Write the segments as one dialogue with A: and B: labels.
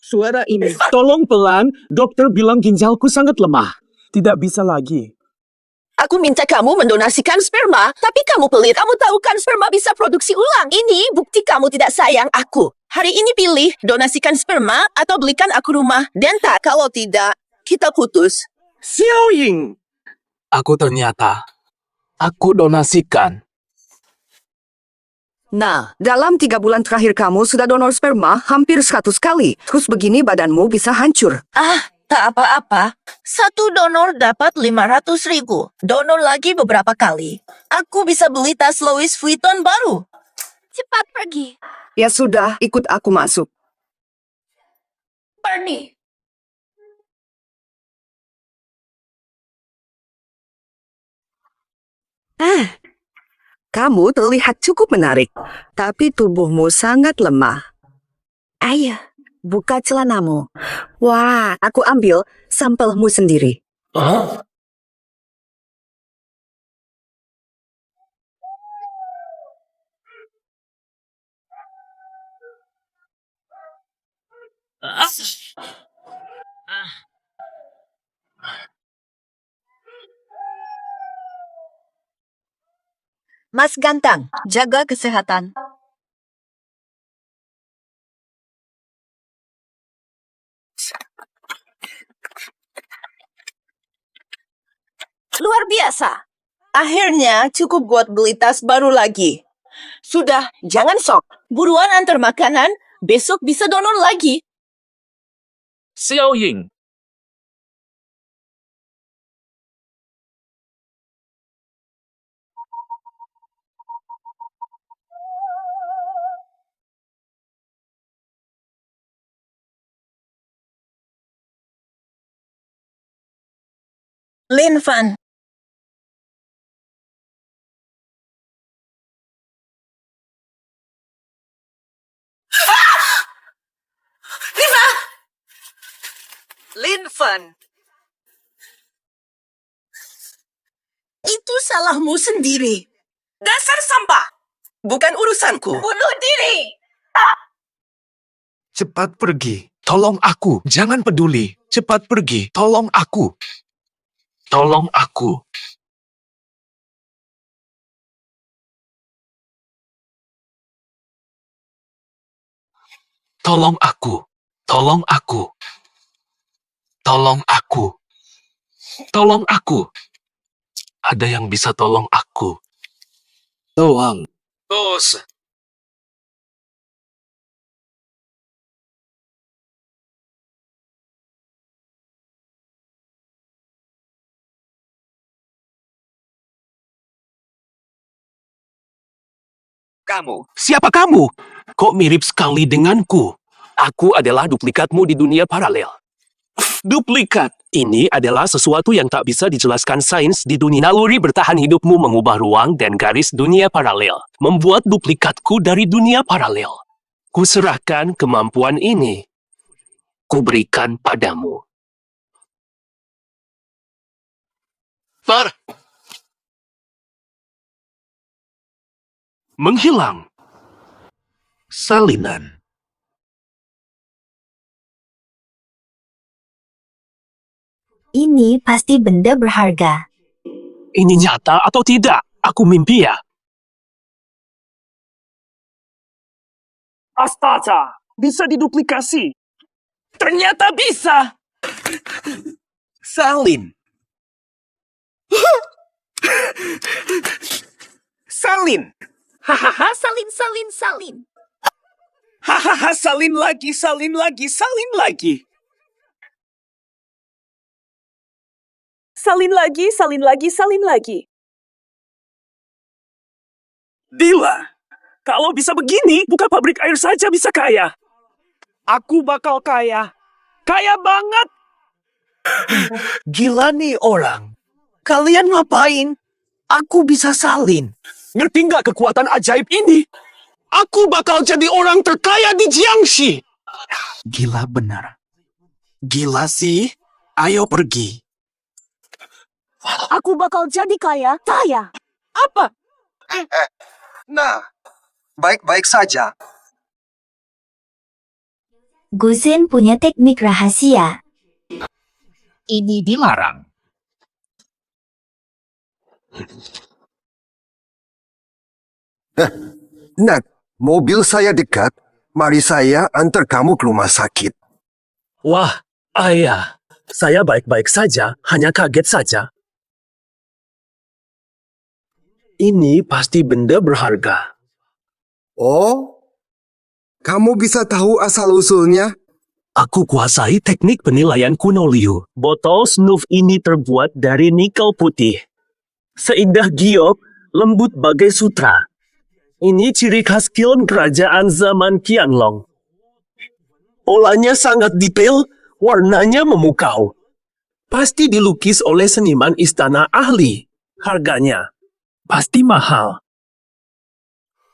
A: suara ini. Tolong pelan, dokter bilang ginjalku sangat lemah.
B: Tidak bisa lagi.
C: Aku minta kamu mendonasikan sperma, tapi kamu pelit. Kamu tahu kan sperma bisa produksi ulang. Ini bukti kamu tidak sayang aku. Hari ini pilih, donasikan sperma atau belikan aku rumah. Dan tak, kalau tidak, kita putus.
A: Xiao Ying!
D: Aku donasikan.
E: Nah, dalam 3 bulan terakhir kamu sudah donor sperma hampir 100 kali. Terus begini badanmu bisa hancur.
C: Tak apa-apa. 1 donor dapat 500.000. Donor lagi beberapa kali. Aku bisa beli tas Louis Vuitton baru.
F: Cepat pergi.
E: Ya sudah, ikut aku masuk.
F: Pergi.
E: Kamu terlihat cukup menarik, tapi tubuhmu sangat lemah. Ayo, buka celanamu. Wah, aku ambil sampelmu sendiri.
C: Mas Gantang, jaga kesehatan. Luar biasa. Akhirnya cukup buat beli tas baru lagi. Sudah, jangan sok. Buruan antar makanan, besok bisa donor lagi.
D: Xiao Ying.
C: Lin Fan.
E: Lin Fan.
C: Itu salahmu sendiri. Dasar sampah. Bukan urusanku. Bunuh diri.
D: Cepat pergi. Tolong aku. Jangan peduli. Cepat pergi. Tolong aku. Tolong aku. Tolong aku. Tolong aku. Tolong aku. Tolong aku. Ada yang bisa tolong aku.
A: Tolong.
D: Bos.
A: Kamu. Siapa kamu?
D: Kok mirip sekali denganku? Aku adalah duplikatmu di dunia paralel.
A: Duplikat.
D: Ini adalah sesuatu yang tak bisa dijelaskan sains di dunia. Naluri bertahan hidupmu mengubah ruang dan garis dunia paralel. Membuat duplikatku dari dunia paralel. Kuserahkan kemampuan ini. Kuberikan padamu.
A: Far.
D: Menghilang. Salinan.
F: Ini pasti benda berharga.
D: Ini nyata atau tidak? Aku mimpi ya?
B: Astaga, bisa diduplikasi.
A: Ternyata bisa. Salin. Salin.
C: Hahaha, salin.
A: Hahaha, salin lagi. Salin lagi. Dila, kalau bisa begini, buka pabrik air saja bisa kaya.
B: Aku bakal kaya.
A: Kaya banget. Gila nih orang. Kalian ngapain? Aku bisa salin. Ngerti nggak kekuatan ajaib ini? Aku bakal jadi orang terkaya di Jiangxi. Gila benar. Gila sih. Ayo pergi.
C: Aku bakal jadi kaya.
A: Apa?
G: Nah, baik-baik saja.
F: Guzen punya teknik rahasia.
A: Ini dilarang.
G: Nat, mobil saya dekat. Mari saya antar kamu ke rumah sakit.
D: Wah, ayah. Saya baik-baik saja, hanya kaget saja. Ini pasti benda berharga.
G: Oh, kamu bisa tahu asal-usulnya?
D: Aku kuasai teknik penilaian kuno Liu. Botol snoof ini terbuat dari nikel putih. Seindah giok, lembut bagai sutra. Ini ciri khas kiln kerajaan zaman Qianlong. Polanya sangat detail, warnanya memukau. Pasti dilukis oleh seniman istana ahli. Harganya pasti mahal.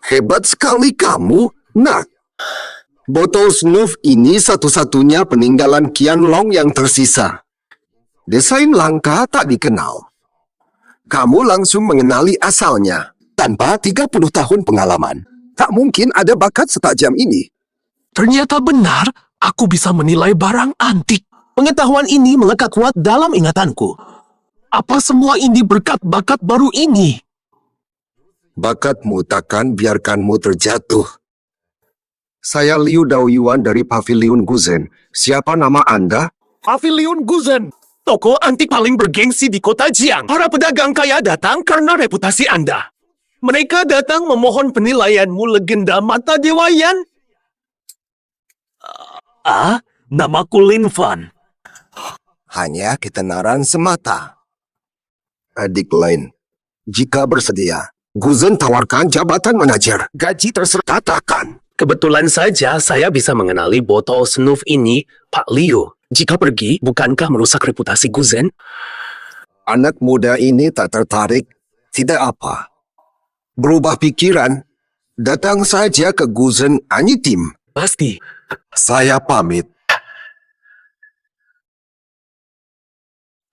G: Hebat sekali kamu, Nat. Botol snoof ini satu-satunya peninggalan Qianlong yang tersisa. Desain langka tak dikenal. Kamu langsung mengenali asalnya. Tanpa 30 tahun pengalaman, tak mungkin ada bakat setajam ini.
D: Ternyata benar, aku bisa menilai barang antik. Pengetahuan ini melekat kuat dalam ingatanku. Apa semua ini berkat bakat baru ini?
G: Bakatmu takkan biarkanmu terjatuh. Saya Liu Daoyuan dari Pavilion Guzen. Siapa nama Anda?
A: Pavilion Guzen. Toko antik paling bergengsi di kota Jiang. Para pedagang kaya datang karena reputasi Anda. Mereka datang memohon penilaianmu legenda mata dewa Yan.
D: Namaku Lin Fan.
G: Hanya ketenaran semata. Adik lain, jika bersedia, Guzen tawarkan jabatan manajer. Gaji terserah katakan.
D: Kebetulan saja saya bisa mengenali botol snoof ini, Pak Liu. Jika pergi, bukankah merusak reputasi Guzen?
G: Anak muda ini tak tertarik. Tidak apa. Berubah pikiran. Datang saja ke Guzen Anyitim.
D: Pasti.
G: Saya pamit.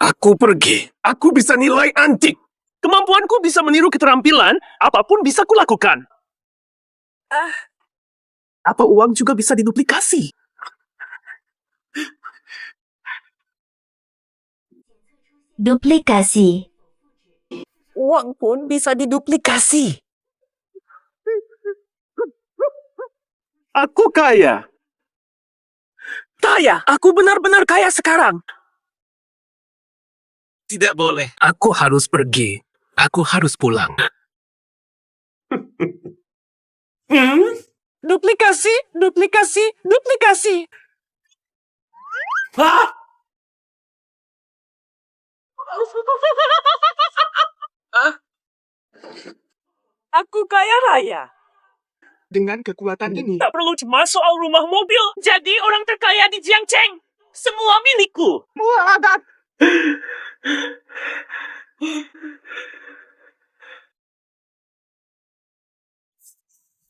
A: Aku pergi. Aku bisa nilai antik. Kemampuanku bisa meniru keterampilan, apapun bisa kulakukan. Apa uang juga bisa diduplikasi?
F: Duplikasi.
C: Uang pun bisa diduplikasi.
A: Aku kaya. Kaya. Aku benar-benar kaya sekarang.
D: Tidak boleh. Aku harus pergi. Aku harus pulang.
A: Duplikasi, duplikasi, duplikasi. Hah?
B: Aku kaya raya.
A: Dengan kekuatan ini,
B: Tak perlu cemas soal rumah mobil. Jadi orang terkaya di Jiangcheng. Semua milikku.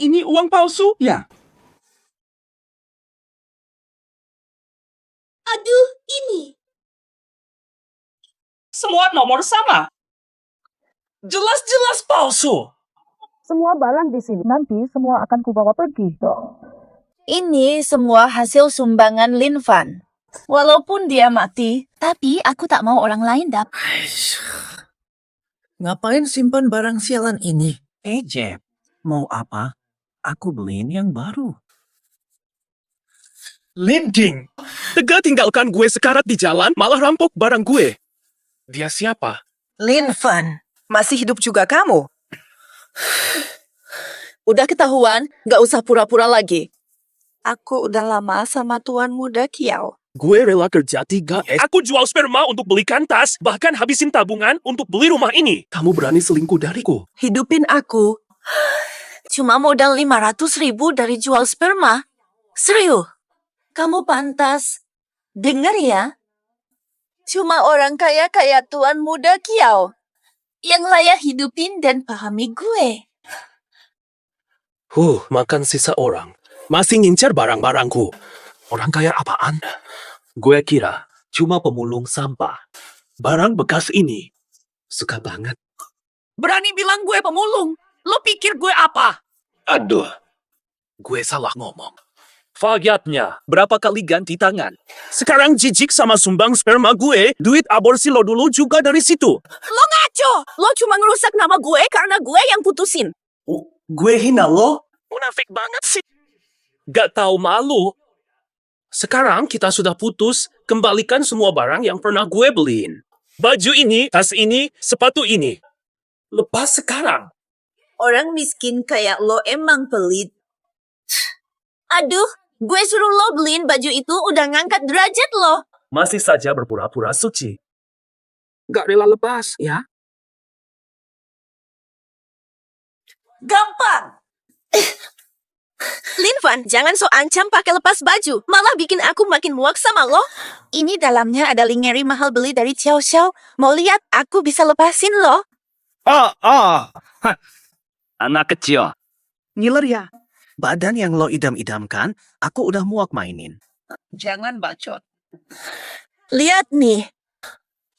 A: ini uang palsu? Ya.
F: Aduh, ini.
B: Semua nomor sama. Jelas-jelas palsu.
E: Semua barang di sini nanti semua akan kubawa pergi.
C: Ini semua hasil sumbangan Lin Fan. Walaupun dia mati,
F: Tapi aku tak mau orang lain dapat.
H: Ngapain simpan barang sialan ini?
B: Jeb, mau apa? Aku beliin yang baru.
A: Linding. Tega tinggalkan gue sekarat di jalan, malah rampok barang gue. Dia siapa?
I: Lin Fan, masih hidup juga kamu?
C: udah ketahuan, gak usah pura-pura lagi.
I: Aku udah lama sama tuan muda Kiao.
A: Gue rela kerja 3S. Aku jual sperma untuk belikan tas, bahkan habisin tabungan untuk beli rumah ini. Kamu berani selingkuh dariku?
I: Hidupin aku.
C: Cuma modal 500.000 dari jual sperma. Serius? Kamu pantas. Dengar ya. Cuma orang kaya kayak tuan muda Kiao yang layak hidupin dan pahami gue.
D: Makan sisa orang. Masih ngincar barang-barangku. Orang kaya apaan? Gue kira cuma pemulung sampah. Barang bekas ini suka banget.
B: Berani bilang gue pemulung. Lo pikir gue apa?
D: Aduh, gue salah ngomong. Fagyatnya, berapa kali ganti tangan?
A: Sekarang jijik sama sumbang sperma gue, duit aborsi lo dulu juga dari situ.
C: Lo ngaco! Lo cuma ngerusak nama gue karena gue yang putusin.
A: Gue hina lo? Munafik banget sih.
D: Gak tahu malu. Sekarang kita sudah putus, kembalikan semua barang yang pernah gue beliin.
A: Baju ini, tas ini, sepatu ini.
D: Lepas sekarang.
C: Orang miskin kayak lo emang pelit. Aduh, gue suruh lo beliin baju itu udah ngangkat derajat lo.
D: Masih saja berpura-pura suci.
A: Gak rela lepas, ya?
C: Gampang. Linvan, jangan so ancam pakai lepas baju. Malah bikin aku makin muak sama lo. Ini dalamnya ada lingeri mahal beli dari Xiao Xiao. Mau lihat aku bisa lepasin lo?
D: Anak kecil.
A: Ngiler ya? Badan yang lo idam-idamkan, aku udah muak mainin.
H: Jangan bacot.
I: Lihat nih.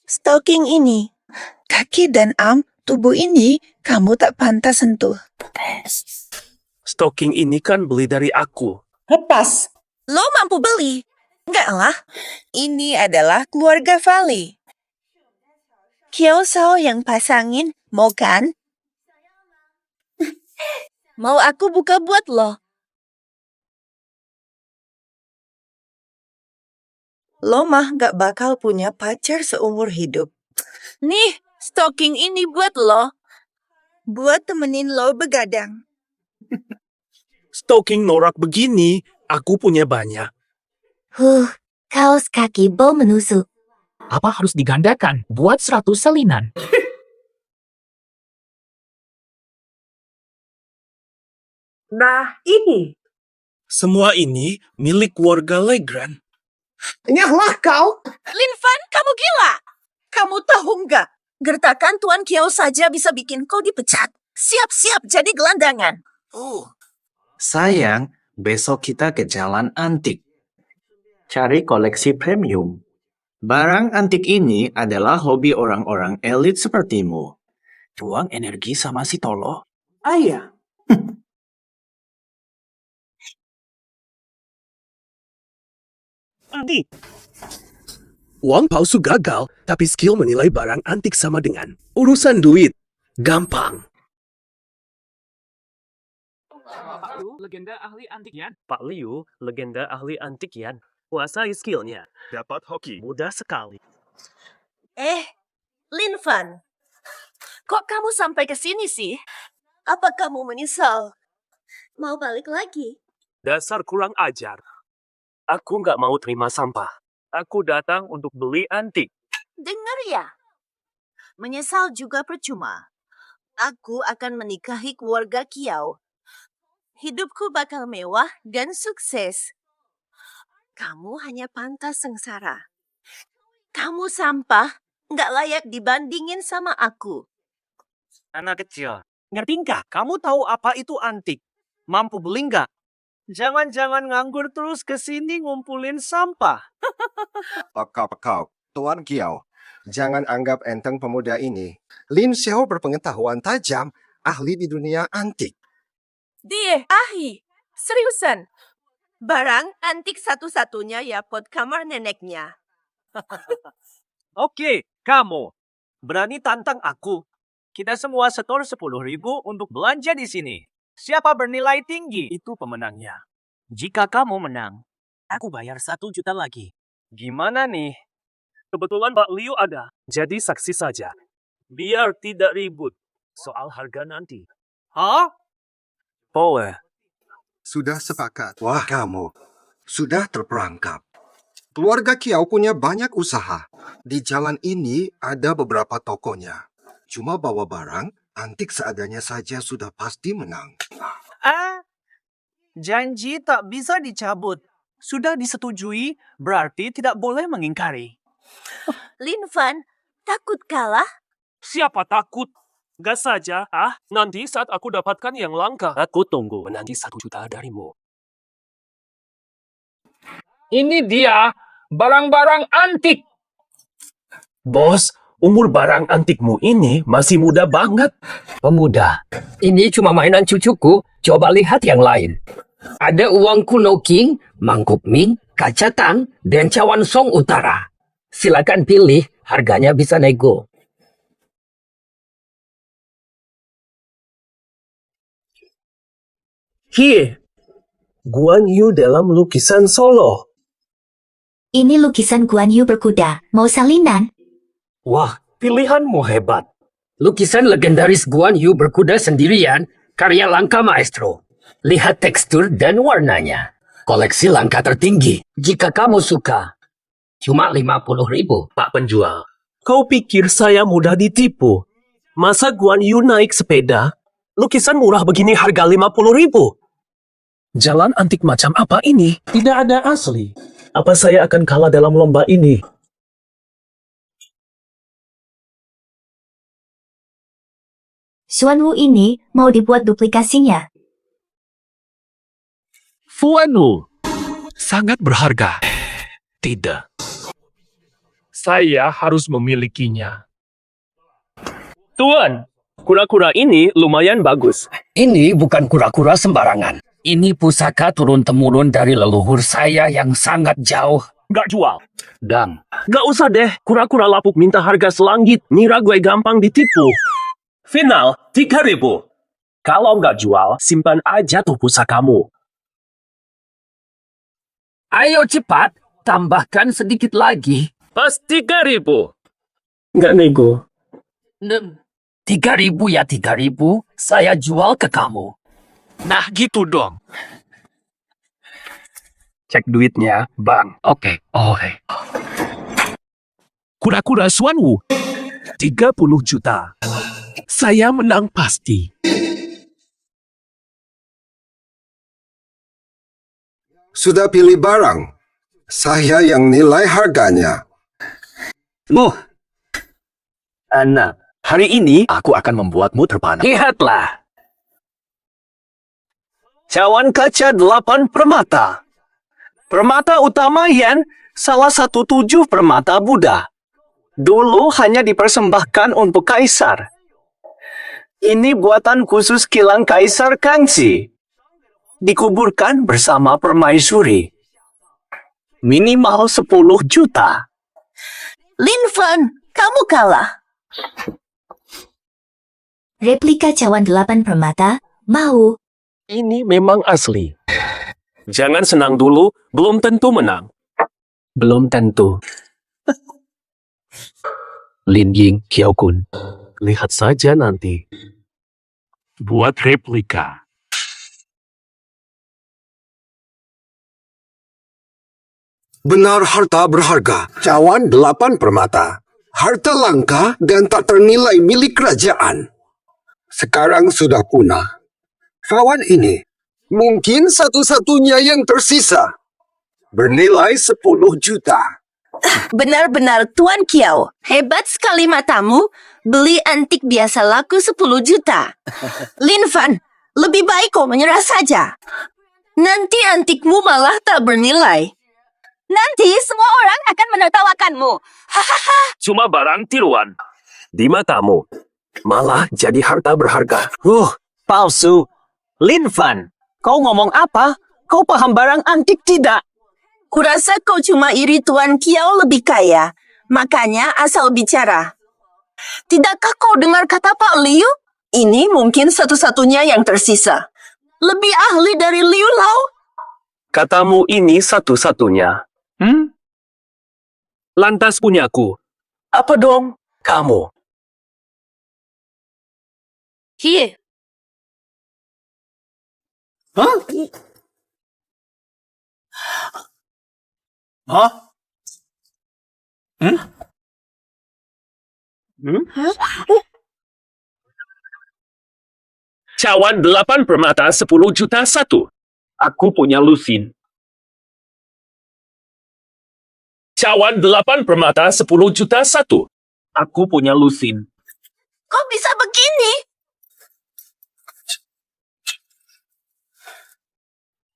I: Stocking ini. Kaki dan arm tubuh ini kamu tak pantas sentuh.
D: Stocking ini kan beli dari aku.
I: Lepas.
C: Lo mampu beli.
I: Enggak lah. Ini adalah keluarga Vali. Kiao Sao yang pasangin, mau kan?
C: Mau aku buka buat lo?
I: Lo mah gak bakal punya pacar seumur hidup.
C: Nih, stocking ini buat lo.
I: Buat temenin lo begadang.
A: Stocking norak begini, aku punya banyak.
F: Kaos kaki bau menusuk.
B: Apa harus digandakan buat 100 salinan?
H: Nah, ini.
A: Semua ini milik keluarga Legrand.
H: Nyahlah kau.
C: Linvan, kamu gila. Kamu tahu nggak? Gertakan Tuan Kiao saja bisa bikin kau dipecat. Siap-siap jadi gelandangan.
J: Sayang, besok kita ke jalan antik. Cari koleksi premium. Barang antik ini adalah hobi orang-orang elit sepertimu. Buang energi sama si Tolo.
H: Ayah.
A: Adi. Uang palsu gagal, tapi skill menilai barang antik sama dengan urusan duit. Gampang.
D: Pak Liu, legenda ahli antik Yan. Pak Liu, legenda ahli antik Yan. Kuasai skillnya.
A: Dapat hoki.
D: Mudah sekali.
C: Linvan. Kok kamu sampai ke sini sih? Apa kamu menyesal? Mau balik lagi?
D: Dasar kurang ajar. Aku nggak mau terima sampah. Aku datang untuk beli antik.
C: Dengar ya. Menyesal juga percuma. Aku akan menikahi keluarga Kiao. Hidupku bakal mewah dan sukses. Kamu hanya pantas sengsara. Kamu sampah, nggak layak dibandingin sama aku.
J: Anak kecil, ngerti nggak? Kamu tahu apa itu antik? Mampu beli nggak? Jangan-jangan nganggur terus ke sini ngumpulin sampah.
G: Pakau, Tuan Kiao. Jangan anggap enteng pemuda ini. Lin Xiao berpengetahuan tajam, ahli di dunia antik.
C: Dia, seriusan. Barang antik satu-satunya ya pot kamar neneknya.
J: Oke, kamu. Berani tantang aku. Kita semua setor 10.000 untuk belanja di sini. Siapa bernilai tinggi, itu pemenangnya. Jika kamu menang, aku bayar 1 juta lagi. Gimana nih?
D: Kebetulan Pak Liu ada. Jadi saksi saja. Biar tidak ribut soal harga nanti.
J: Hah?
D: Boleh.
G: Sudah sepakat. Wah, kamu. Sudah terperangkap. Keluarga Kiao punya banyak usaha. Di jalan ini ada beberapa tokonya. Cuma bawa barang, antik seadanya saja sudah pasti menang.
J: Janji tak bisa dicabut. Sudah disetujui, berarti tidak boleh mengingkari.
C: Linvan, takut kalah?
D: Siapa takut? Gas saja, Nanti saat aku dapatkan yang langka, aku tunggu menanti 1 juta darimu.
B: Ini dia barang-barang antik.
D: Bos, umur barang antikmu ini masih muda banget.
B: Pemuda, ini cuma mainan cucuku. Coba lihat yang lain.
A: Ada uang kuno king, mangkuk mie, kaca tang, dan cawan song utara. Silakan pilih, harganya bisa nego.
D: Hie, Guan Yu dalam lukisan Solo.
F: Ini lukisan Guan Yu berkuda. Mau salinan?
D: Wah, pilihanmu hebat.
A: Lukisan legendaris Guan Yu berkuda sendirian, karya langka maestro. Lihat tekstur dan warnanya. Koleksi langka tertinggi. Jika kamu suka, cuma 50.000.
D: Pak penjual, kau pikir saya mudah ditipu? Masa Guan Yu naik sepeda? Lukisan murah begini harga 50.000. Jalan antik macam apa ini? Tidak ada asli. Apa saya akan kalah dalam lomba ini?
F: Xuanwu ini mau dibuat duplikasinya.
D: Fuanu, sangat berharga. Tidak. Saya harus memilikinya. Tuan, kura-kura ini lumayan bagus.
A: Ini bukan kura-kura sembarangan. Ini pusaka turun-temurun dari leluhur saya yang sangat jauh.
D: Nggak jual.
A: Dan
D: Nggak usah deh, kura-kura lapuk minta harga selangit. Ngira gue gampang ditipu. Final, 3.000. Kalau nggak jual, simpan aja tuh pusakamu.
A: ayo cepat, tambahkan sedikit lagi.
D: Pas 3.000. Nggak nego.
A: 3.000 ya 3.000, saya jual ke kamu.
D: Nah gitu dong.
A: Cek duitnya, bang. Oke.
D: Kura-kura Xuanwu, 30 juta. Saya menang pasti.
G: Sudah pilih barang. Saya yang nilai harganya.
J: Anak, hari ini aku akan membuatmu terpana.
A: Lihatlah.
J: Cawan kaca 8 permata. Permata utama Yan, salah satu 7 permata Buddha. Dulu hanya dipersembahkan untuk kaisar. Ini buatan khusus kilang Kaisar Kangxi. Dikuburkan bersama permaisuri. Minimal 10 juta.
C: Lin Fan, kamu kalah.
F: Replika cawan 8 permata, mau.
D: Ini memang asli. Jangan senang dulu, belum tentu menang. Belum tentu. Lin Ying Kiao Kun, lihat saja nanti. Buat replika.
G: Benar harta berharga. Cawan 8 permata. Harta langka dan tak ternilai milik kerajaan. Sekarang sudah punah. Cawan ini mungkin satu-satunya yang tersisa. Bernilai 10 juta.
C: Benar-benar Tuan Kiao. Hebat sekali matamu. Beli antik biasa laku 10 juta. Lin Fan, lebih baik kau menyerah saja. Nanti antikmu malah tak bernilai. Nanti semua orang akan menertawakanmu.
D: Cuma barang tiruan. Di matamu. Malah jadi harta berharga.
J: Palsu. Lin Fan, kau ngomong apa? Kau paham barang antik tidak?
C: Kurasa kau cuma iri Tuan Kiao lebih kaya. Makanya asal bicara. Tidakkah kau dengar kata Pak Liu? Ini mungkin satu-satunya yang tersisa. Lebih ahli dari Liu Lao.
D: Katamu ini satu-satunya. Lantas punyaku. Apa dong kamu?
C: Hie.
D: Cawan 8 permata 10 juta 1. Aku punya lusin. Cawan 8 permata 10 juta 1. Aku punya lusin.
C: Kok bisa begini?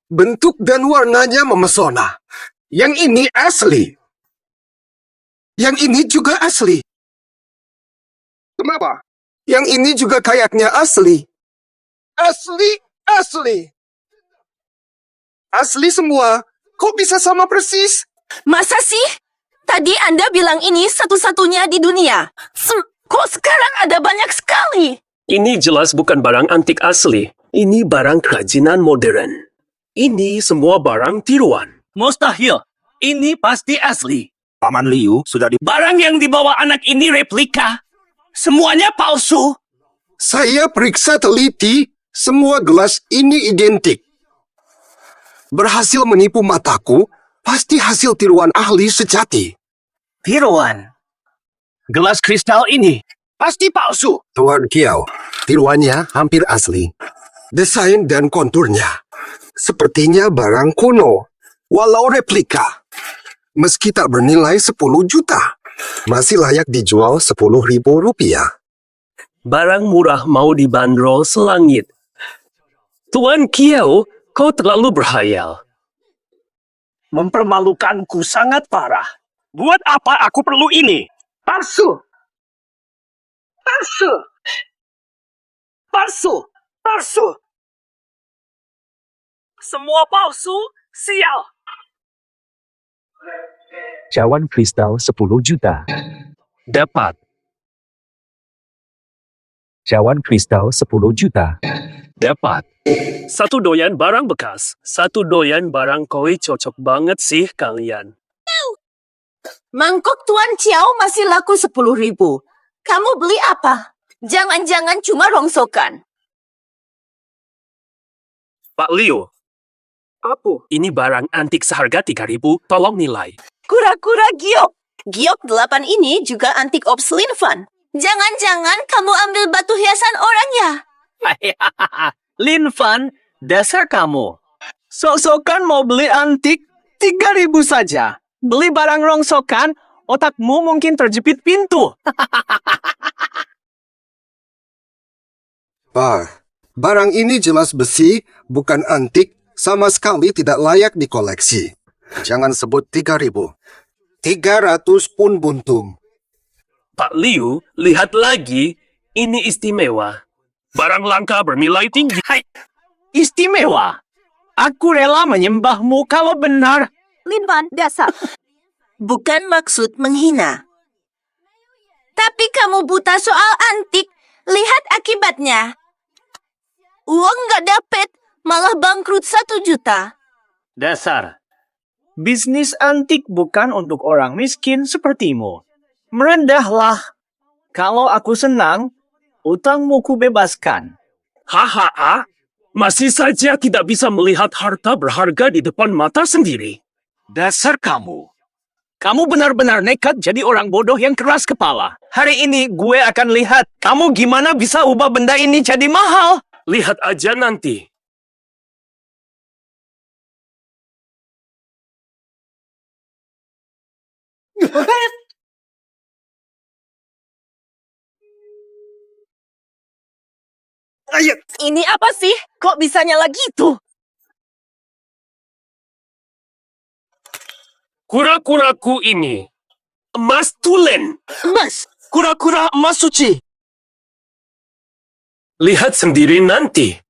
G: Bentuk dan warnanya memesona. Yang ini asli. Yang ini juga asli. Kenapa? Yang ini juga kayaknya asli. Asli. Asli semua. Kok bisa sama persis?
C: Masa sih? Tadi Anda bilang ini satu-satunya di dunia. Kok sekarang ada banyak sekali?
D: Ini jelas bukan barang antik asli. Ini barang kerajinan modern. Ini semua barang tiruan.
J: Mustahil. Ini pasti asli.
A: Paman Liu sudah di...
J: Barang yang dibawa anak ini replika. Semuanya palsu.
G: Saya periksa teliti, semua gelas ini identik. Berhasil menipu mataku, pasti hasil tiruan ahli sejati.
J: Tiruan. Gelas kristal ini pasti palsu.
G: Tuan Kiao, tiruannya hampir asli. Desain dan konturnya sepertinya barang kuno, walau replika. Meski tak bernilai 10 juta, masih layak dijual 10.000 rupiah.
D: Barang murah mau dibanderol selangit. Tuan Kiao, kau terlalu berhayal.
J: Mempermalukanku sangat parah. Buat apa aku perlu ini? Palsu. Palsu. Palsu. Palsu. Semua palsu, sial.
D: Cawan kristal 10 juta. Dapat. Cawan kristal 10 juta. Dapat. Satu doyan barang bekas. Satu doyan barang koi cocok banget sih kalian.
C: Mangkok Tuan Chiao masih laku 10.000. Kamu beli apa? Jangan-jangan cuma rongsokan.
D: Pak Liu. Apa? Ini barang antik seharga 3.000. Tolong nilai.
C: Kura-kura giok. Giok 8 ini juga antik ops Lin Fan. Jangan-jangan kamu ambil batu hiasan orang ya?
J: Lin Fan, dasar kamu. Sok-sokan mau beli antik 3.000 saja. Beli barang rongsokan, otakmu mungkin terjepit pintu.
G: Barang ini jelas besi, bukan antik, sama sekali tidak layak dikoleksi. Jangan sebut 3.000. 300 pun buntung.
D: Pak Liu, lihat lagi. Ini istimewa. Barang langka bernilai tinggi.
J: Hai, istimewa. Aku rela menyembahmu kalau benar.
C: Lin Fan, dasar. Bukan maksud menghina. Tapi kamu buta soal antik. Lihat akibatnya. Uang nggak dapet, malah bangkrut 1 juta.
J: Dasar. Bisnis antik bukan untuk orang miskin sepertimu. Merendahlah. Kalau aku senang, utangmu ku bebaskan.
D: Haha, masih saja tidak bisa melihat harta berharga di depan mata sendiri.
J: Dasar kamu. Kamu benar-benar nekat jadi orang bodoh yang keras kepala. Hari ini gue akan lihat kamu gimana bisa ubah benda ini jadi mahal.
D: Lihat aja nanti.
J: Ayo.
C: Ini apa sih? Kok bisa nyala gitu?
D: Kura-kuraku ini. Emas tulen.
C: Mas,
J: Kura-kura emas suci.
D: Lihat sendiri nanti.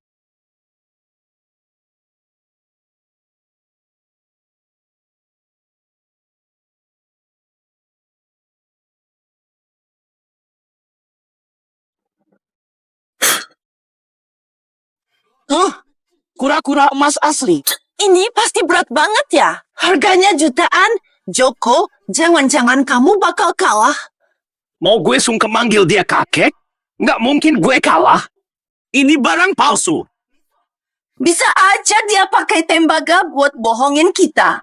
J: Kura-kura emas asli.
C: ini pasti berat banget ya. Harganya jutaan. Joko, jangan-jangan kamu bakal kalah.
J: Mau gue sungkem manggil dia kakek? Nggak mungkin gue kalah. Ini barang palsu.
C: Bisa aja dia pakai tembaga buat bohongin kita.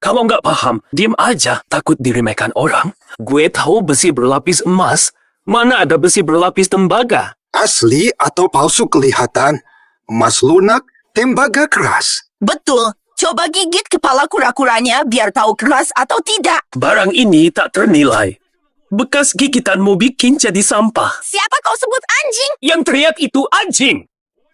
D: Kalau nggak paham, diam aja. Takut diremehkan orang. Gue tahu besi berlapis emas. Mana ada besi berlapis tembaga?
G: Asli atau palsu kelihatan. Emas lunak, tembaga keras.
C: Betul. Coba gigit kepala kura-kuranya biar tahu keras atau tidak.
D: Barang ini tak ternilai. Bekas gigitanmu bikin jadi sampah.
C: Siapa kau sebut anjing?
D: Yang teriak itu anjing.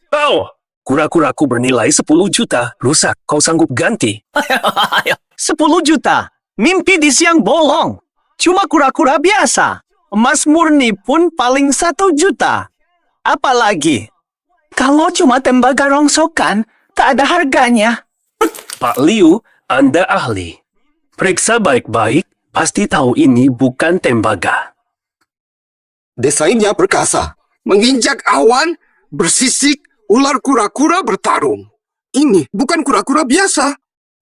D: Tahu, kura-kuraku bernilai 10 juta. Rusak, kau sanggup ganti?
J: 10 juta. Mimpi di siang bolong. Cuma kura-kura biasa. Emas murni pun paling 1 juta. Apalagi, kalau cuma tembaga rongsokan, tak ada harganya.
D: Pak Liu, Anda ahli. Periksa baik-baik, pasti tahu ini bukan tembaga.
G: Desainnya perkasa. Menginjak awan, bersisik, ular kura-kura bertarung. Ini bukan kura-kura biasa.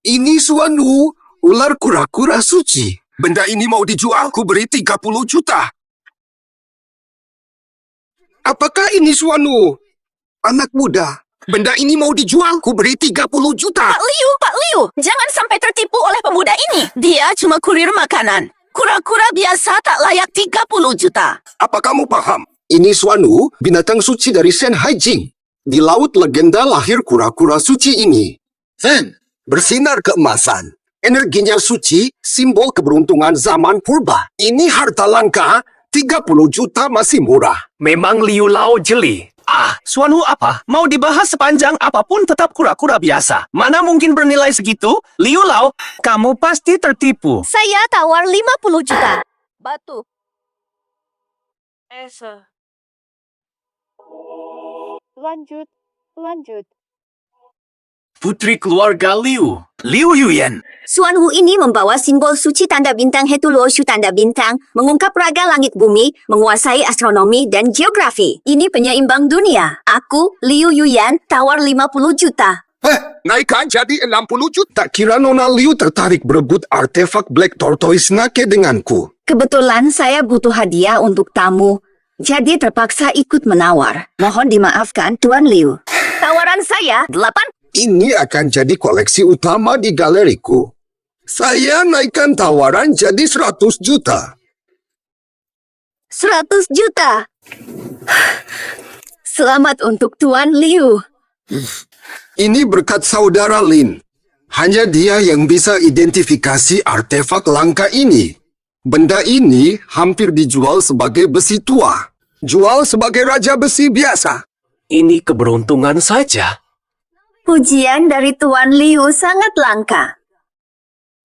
G: Ini Suanu, ular kura-kura suci. Benda ini mau dijual, ku beri 30 juta. Apakah ini Suanu? Anak muda. Benda ini mau dijual, ku beri 30 juta.
C: Pak Liu, jangan sampai tertipu oleh pemuda ini. Dia cuma kurir makanan. Kura-kura biasa tak layak 30 juta.
G: Apa kamu paham? Ini Suanu, binatang suci dari Shen Haijing. Di laut legenda lahir kura-kura suci ini. Shen, bersinar keemasan. Energinya suci, simbol keberuntungan zaman purba. Ini harta langka, 30 juta masih murah.
D: Memang Liu Lao jeli.
A: Suanu apa? Mau dibahas sepanjang apapun tetap kura-kura biasa. Mana mungkin bernilai segitu? Liu Lao, kamu pasti tertipu.
C: Saya tawar 50 juta. Batu.
F: Lanjut.
D: Putri keluarga Liu, Liu Yuyan.
F: Suanwu ini membawa simbol suci tanda bintang Hetuluoshu tanda bintang, mengungkap raga langit bumi, menguasai astronomi dan geografi. Ini penyeimbang dunia. Aku, Liu Yuyan, tawar 50 juta.
G: Naikkan jadi 60 juta. Tak kira Nona Liu tertarik berebut artefak Black Tortoise Nake denganku.
F: Kebetulan saya butuh hadiah untuk tamu, jadi terpaksa ikut menawar. Mohon dimaafkan, Tuan Liu.
C: Tawaran saya 8.
G: Ini akan jadi koleksi utama di galeriku. Saya naikkan tawaran jadi 100 juta.
F: 100 juta. Selamat untuk Tuan Liu.
G: Ini berkat saudara Lin. Hanya dia yang bisa identifikasi artefak langka ini. Benda ini hampir dijual sebagai besi tua. Jual sebagai raja besi biasa.
D: Ini keberuntungan saja.
F: Pujian dari Tuan Liu sangat langka.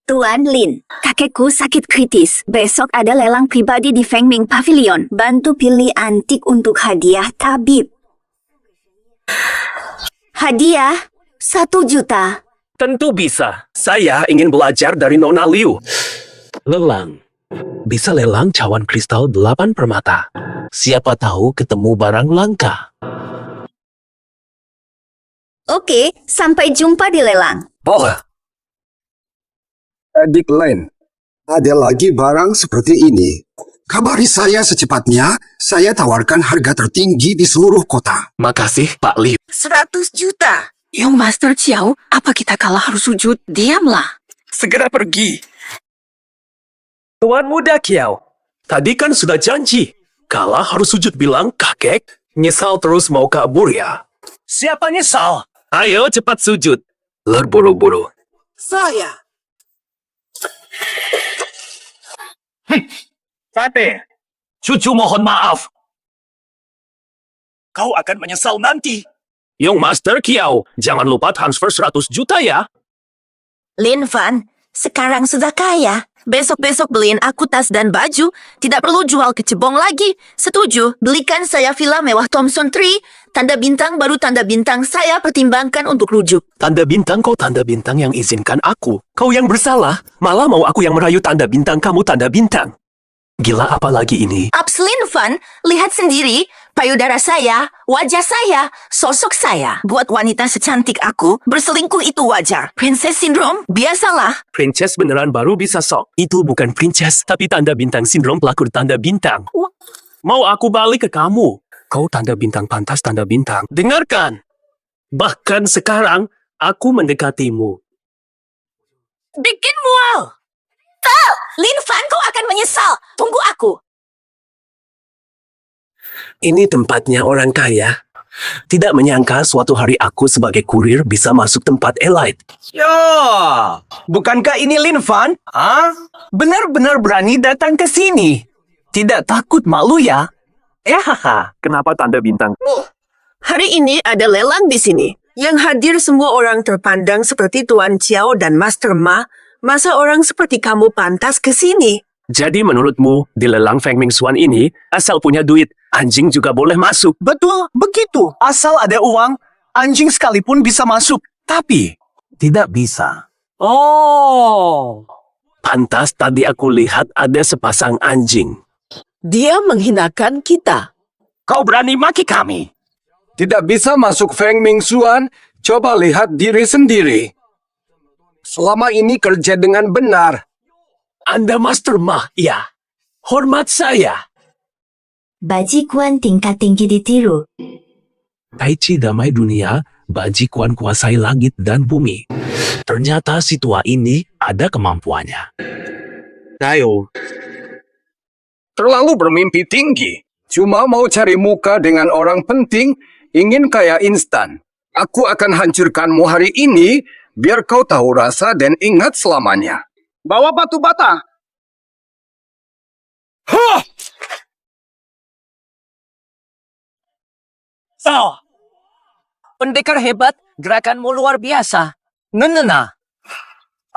F: Tuan Lin, kakekku sakit kritis. Besok ada lelang pribadi di Fengming Pavilion. Bantu pilih antik untuk hadiah tabib. Hadiah 1 juta.
D: Tentu bisa. Saya ingin belajar dari Nona Liu. Lelang. Bisa lelang cawan kristal 8 permata. Siapa tahu ketemu barang langka.
F: Oke, sampai jumpa di lelang.
G: Adik Len, ada lagi barang seperti ini. Kabari saya secepatnya, saya tawarkan harga tertinggi di seluruh kota.
D: Makasih, Pak Liu.
C: 100 juta. Yang Master Chiao, apa kita kalah harus sujud? Diamlah.
A: Segera pergi.
D: Tuan Muda Kiao. Tadi kan sudah janji. Kalah harus sujud bilang kakek. Nyesal terus mau kabur ya.
J: Siapa nyesal?
D: Ayo cepat sujud. Lerburu-buru.
H: Saya.
J: Tate, cucu mohon maaf. Kau akan menyesal nanti.
D: Yung Master Kiao, jangan lupa transfer 100 juta ya.
C: Lin Fan, sekarang sudah kaya. Besok-besok beliin aku tas dan baju. Tidak perlu jual ke cebong lagi. Setuju, belikan saya villa mewah Thomson Tree. Tanda bintang baru tanda bintang saya pertimbangkan untuk rujuk.
D: Tanda bintang kau tanda bintang yang izinkan aku. Kau yang bersalah. Malah mau aku yang merayu tanda bintang kamu tanda bintang. Gila apa lagi ini?
C: Ups Lin Fan, lihat sendiri. Payudara saya, wajah saya, sosok saya. Buat wanita secantik aku, berselingkuh itu wajar. Princess Syndrome, biasalah.
D: Princess beneran baru bisa sok. Itu bukan princess, tapi tanda bintang sindrom pelakor tanda bintang. Mau aku balik ke kamu? Kau tanda bintang pantas tanda bintang. Dengarkan. Bahkan sekarang, aku mendekatimu.
C: Bikin mual. Lin Fan, kau akan menyesal. Tunggu aku.
D: Ini tempatnya orang kaya. Tidak menyangka suatu hari aku sebagai kurir bisa masuk tempat elite.
A: Yo, bukankah ini Lin Fan? Benar-benar berani datang ke sini. Tidak takut malu ya?
D: Kenapa tanda bintang?
H: Hari ini ada lelang di sini. Yang hadir semua orang terpandang seperti Tuan Chiao dan Master Ma. Masa orang seperti kamu pantas ke sini?
D: Jadi menurutmu, di lelang Feng Ming Xuan ini, asal punya duit, anjing juga boleh masuk.
A: Betul, begitu. Asal ada uang, anjing sekalipun bisa masuk. Tapi, Tidak bisa.
D: Oh. Pantas tadi aku lihat ada sepasang anjing.
C: Dia menghinakan kita.
A: Kau berani maki kami?
G: Tidak bisa masuk Feng Mingxuan, coba lihat diri sendiri. Selama ini kerja dengan benar.
D: Anda Master Ma, ya. Hormat saya.
F: Bajikuan tingkat tinggi ditiru.
D: Tai Chi damai dunia, Bajikuan kuasai langit dan bumi. Ternyata si tua ini ada kemampuannya.
G: Ayo. Terlalu bermimpi tinggi. Cuma mau cari muka dengan orang penting, ingin kaya instan. Aku akan hancurkanmu hari ini, biar kau tahu rasa dan ingat selamanya. Bawa batu bata. Hah!
J: Saw! Pendekar hebat, gerakanmu luar biasa. Nenena.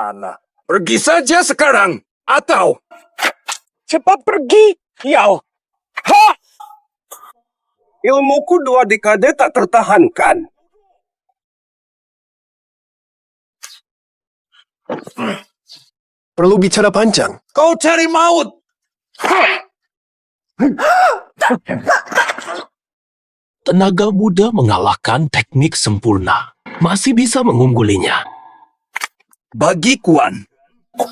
G: Anak, pergi saja sekarang. Atau...
A: Cepat pergi, Yao.
G: Ha! Ilmuku 2 dekade tak tertahankan.
A: Perlu bicara panjang.
G: Kau cari maut.
D: Tenaga muda mengalahkan teknik sempurna. Masih bisa mengunggulinya.
G: Bagi Kuan.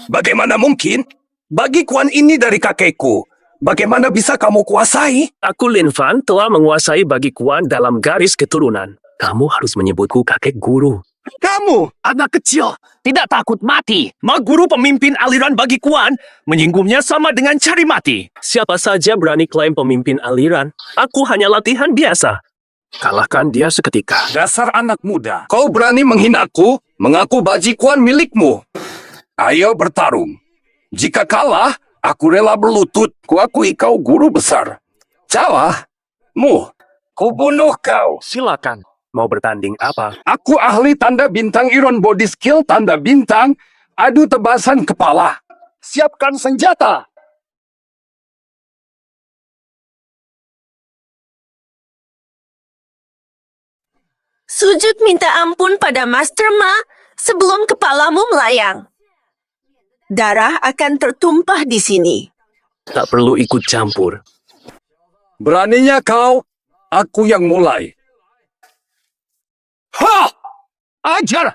G: Bagaimana mungkin? Bagi Kuan ini dari kakekku. Bagaimana bisa kamu kuasai?
D: Aku Lin Fan telah menguasai Bagi Kuan dalam garis keturunan. Kamu harus menyebutku kakek guru.
A: Kamu, anak kecil,
D: Tidak takut mati. Ma guru pemimpin aliran Bagi Kuan menyinggungnya sama dengan cari mati. Siapa saja berani klaim pemimpin aliran. Aku hanya latihan biasa. Kalahkan dia seketika.
G: Dasar anak muda. Kau berani menghinaku, mengaku Baji Kuan milikmu. Ayo bertarung. Jika kalah, aku rela berlutut. Kuakui kau guru besar. Calah, ku bunuh kau.
D: Silakan. Mau bertanding apa?
G: Aku ahli tanda bintang Iron Body Skill tanda bintang. Adu tebasan kepala. Siapkan senjata.
C: Sujud minta ampun pada Master Ma sebelum kepalamu melayang. Darah akan tertumpah di sini.
D: Tak perlu ikut campur.
G: Beraninya kau, aku yang mulai. Ha! Ajar!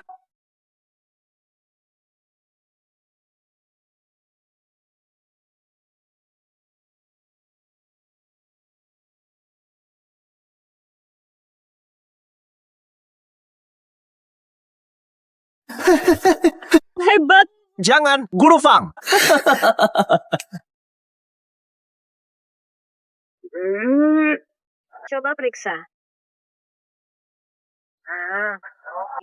J: Hebat. Jangan, Guru Fang.
F: Coba periksa.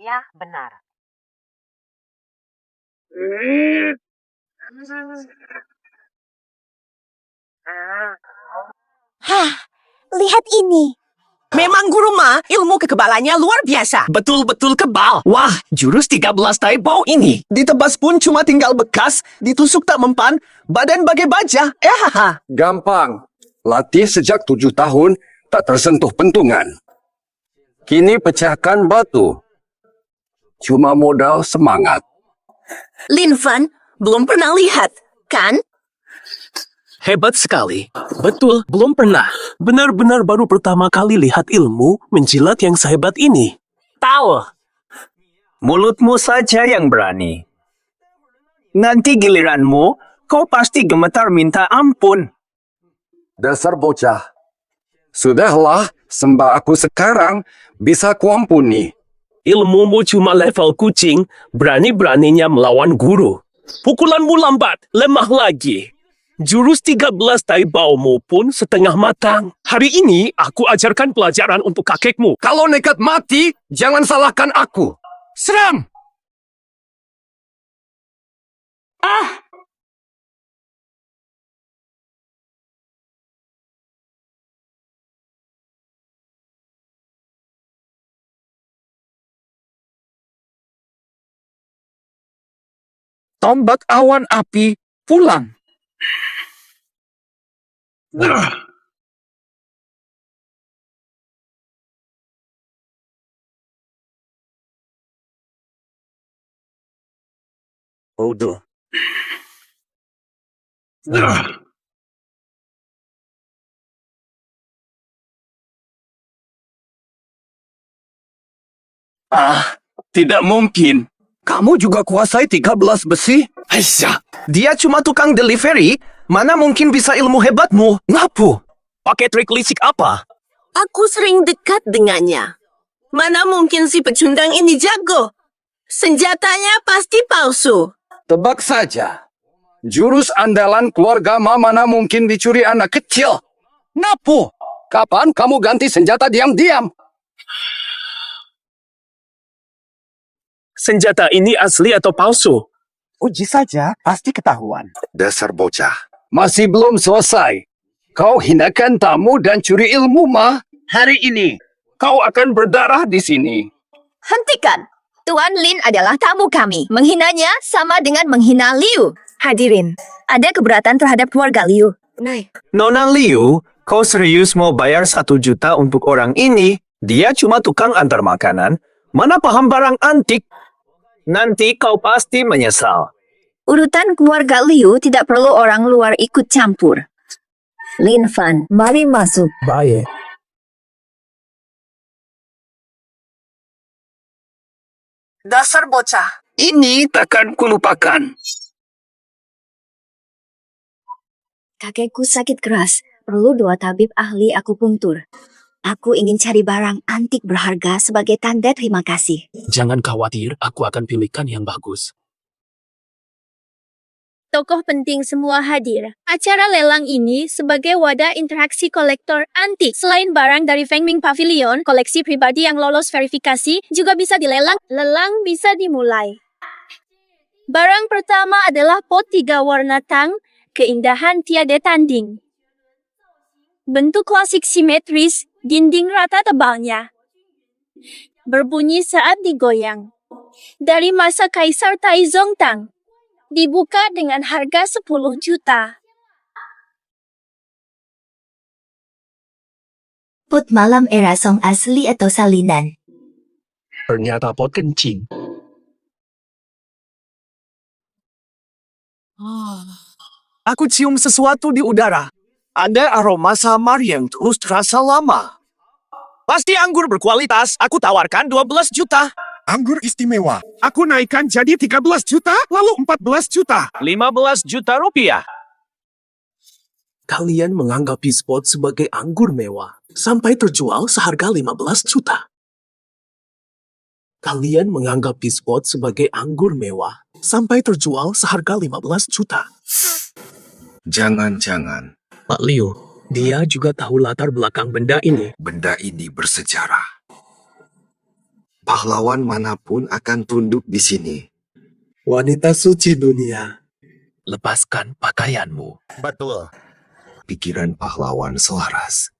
F: Ya, benar.
C: Hah, lihat ini. Memang Guru Ma, ilmu kekebalannya luar biasa.
A: betul-betul kebal. Wah, jurus 13 taibau ini. Ditebas pun cuma tinggal bekas, ditusuk tak mempan, badan bagai baja. Hahaha.
G: Gampang. Latih sejak 7 tahun, tak tersentuh pentungan. Kini pecahkan batu. Cuma modal semangat.
C: Lin Fan belum pernah lihat, kan?
D: Hebat sekali. Betul, belum pernah. Benar-benar baru pertama kali lihat ilmu menjilat yang sehebat ini.
J: Tahu. Mulutmu saja yang berani. Nanti giliranmu, kau pasti gemetar minta ampun.
G: Dasar bocah. Sudahlah, sembah aku sekarang, bisa kuampuni.
D: Ilmumu cuma level kucing, berani-beraninya melawan guru. Pukulanmu lambat, lemah lagi. Jurus 13 taibaumu pun setengah matang. Hari ini aku ajarkan pelajaran untuk kakekmu.
G: Kalau nekat mati, jangan salahkan aku. Seram!
A: Tombak awan api pulang. Bodoh. Tidak mungkin. Kamu juga kuasai 13 besi? Aisyah, dia cuma tukang delivery. Mana mungkin bisa ilmu hebatmu? Ngapu?
D: Pakai trik licik apa?
C: Aku sering dekat dengannya. Mana mungkin si pecundang ini jago? Senjatanya pasti palsu.
A: Tebak saja. Jurus andalan keluarga Ma mana mungkin dicuri anak kecil? Ngapu? Kapan kamu ganti senjata diam-diam?
D: Senjata ini asli atau palsu?
A: Uji saja, pasti ketahuan. Dasar bocah. Masih belum selesai. Kau hinakan tamu dan curi ilmu, Ma. Hari ini, kau akan berdarah di sini.
F: Hentikan! Tuan Lin adalah tamu kami. Menghinanya sama dengan menghina Liu. Hadirin, ada keberatan terhadap keluarga Liu.
A: Nona Liu, kau serius mau bayar 1 juta untuk orang ini? Dia cuma tukang antar makanan. Mana paham barang antik? Nanti kau pasti menyesal.
F: Urutan keluarga Liu tidak perlu orang luar ikut campur. Lin Fan, mari masuk.
A: Baik.
C: Dasar bocah.
A: Ini takkan kulupakan.
F: Kakekku sakit keras. Perlu 2 tabib ahli akupunktur. Aku ingin cari barang antik berharga sebagai tanda terima kasih.
D: Jangan khawatir, aku akan pilihkan yang bagus.
K: Tokoh penting semua hadir. Acara lelang ini sebagai wadah interaksi kolektor antik. Selain barang dari Feng Ming Pavilion, koleksi pribadi yang lolos verifikasi juga bisa dilelang. Lelang bisa dimulai. Barang pertama adalah pot 3 warna tang, keindahan tiada tanding. Bentuk klasik simetris, dinding rata tebalnya. Berbunyi saat digoyang. Dari masa Kaisar Taizong Tang. Dibuka dengan harga 10 juta.
F: Pot malam era Song asli atau salinan?
D: Ternyata pot kencing.
A: Aku cium sesuatu di udara. Ada aroma samar yang terus terasa lama.
J: Pasti anggur berkualitas. Aku tawarkan 12 juta.
A: Anggur istimewa. Aku naikkan jadi 13 juta, lalu 14 juta.
J: 15 juta rupiah.
D: Kalian menganggap Peacepot sebagai anggur mewah, sampai terjual seharga 15 juta. Kalian menganggap Peacepot sebagai anggur mewah, sampai terjual seharga 15 juta.
G: Jangan-jangan
D: Pak Liu, dia juga tahu latar belakang benda ini.
G: benda ini bersejarah. Pahlawan manapun akan tunduk di sini.
A: Wanita suci dunia.
D: Lepaskan pakaianmu.
G: Betul. Pikiran pahlawan selaras.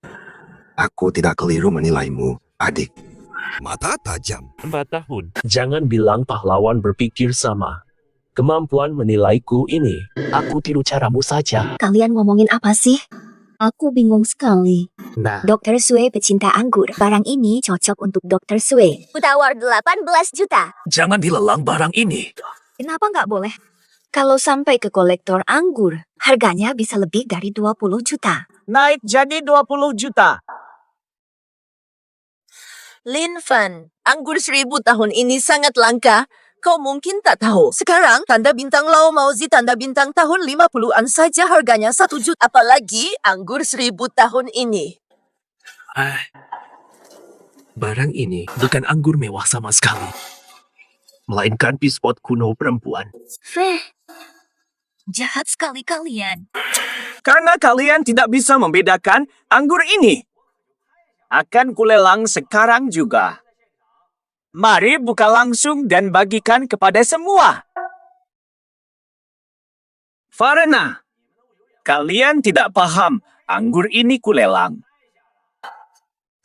G: Aku tidak keliru menilaimu, adik. Mata tajam.
D: 4 tahun. Jangan bilang pahlawan berpikir sama. Kemampuan menilaiku ini, aku tiru caramu saja.
F: Kalian ngomongin apa sih? Aku bingung sekali.
D: Nah,
F: Dokter Sue pecinta anggur. Barang ini cocok untuk Dokter Sue. Tawar 18 juta.
D: jangan dilelang barang ini.
F: Kenapa nggak boleh? Kalau sampai ke kolektor anggur, harganya bisa lebih dari 20 juta.
J: Naik jadi 20 juta.
C: Lin Fan, anggur 1000 tahun ini sangat langka. Kau mungkin tak tahu. Sekarang, tanda bintang Lao Mauzi tanda bintang tahun 50-an saja harganya 1 juta. Apalagi anggur 1000 tahun ini.
D: Barang ini bukan anggur mewah sama sekali. Melainkan Peacepot kuno perempuan.
F: Jahat sekali kalian.
J: Karena kalian tidak bisa membedakan anggur ini. Akan kulelang sekarang juga. Mari buka langsung dan bagikan kepada semua. Karena kalian tidak paham, anggur ini kulelang.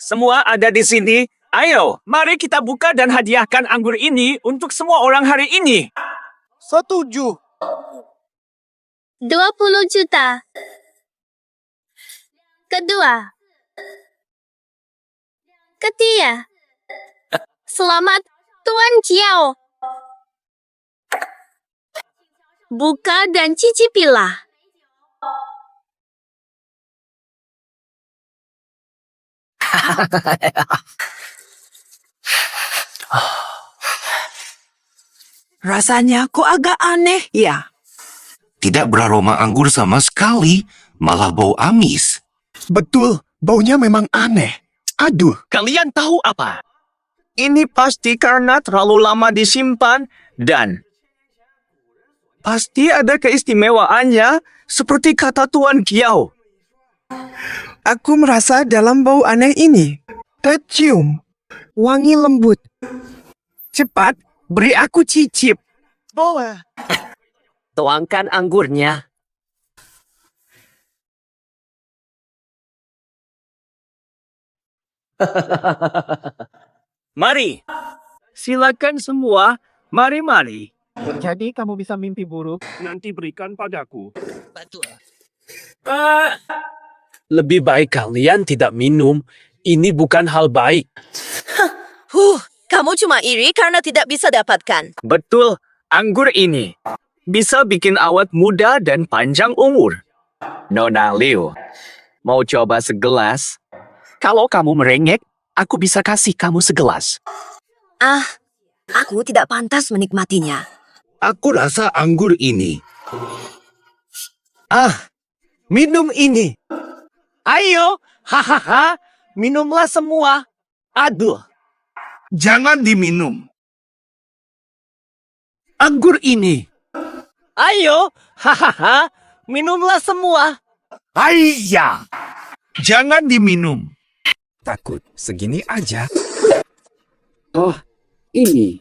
J: Semua ada di sini. Ayo, mari kita buka dan hadiahkan anggur ini untuk semua orang hari ini.
A: Setuju.
K: 20 juta. Kedua. Ketiga. Selamat, Tuan Jiao. Buka dan cicipilah.
H: Rasanya kok agak aneh ya?
G: Tidak beraroma anggur sama sekali, malah bau amis.
A: Betul, baunya memang aneh. Aduh,
J: Kalian tahu apa? Ini pasti karena terlalu lama disimpan dan pasti ada keistimewaannya seperti kata Tuan Kiao.
H: Aku merasa dalam bau aneh ini tercium wangi lembut. Cepat, beri aku cicip. Boleh.
J: Tuangkan anggurnya. Mari. Silakan semua. Mari.
A: jadi kamu bisa mimpi buruk? Nanti berikan padaku.
D: Lebih baik kalian tidak minum. Ini bukan hal baik.
C: Kamu cuma iri karena tidak bisa dapatkan.
J: Betul, anggur ini bisa bikin awet muda dan panjang umur. Nona Liu, mau coba segelas? Kalau kamu merengek, aku bisa kasih kamu segelas.
E: Aku tidak pantas menikmatinya.
G: Aku rasa anggur ini.
A: Minum ini. Ayo, hahaha, minumlah semua. Aduh,
G: Jangan diminum.
A: anggur ini. Ayo, hahaha, minumlah semua.
G: Aiya! Jangan diminum.
A: Takut, segini aja.
J: Oh, ini.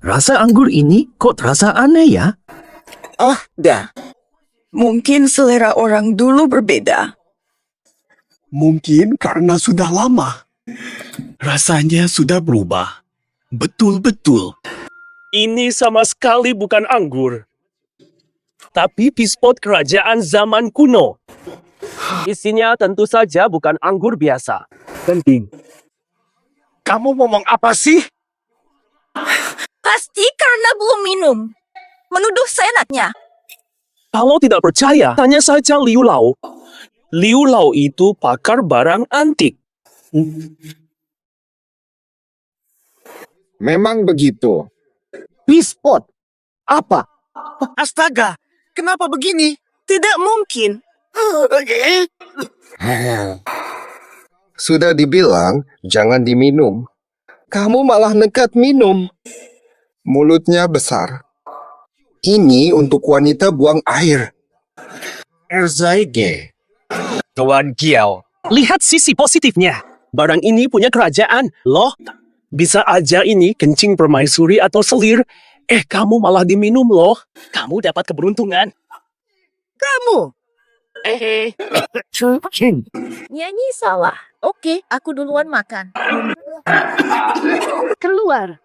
J: Rasa anggur ini kok terasa aneh ya?
H: Mungkin selera orang dulu berbeda.
A: Mungkin karena sudah lama. Rasanya sudah berubah. Betul-betul.
D: Ini sama sekali bukan anggur. Tapi pispot kerajaan zaman kuno. Isinya tentu saja bukan anggur biasa. Penting.
A: Kamu ngomong apa sih?
C: Pasti karena belum minum. Menuduh seenaknya.
D: Kalau tidak percaya, tanya saja Liu Lao. Liu Lao itu pakar barang antik.
G: Memang begitu.
A: Pispot. Apa? Astaga, kenapa begini?
H: Tidak mungkin.
G: Sudah dibilang, jangan diminum. Kamu malah nekat minum. Mulutnya besar. Ini untuk wanita buang air. Erzaige.
J: Tuan Kiao.
D: Lihat sisi positifnya. Barang ini punya kerajaan. Loh, bisa aja ini kencing permaisuri atau selir. Kamu malah diminum loh. Kamu dapat keberuntungan.
H: Kamu.
K: Nyanyi salah. Oke, aku duluan makan. Keluar.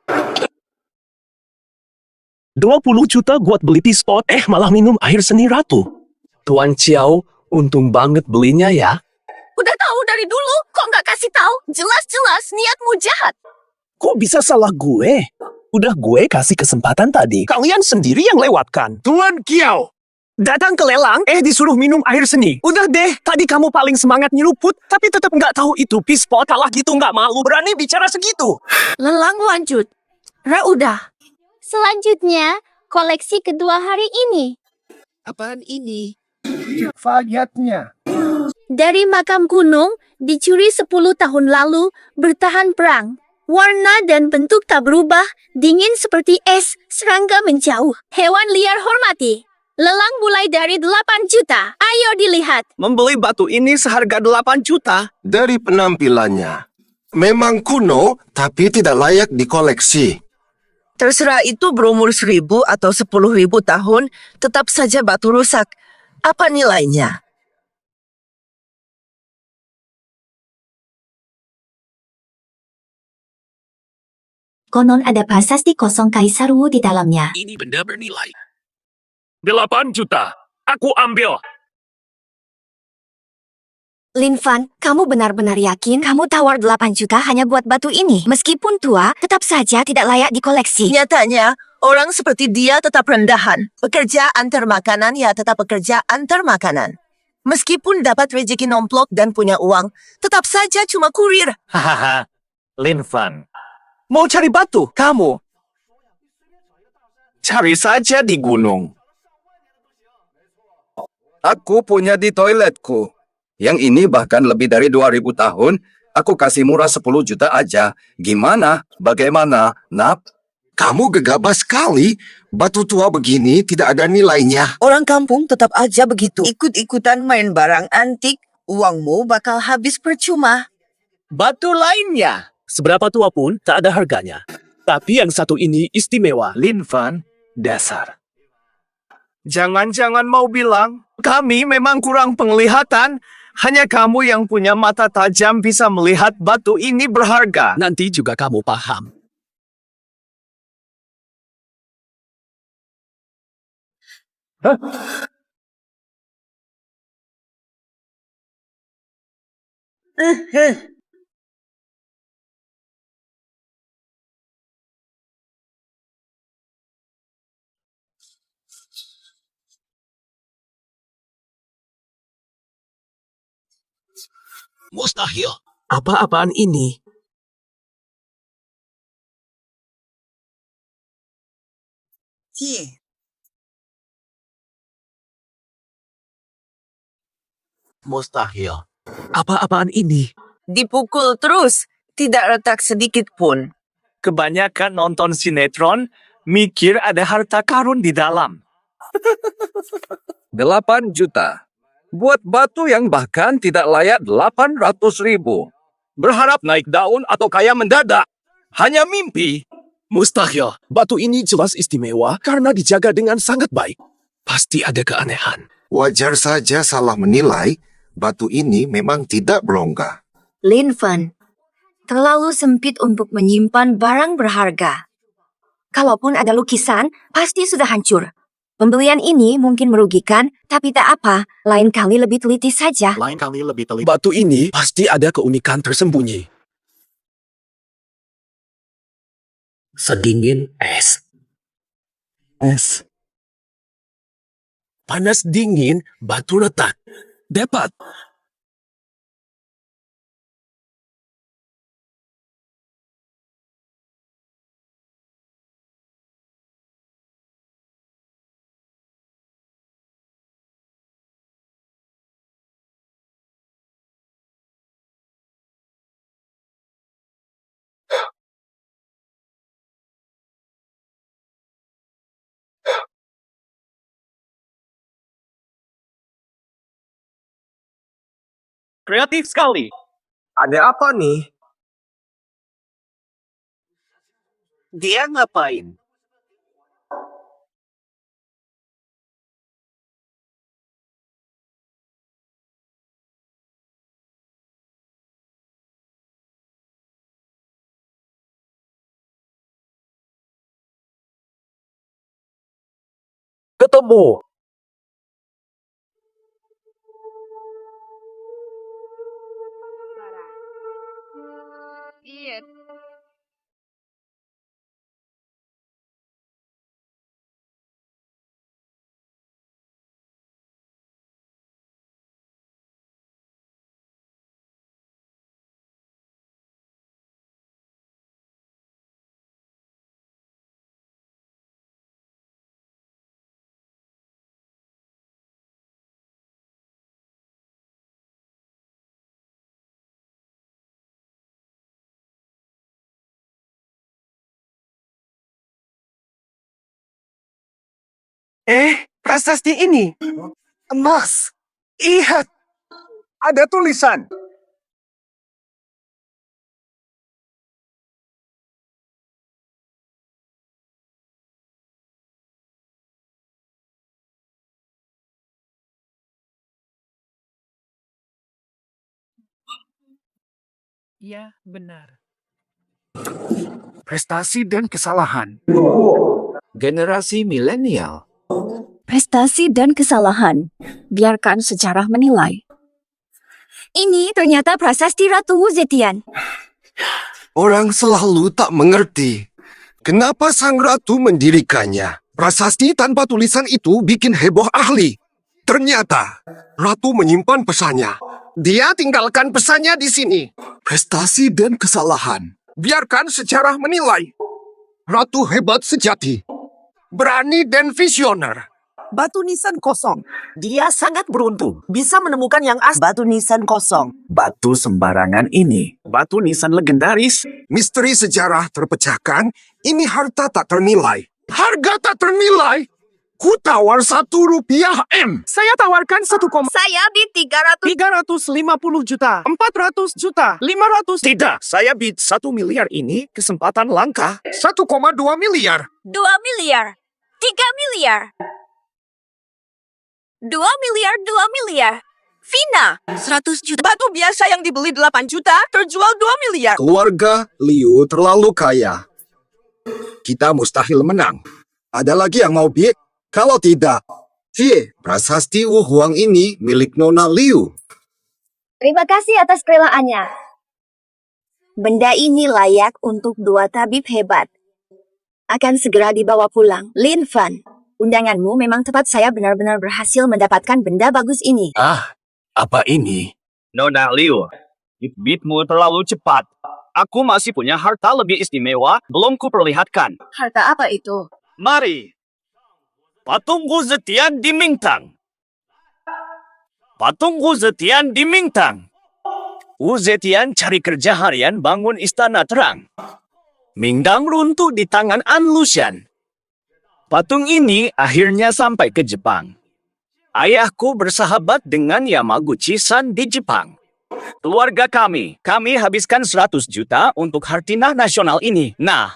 D: 20 juta buat beli pispot, malah minum air seni ratu. Tuan Chiao, untung banget belinya ya.
C: Udah tahu dari dulu, kok nggak kasih tahu? Jelas-jelas niatmu jahat.
D: Kok bisa salah gue? Udah gue kasih kesempatan tadi. Kalian sendiri yang lewatkan.
A: Tuan Kiao.
D: Datang ke lelang, disuruh minum air seni. Udah deh, tadi kamu paling semangat nyeruput, tapi tetap nggak tahu itu pispot. Kalah gitu nggak malu, berani bicara segitu.
C: Lelang lanjut. Udah.
K: Selanjutnya, koleksi kedua hari ini.
H: Apaan ini?
A: Fayatnya.
K: Dari makam gunung, dicuri 10 tahun lalu, bertahan perang. Warna dan bentuk tak berubah, dingin seperti es, serangga menjauh. Hewan liar hormati. Lelang mulai dari 8 juta. Ayo dilihat.
J: Membeli batu ini seharga 8 juta.
G: Dari penampilannya. Memang kuno, tapi tidak layak dikoleksi.
H: Terserah itu berumur 1000 atau 10.000 tahun, tetap saja batu rusak. Apa nilainya?
F: Konon ada prasasti kosong Kaisar Wu di dalamnya.
D: Ini benda bernilai 8 juta. Aku ambil.
F: Lin Fan, kamu benar-benar yakin kamu tawar 8 juta hanya buat batu ini? Meskipun tua, tetap saja tidak layak dikoleksi.
H: Nyatanya,
C: Orang seperti dia tetap rendahan. Pekerja antar makanan ya tetap pekerja antar makanan. Meskipun dapat rezeki nomplok dan punya uang, tetap saja cuma kurir.
A: Hahaha, Lin Fan. Mau cari batu, kamu? Cari saja di gunung.
G: Aku punya di toiletku. Yang ini bahkan lebih dari 2000 tahun. Aku kasih murah 10 juta aja. Gimana? Bagaimana, Nap? Kamu gegabah sekali. Batu tua begini tidak ada nilainya.
I: Orang kampung tetap aja begitu. Ikut-ikutan main barang antik, uangmu bakal habis percuma.
D: Batu lainnya, seberapa tua pun tak ada harganya. Tapi yang satu ini istimewa.
A: Lin Fan, dasar. Jangan-jangan mau bilang, kami memang kurang penglihatan. Hanya kamu yang punya mata tajam bisa melihat batu ini berharga.
D: Nanti juga kamu paham. Mustahil. Apa-apaan ini? Mustahil. Apa-apaan ini?
H: Dipukul terus, tidak retak sedikit pun.
J: Kebanyakan nonton sinetron, mikir ada harta karun di dalam.
G: 8 juta. Buat batu yang bahkan tidak layak 800.000.
A: Berharap naik daun atau kaya mendadak. Hanya mimpi.
D: Mustahil. Batu ini jelas istimewa karena dijaga dengan sangat baik. Pasti ada keanehan.
G: Wajar saja salah menilai. Batu ini memang tidak berongga.
F: Lin Fan, terlalu sempit untuk menyimpan barang berharga. Kalaupun ada lukisan, pasti sudah hancur. Pembelian ini mungkin merugikan, tapi tak apa, lain kali lebih teliti saja.
A: Lain kali lebih teliti.
D: Batu ini pasti ada keunikan tersembunyi. Sedingin es.
A: Es.
D: Panas dingin, batu retak. Dapat.
J: Kreatif sekali.
A: Ada apa nih?
J: Dia ngapain?
D: Ketemu.
K: Iya.
A: Prasasti ini. Emas. Lihat. Ada tulisan.
J: Ya, benar.
A: Prestasi dan kesalahan.
G: Generasi milenial.
F: Prestasi dan kesalahan. Biarkan sejarah menilai. Ini ternyata prasasti Ratu Zetian.
G: Orang selalu tak mengerti. Kenapa sang ratu mendirikannya? Prasasti tanpa tulisan itu bikin heboh ahli. Ternyata, ratu menyimpan pesannya. Dia tinggalkan pesannya di sini. Prestasi dan kesalahan. Biarkan sejarah menilai. Ratu hebat sejati. Berani dan visioner.
H: Batu nisan kosong. Dia sangat beruntung. Bisa menemukan yang asli batu nisan kosong.
A: Batu sembarangan ini. Batu nisan legendaris.
G: Misteri sejarah terpecahkan. Ini harta tak ternilai. Harga tak ternilai? Ku tawar 1 rupiah M.
A: Saya tawarkan 1,
C: Saya di 300.
A: 350 juta, 400 juta, 500. Tidak, saya bid 1 miliar ini kesempatan langka.
G: 1,2 miliar.
K: 2 miliar. 3 miliar. 2 miliar, 2 miliar. Vina, 100 juta.
C: Batu biasa yang dibeli 8 juta, terjual 2 miliar.
G: Keluarga Liu terlalu kaya. Kita mustahil menang. Ada lagi yang mau bid? Kalau tidak, prasasti Wu Huang ini milik Nona Liu.
F: Terima kasih atas kerelaannya. Benda ini layak untuk 2 tabib hebat. Akan segera dibawa pulang. Lin Fan, undanganmu memang tepat. Saya benar-benar berhasil mendapatkan benda bagus ini.
D: Apa ini?
J: Nona Liu, bidmu terlalu cepat. Aku masih punya harta lebih istimewa, belum kuperlihatkan.
C: Harta apa itu?
J: Mari. Patung Wu Zetian di Mingtang. Patung Wu Zetian di Mingtang. Wu Zetian cari kerja harian bangun istana terang. Mingtang runtuh di tangan An Lushan. Patung ini akhirnya sampai ke Jepang. Ayahku bersahabat dengan Yamaguchi-san di Jepang. Keluarga kami habiskan 100 juta untuk hartinah nasional ini. Nah,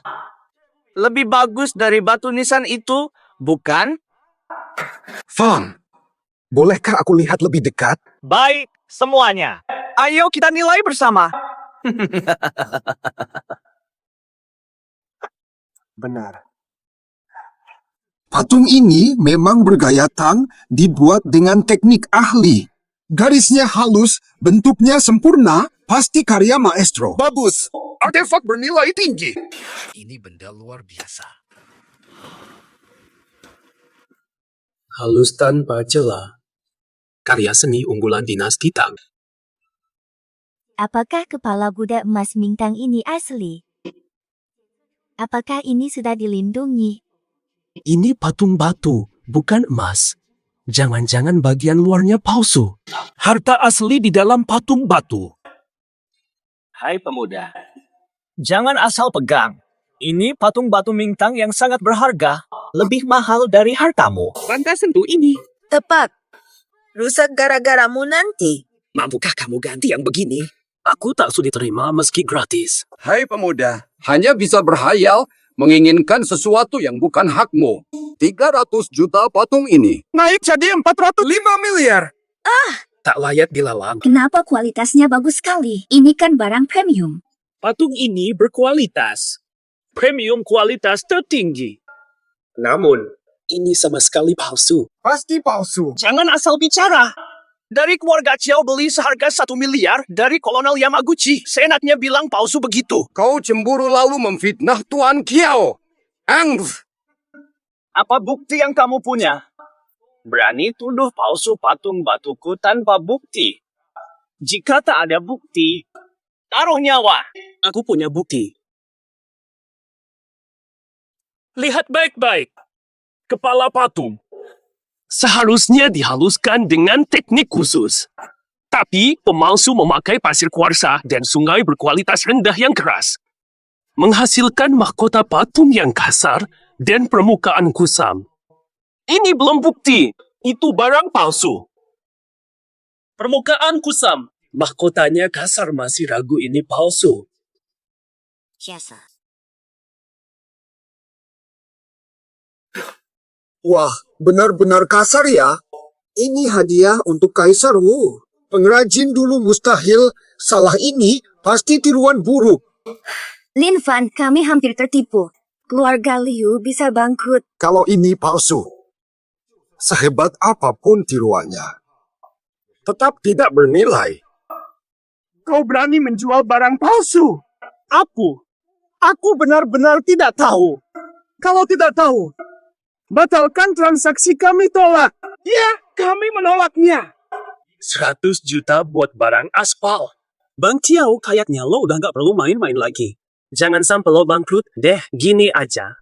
J: lebih bagus dari batu nisan itu, bukan?
G: Fan, bolehkah aku lihat lebih dekat?
J: Baik, semuanya. Ayo kita nilai bersama.
G: Benar. Patung ini memang bergaya Tang, dibuat dengan teknik ahli. Garisnya halus, bentuknya sempurna, pasti karya maestro. Bagus, artefak bernilai tinggi. Ini benda luar biasa.
D: Halus tanpa celah. Karya seni unggulan dinasti Tang.
F: Apakah kepala kuda emas Mingtang ini asli? Apakah ini sudah dilindungi?
D: Ini patung batu, bukan emas. Jangan-jangan bagian luarnya palsu. Harta asli di dalam patung batu.
J: Hai pemuda, jangan asal pegang. Ini patung batu Mingtang yang sangat berharga, lebih mahal dari hartamu.
A: Pantas sentuh ini.
H: Tepat. Rusak gara-garamu nanti.
A: Mampukah kamu ganti yang begini?
D: Aku tak sudi terima meski gratis.
L: Hai pemuda, hanya bisa berhayal menginginkan sesuatu yang bukan hakmu. 300 juta patung ini.
A: Naik jadi 405 miliar.
D: Tak layak dilelang.
F: Kenapa kualitasnya bagus sekali? Ini kan barang premium.
D: Patung ini berkualitas. Premium kualitas tertinggi. Namun, ini sama sekali palsu.
G: Pasti palsu.
J: Jangan asal bicara. Dari keluarga Chiao beli seharga 1 miliar dari Kolonel Yamaguchi. Seenaknya bilang palsu begitu.
G: Kau cemburu lalu memfitnah Tuan Kiao.
J: Apa bukti yang kamu punya? Berani tuduh palsu patung batuku tanpa bukti. Jika tak ada bukti, taruh nyawa.
D: Aku punya bukti. Lihat baik-baik. Kepala patung. Seharusnya dihaluskan dengan teknik khusus. Tapi pemalsu memakai pasir kuarsa dan sungai berkualitas rendah yang keras. Menghasilkan mahkota patung yang kasar dan permukaan kusam. Ini belum bukti. Itu barang palsu. Permukaan kusam. Mahkotanya kasar, masih ragu ini palsu.
F: Biasa.
G: Wah, benar-benar kasar ya. Ini hadiah untuk Kaisar Wu. Pengrajin dulu mustahil. Salah ini pasti tiruan buruk.
F: Lin Fan, kami hampir tertipu. Keluarga Liu bisa bangkrut.
G: Kalau ini palsu, sehebat apapun tiruannya, tetap tidak bernilai.
A: Kau berani menjual barang palsu? Aku benar-benar tidak tahu. Kalau tidak tahu, batalkan transaksi kami tolak. Ya, kami menolaknya.
D: 100 juta buat barang aspal. Bang Tiao, kayaknya lo udah nggak perlu main-main lagi. Jangan sampai lo bangkrut deh, gini aja.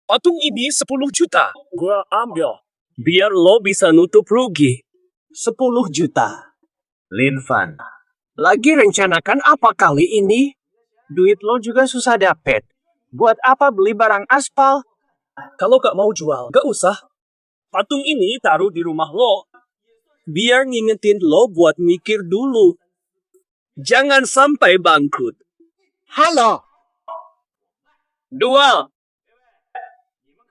D: Patung ini 10 juta. Gua ambil. Biar lo bisa nutup rugi. 10 juta.
J: Lin Fan, lagi rencanakan apa kali ini? Duit lo juga susah dapet. Buat apa beli barang aspal?
D: Kalau gak mau jual, gak usah. Patung ini taruh di rumah lo. Biar ngingetin lo buat mikir dulu. Jangan sampai bangkrut.
A: Halo.
J: Dual.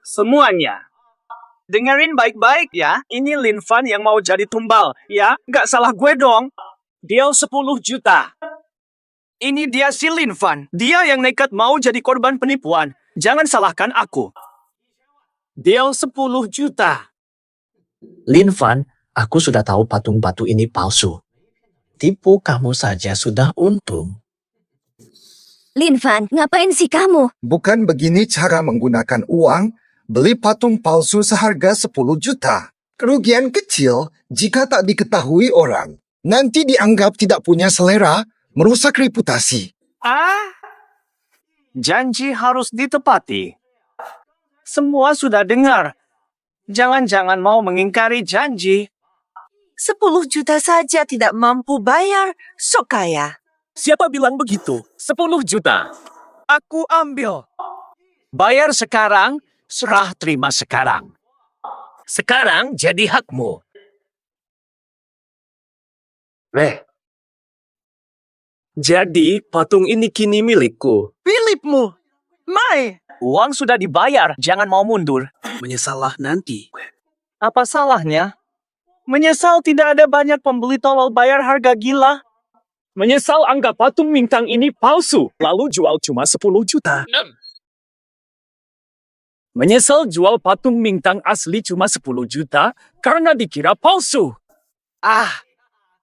J: Semuanya. Dengerin baik-baik ya. Ini Lin Fan yang mau jadi tumbal. Ya, gak salah gue dong. Dia 10 juta. Ini dia si Lin Fan. Dia yang nekat mau jadi korban penipuan. Jangan salahkan aku.
D: Dia 10 juta.
M: Lin Fan, aku sudah tahu patung batu ini palsu. Tipu kamu saja sudah untung.
F: Lin Fan, ngapain sih kamu?
G: Bukan begini cara menggunakan uang. Beli patung palsu seharga 10 juta. Kerugian kecil jika tak diketahui orang. Nanti dianggap tidak punya selera, merusak reputasi.
J: Janji harus ditepati. Semua sudah dengar. Jangan-jangan mau mengingkari janji.
I: 10 juta saja tidak mampu bayar, sok kaya.
D: Siapa bilang begitu? 10 juta.
J: Aku ambil. Bayar sekarang, serah terima sekarang.
D: Sekarang jadi hakmu. Jadi patung ini kini milikku.
J: Milikmu. Mai. Uang sudah dibayar, jangan mau mundur.
D: Menyesalah nanti.
J: Apa salahnya? Menyesal tidak ada banyak pembeli tolol bayar harga gila.
D: Menyesal anggap patung bintang ini palsu, lalu jual cuma 10 juta. Menyesal jual patung bintang asli cuma 10 juta karena dikira palsu.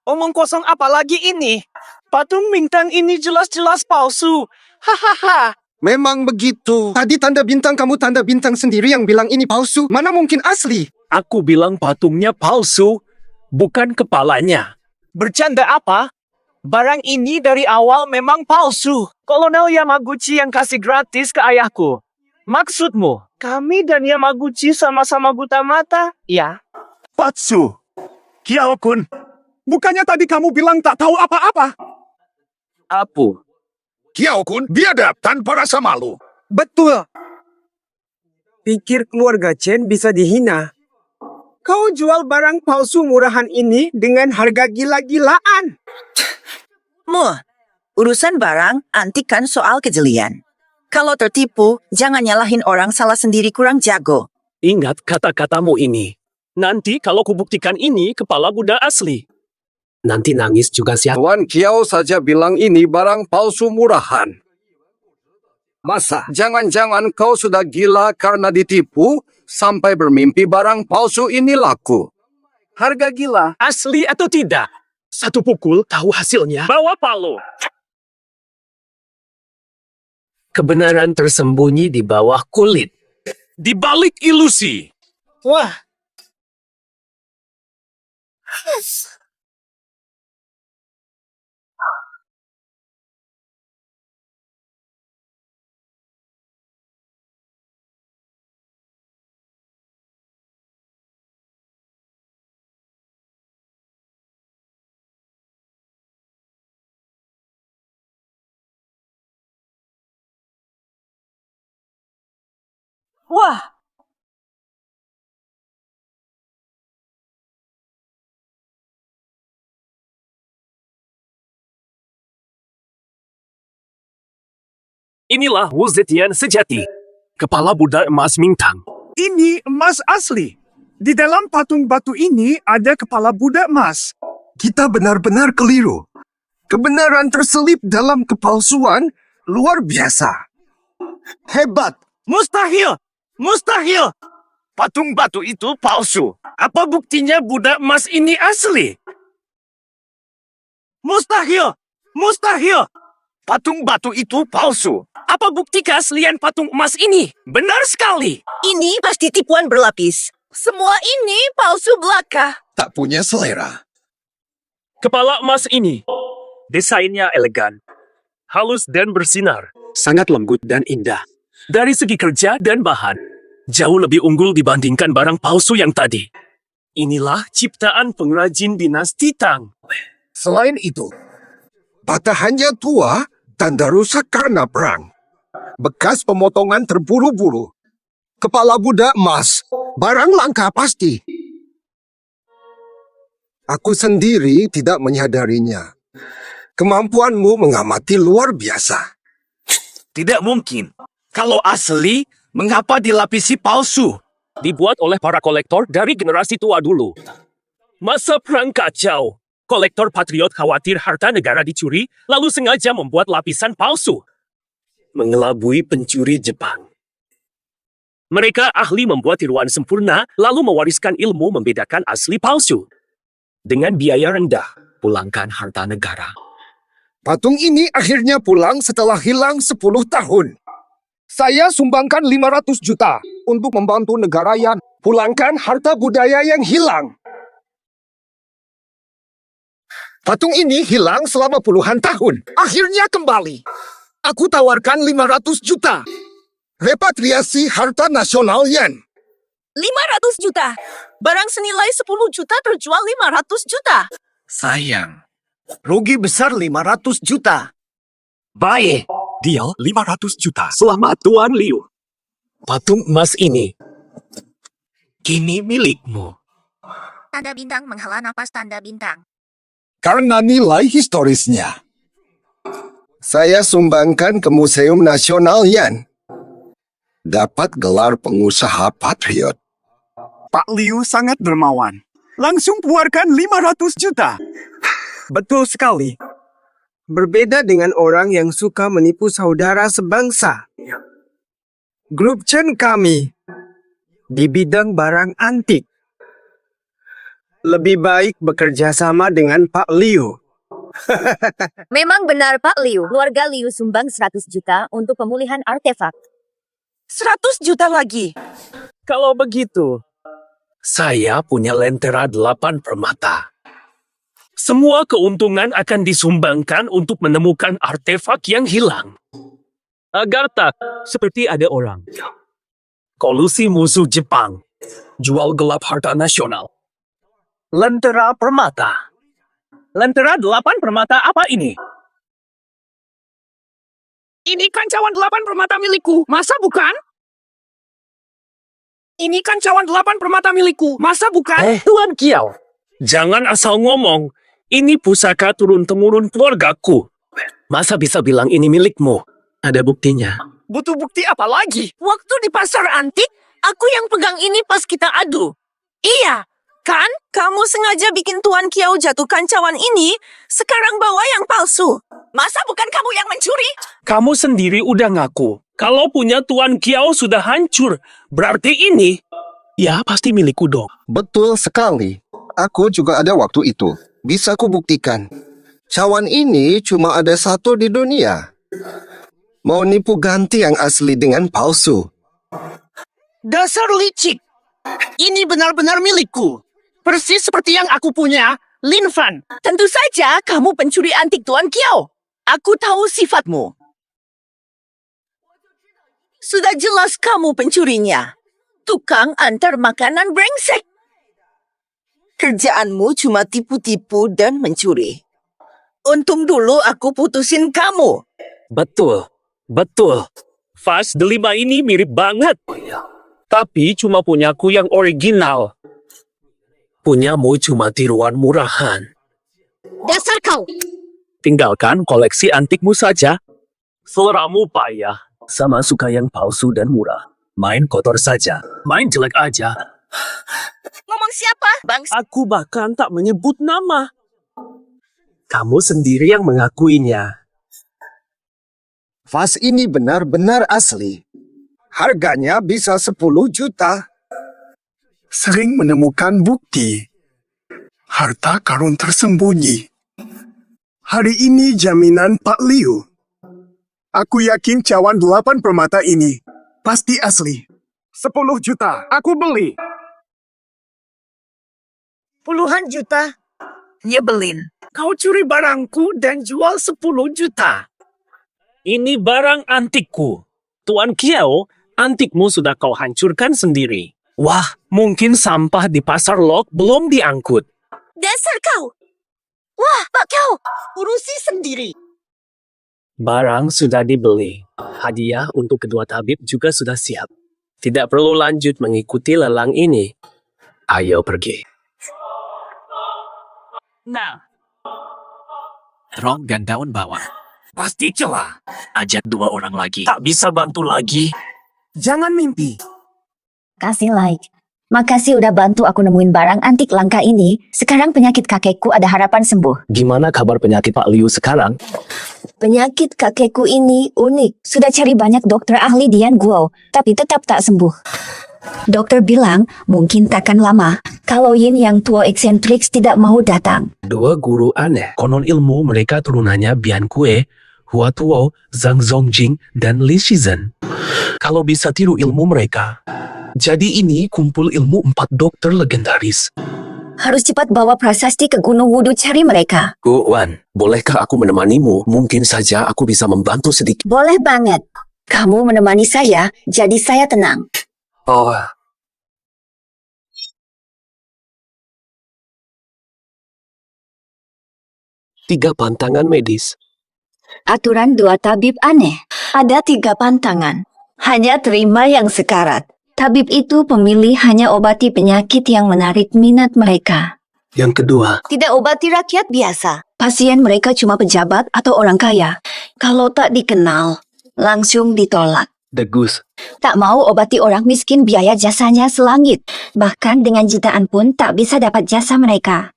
J: Omong kosong apa lagi ini? Patung bintang ini jelas-jelas palsu. Hahaha.
G: Memang begitu. Tadi tanda bintang kamu tanda bintang sendiri yang bilang ini palsu. Mana mungkin asli?
D: Aku bilang patungnya palsu, bukan kepalanya.
J: Bercanda apa? Barang ini dari awal memang palsu. Kolonel Yamaguchi yang kasih gratis ke ayahku. Maksudmu, kami dan Yamaguchi sama-sama buta mata? Ya.
A: Patsu. Kiao-kun. Bukannya tadi kamu bilang tak tahu apa-apa?
J: Apu.
A: Kiao-kun biadab tanpa rasa malu.
H: Betul. Pikir keluarga Chen bisa dihina. Kau jual barang palsu murahan ini dengan harga gila-gilaan.
I: Urusan barang antik kan soal kejelian. Kalau tertipu, jangan nyalahin orang salah sendiri kurang jago.
D: Ingat kata-katamu ini. Nanti kalau kubuktikan ini kepala Buddha asli. Nanti nangis juga siapa?
L: Tuan Kiao saja bilang ini barang palsu murahan. Masa jangan-jangan kau sudah gila karena ditipu sampai bermimpi barang palsu ini laku?
J: Harga gila.
D: Asli atau tidak? Satu pukul tahu hasilnya. Bawa palu. Kebenaran tersembunyi di bawah kulit. Di balik ilusi.
J: Wah. Wah.
D: Inilah Wu Zetian sejati. Kepala Buddha emas Mingtang.
A: Ini emas asli. Di dalam patung batu ini ada kepala Buddha emas.
G: Kita benar-benar keliru. Kebenaran terselip dalam kepalsuan luar biasa. Hebat.
A: Mustahil! Mustahil! Patung batu itu palsu. Apa buktinya Buddha emas ini asli? Mustahil! Mustahil! Patung batu itu palsu. Apa bukti keaslian patung emas ini? Benar sekali.
C: Ini pasti tipuan berlapis. Semua ini palsu belaka.
L: Tak punya selera.
D: Kepala emas ini, desainnya elegan, halus dan bersinar, sangat lembut dan indah. Dari segi kerja dan bahan, jauh lebih unggul dibandingkan barang palsu yang tadi. Inilah ciptaan pengrajin dinasti Tang.
G: Selain itu, patahannya tua, tanda rusak karena perang. Bekas pemotongan terburu-buru. Kepala budak emas, barang langka pasti. Aku sendiri tidak menyadarinya. Kemampuanmu mengamati luar biasa.
A: Tidak mungkin. Kalau asli, mengapa dilapisi palsu?
D: Dibuat oleh para kolektor dari generasi tua dulu. Masa perang kacau, kolektor patriot khawatir harta negara dicuri, lalu sengaja membuat lapisan palsu. Mengelabui pencuri Jepang. Mereka ahli membuat tiruan sempurna, lalu mewariskan ilmu membedakan asli palsu. Dengan biaya rendah, pulangkan harta negara.
L: Patung ini akhirnya pulang setelah hilang 10 tahun. Saya sumbangkan 500 juta untuk membantu negara yang pulangkan harta budaya yang hilang. Patung ini hilang selama puluhan tahun. Akhirnya kembali. Aku tawarkan 500 juta. Repatriasi harta nasional yen.
C: 500 juta. Barang senilai 10 juta terjual 500 juta.
A: Sayang. Rugi besar 500 juta.
D: Baik, deal 500 juta. Selamat Tuan Liu. Patung emas ini kini milikmu.
F: Tanda bintang menghela napas tanda bintang.
L: Karena nilai historisnya.
G: Saya sumbangkan ke Museum Nasional Yan. Dapat gelar pengusaha patriot.
A: Pak Liu sangat dermawan. Langsung keluarkan 500 juta.
H: Betul sekali. Berbeda dengan orang yang suka menipu saudara sebangsa. Grup Chen kami di bidang barang antik lebih baik bekerja sama dengan Pak Liu.
F: Memang benar Pak Liu. Keluarga Liu sumbang 100 juta untuk pemulihan artefak.
C: 100 juta lagi.
D: Kalau begitu, saya punya lentera 8 permata. Semua keuntungan akan disumbangkan untuk menemukan artefak yang hilang. Agar tak seperti ada orang kolusi musuh Jepang, jual gelap harta nasional. Lentera permata. Lentera 8 permata apa ini?
A: Ini kancauan 8 permata milikku. Masa bukan? Ini kancauan 8 permata milikku. Masa bukan?
D: Tuan Kiao, jangan asal ngomong. Ini pusaka turun-temurun keluargaku. Masa bisa bilang ini milikmu? Ada buktinya.
A: Butuh bukti apa lagi?
C: Waktu di pasar antik, aku yang pegang ini pas kita adu. Iya, kan? Kamu sengaja bikin Tuan Kiao jatuh kancauan ini, sekarang bawa yang palsu. Masa bukan kamu yang mencuri?
D: Kamu sendiri udah ngaku. Kalau punya Tuan Kiao sudah hancur, berarti ini, ya pasti milikku dong.
G: Betul sekali. Aku juga ada waktu itu. Bisa ku buktikan. Cawan ini cuma ada satu di dunia. Mau nipu ganti yang asli dengan palsu.
A: Dasar licik. Ini benar-benar milikku. Persis seperti yang aku punya, Lin Fan.
C: Tentu saja kamu pencuri antik Tuan Kiao. Aku tahu sifatmu. Sudah jelas kamu pencurinya. Tukang antar makanan brengsek. Kerjaanmu cuma tipu-tipu dan mencuri. Untung dulu aku putusin kamu.
D: Betul, betul. Vas delima ini mirip banget. Tapi cuma punyaku yang original. Punyamu cuma tiruan murahan.
F: Dasar kau!
D: Tinggalkan koleksi antikmu saja. Seleramu payah. Sama suka yang palsu dan murah. Main kotor saja. Main jelek aja.
C: Ngomong siapa?
D: Aku bahkan tak menyebut nama. Kamu sendiri yang mengakuinya.
G: Vas ini benar-benar asli. Harganya bisa 10 juta.
L: Sering menemukan bukti. Harta karun tersembunyi. Hari ini jaminan Pak Liu
A: Aku yakin cawan 8 permata ini pasti asli. 10 juta, aku beli.
I: Puluhan juta? Nyebelin.
D: Kau curi barangku dan jual 10 juta. Ini barang antikku. Tuan Kiao, antikmu sudah kau hancurkan sendiri. Wah, mungkin sampah di pasar Lok belum diangkut.
C: Dasar kau! Wah, Pak Kau, urusi sendiri.
D: Barang sudah dibeli. Hadiah untuk kedua tabib juga sudah siap. Tidak perlu lanjut mengikuti lelang ini. Ayo pergi.
B: Nah,
M: Terong dan daun bawang.
D: Pasti celah. Ajak 2 orang lagi. Tak bisa bantu lagi.
A: Jangan mimpi.
F: Kasih like. Makasih udah bantu aku nemuin barang antik langka ini. Sekarang penyakit kakekku ada harapan sembuh.
D: Gimana kabar penyakit Pak Liu sekarang?
F: Penyakit kakekku ini unik. Sudah cari banyak dokter ahli di Yanguo, tapi tetap tak sembuh. Dokter bilang mungkin takkan lama kalau Yin yang tua eksentrik tidak mau datang.
D: 2 guru aneh. Konon ilmu mereka turunannya Bian Kue, Hua Tuo, Zhang Zongjing, dan Li Shizhen. Kalau bisa tiru ilmu mereka. Jadi ini kumpul ilmu 4 dokter legendaris.
F: Harus cepat bawa prasasti ke Gunung Wudu cari mereka.
D: Gu Wan, bolehkah aku menemanimu? Mungkin saja aku bisa membantu sedikit.
F: Boleh banget. Kamu menemani saya, jadi saya tenang.
D: Oh, 3 pantangan medis.
F: Aturan 2 tabib aneh. Ada 3 pantangan. Hanya terima yang sekarat. Tabib itu pemilih hanya obati penyakit yang menarik minat mereka.
D: Yang kedua,
C: Tidak obati rakyat biasa.
F: Pasien mereka cuma pejabat atau orang kaya. Kalau tak dikenal, langsung ditolak.
D: Degus.
F: Tak mau obati orang miskin biaya jasanya selangit. Bahkan dengan jutaan pun tak bisa dapat jasa mereka.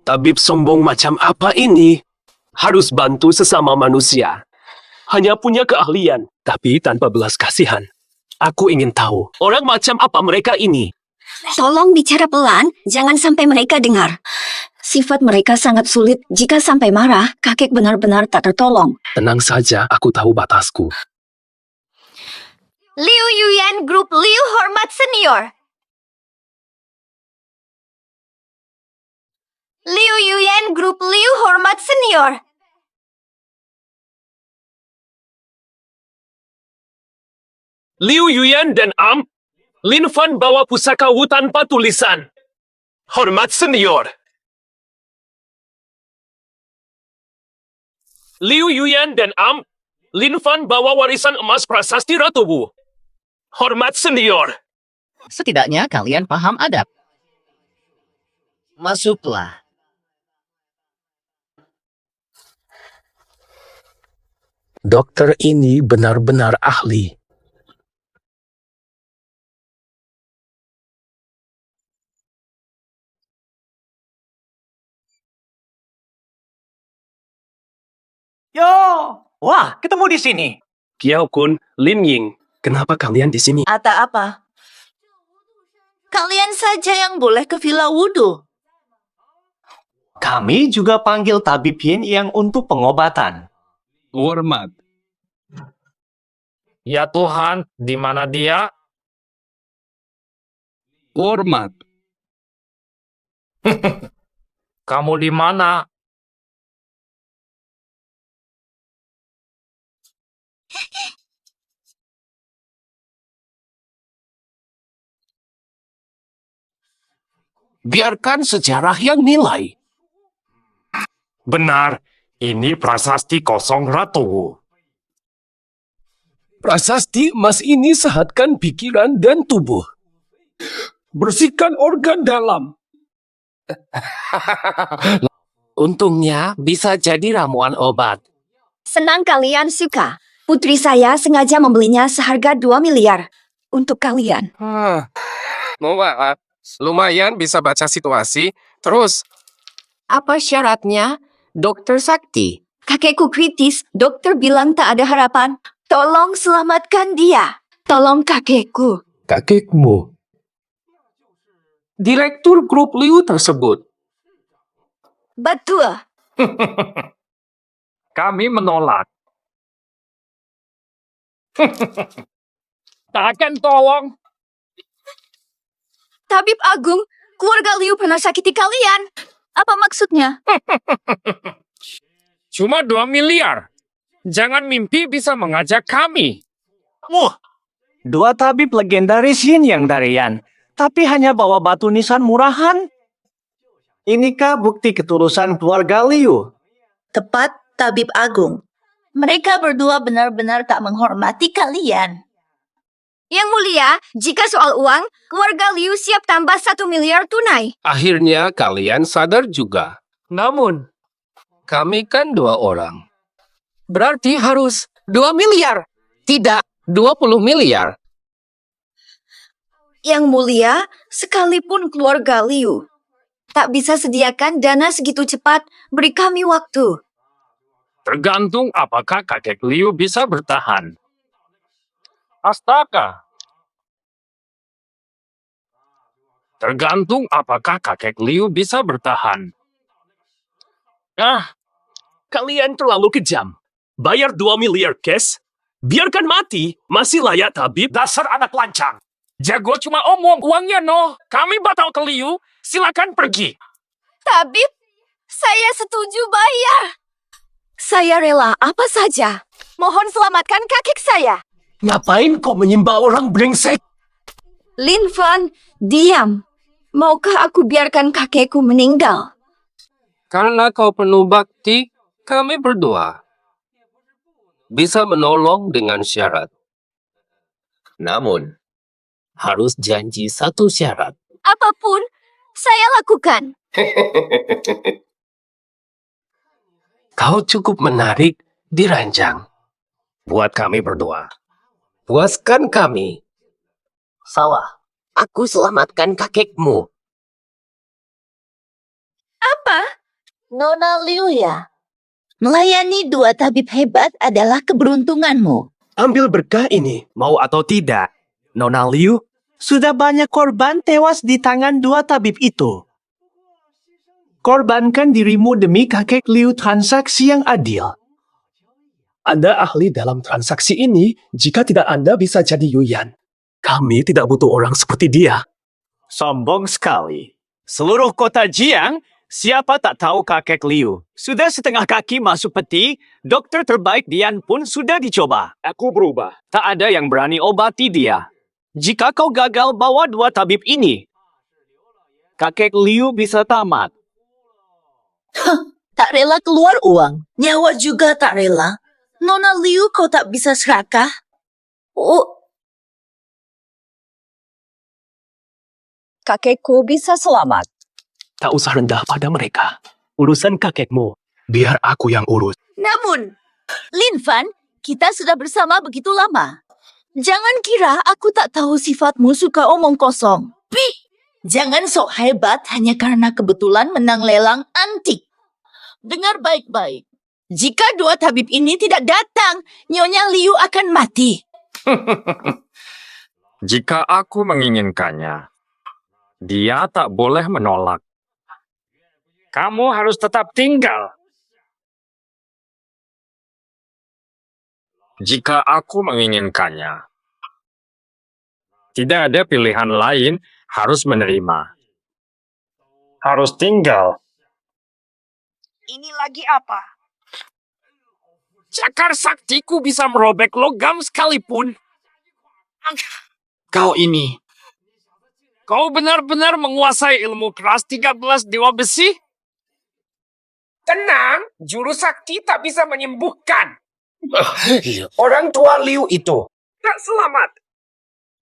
D: Tabib sombong macam apa ini? Harus bantu sesama manusia. Hanya punya keahlian, tapi tanpa belas kasihan. Aku ingin tahu, orang macam apa mereka ini?
F: Tolong bicara pelan, jangan sampai mereka dengar. Sifat mereka sangat sulit. Jika sampai marah, kakek benar-benar tak tertolong.
D: Tenang saja, aku tahu batasku.
K: Liu Yuyan Group Liu Hormat Senior. Liu Yuyan Group Liu Hormat Senior.
D: Liu Yuyan dan Am, Lin Fan bawa pusaka Wu tanpa tulisan. Hormat senior. Liu Yuyan dan Am, Lin Fan bawa warisan emas prasasti Ratu Wu. Hormat senior.
M: Setidaknya kalian paham adab. Masuklah.
D: Dokter ini benar-benar ahli.
J: Yo! Wah, ketemu di sini.
D: Kiao Kun, Lin Ying, kenapa kalian di sini?
C: Ata apa? Kalian saja yang boleh ke Villa Wudu.
J: Kami juga panggil tabib Yin yang untuk pengobatan.
L: Hormat.
N: Ya Tuhan, di mana dia?
L: Hormat.
N: Kamu di mana?
D: Biarkan sejarah yang nilai.
N: Benar, ini prasasti kosong Ratu.
D: Prasasti emas ini sehatkan pikiran dan tubuh. Bersihkan organ dalam. Untungnya bisa jadi ramuan obat.
F: Senang kalian suka. Putri saya sengaja membelinya seharga 2 miliar. Untuk kalian.
O: Lumayan bisa baca situasi. Terus,
C: Apa syaratnya? Dokter Sakti.
F: Kakekku kritis, dokter bilang tak ada harapan. Tolong selamatkan dia. Tolong kakekku.
D: Kakekmu. Direktur grup Liu tersebut.
F: Betul.
N: Kami menolak. Tak akan tolong.
K: Tabib Agung, keluarga Liu pernah sakiti kalian. Apa maksudnya?
N: Cuma 2 miliar. Jangan mimpi bisa mengajak kami.
J: Wah, 2 tabib legendaris Yin yang Darian, tapi hanya bawa batu nisan murahan. Inikah bukti ketulusan keluarga Liu?
I: Tepat, Tabib Agung. Mereka berdua benar-benar tak menghormati kalian.
K: Yang mulia, jika soal uang, keluarga Liu siap tambah 1 miliar tunai.
O: Akhirnya kalian sadar juga.
D: Namun, kami kan 2 orang.
O: Berarti harus 2 miliar. Tidak 20 miliar.
I: Yang mulia, sekalipun keluarga Liu tak bisa sediakan dana segitu cepat, beri kami waktu.
N: Tergantung apakah kakek Liu bisa bertahan. Astaga. Tergantung apakah kakek Liu bisa bertahan.
D: Kalian terlalu kejam. Bayar 2 miliar cash, biarkan mati, masih layak tabib.
N: Dasar anak lancang. Jago cuma omong uangnya no. Kami batal ke Liu, silakan pergi.
K: Tabib, saya setuju bayar.
C: Saya rela apa saja.
K: Mohon selamatkan kakek saya.
A: Ngapain kau menyembah orang brengsek?
I: Lin Fan, diam. Maukah aku biarkan kakekku meninggal?
O: Karena kau penuh bakti, kami berdua bisa menolong dengan syarat. Namun, harus janji 1 syarat.
K: Apapun, saya lakukan.
O: Kau cukup menarik di ranjang. Buat kami berdua. Puaskan kami.
C: Salah. Aku selamatkan kakekmu.
K: Apa?
I: Nona Liu ya? Melayani 2 tabib hebat adalah keberuntunganmu.
J: Ambil berkah ini, mau atau tidak. Nona Liu, sudah banyak korban tewas di tangan 2 tabib itu. Korbankan dirimu demi kakek Liu, transaksi yang adil.
D: Anda ahli dalam transaksi ini, jika tidak Anda bisa jadi Yuyan. Kami tidak butuh orang seperti dia.
J: Sombong sekali. Seluruh kota Jiang, siapa tak tahu kakek Liu. Sudah setengah kaki masuk peti, dokter terbaik Dian pun sudah dicoba.
N: Aku berubah.
J: Tak ada yang berani obati dia. Jika kau gagal bawa 2 tabib ini, kakek Liu bisa tamat.
I: Tak rela keluar uang. Nyawa juga tak rela. Nona Liu, kau tak bisa serakah? Oh,
C: Kakekku bisa selamat.
D: Tak usah rendah pada mereka. Urusan kakekmu, biar aku yang urus.
I: namun, Lin Fan, kita sudah bersama begitu lama. Jangan kira aku tak tahu sifatmu suka omong kosong. Jangan sok hebat hanya karena kebetulan menang lelang antik. Dengar baik-baik. Jika 2 tabib ini tidak datang, Nyonya Liu akan mati.
N: Jika aku menginginkannya, dia tak boleh menolak. Kamu harus tetap tinggal. Jika aku menginginkannya, tidak ada pilihan lain, harus menerima. Harus tinggal.
I: Ini lagi apa?
N: Cakar saktiku bisa merobek logam sekalipun.
A: Kau ini.
N: Kau benar-benar menguasai ilmu keras 13 dewa besi? Tenang, jurus sakti tak bisa menyembuhkan.
A: Orang tua Liu itu.
N: Tak selamat.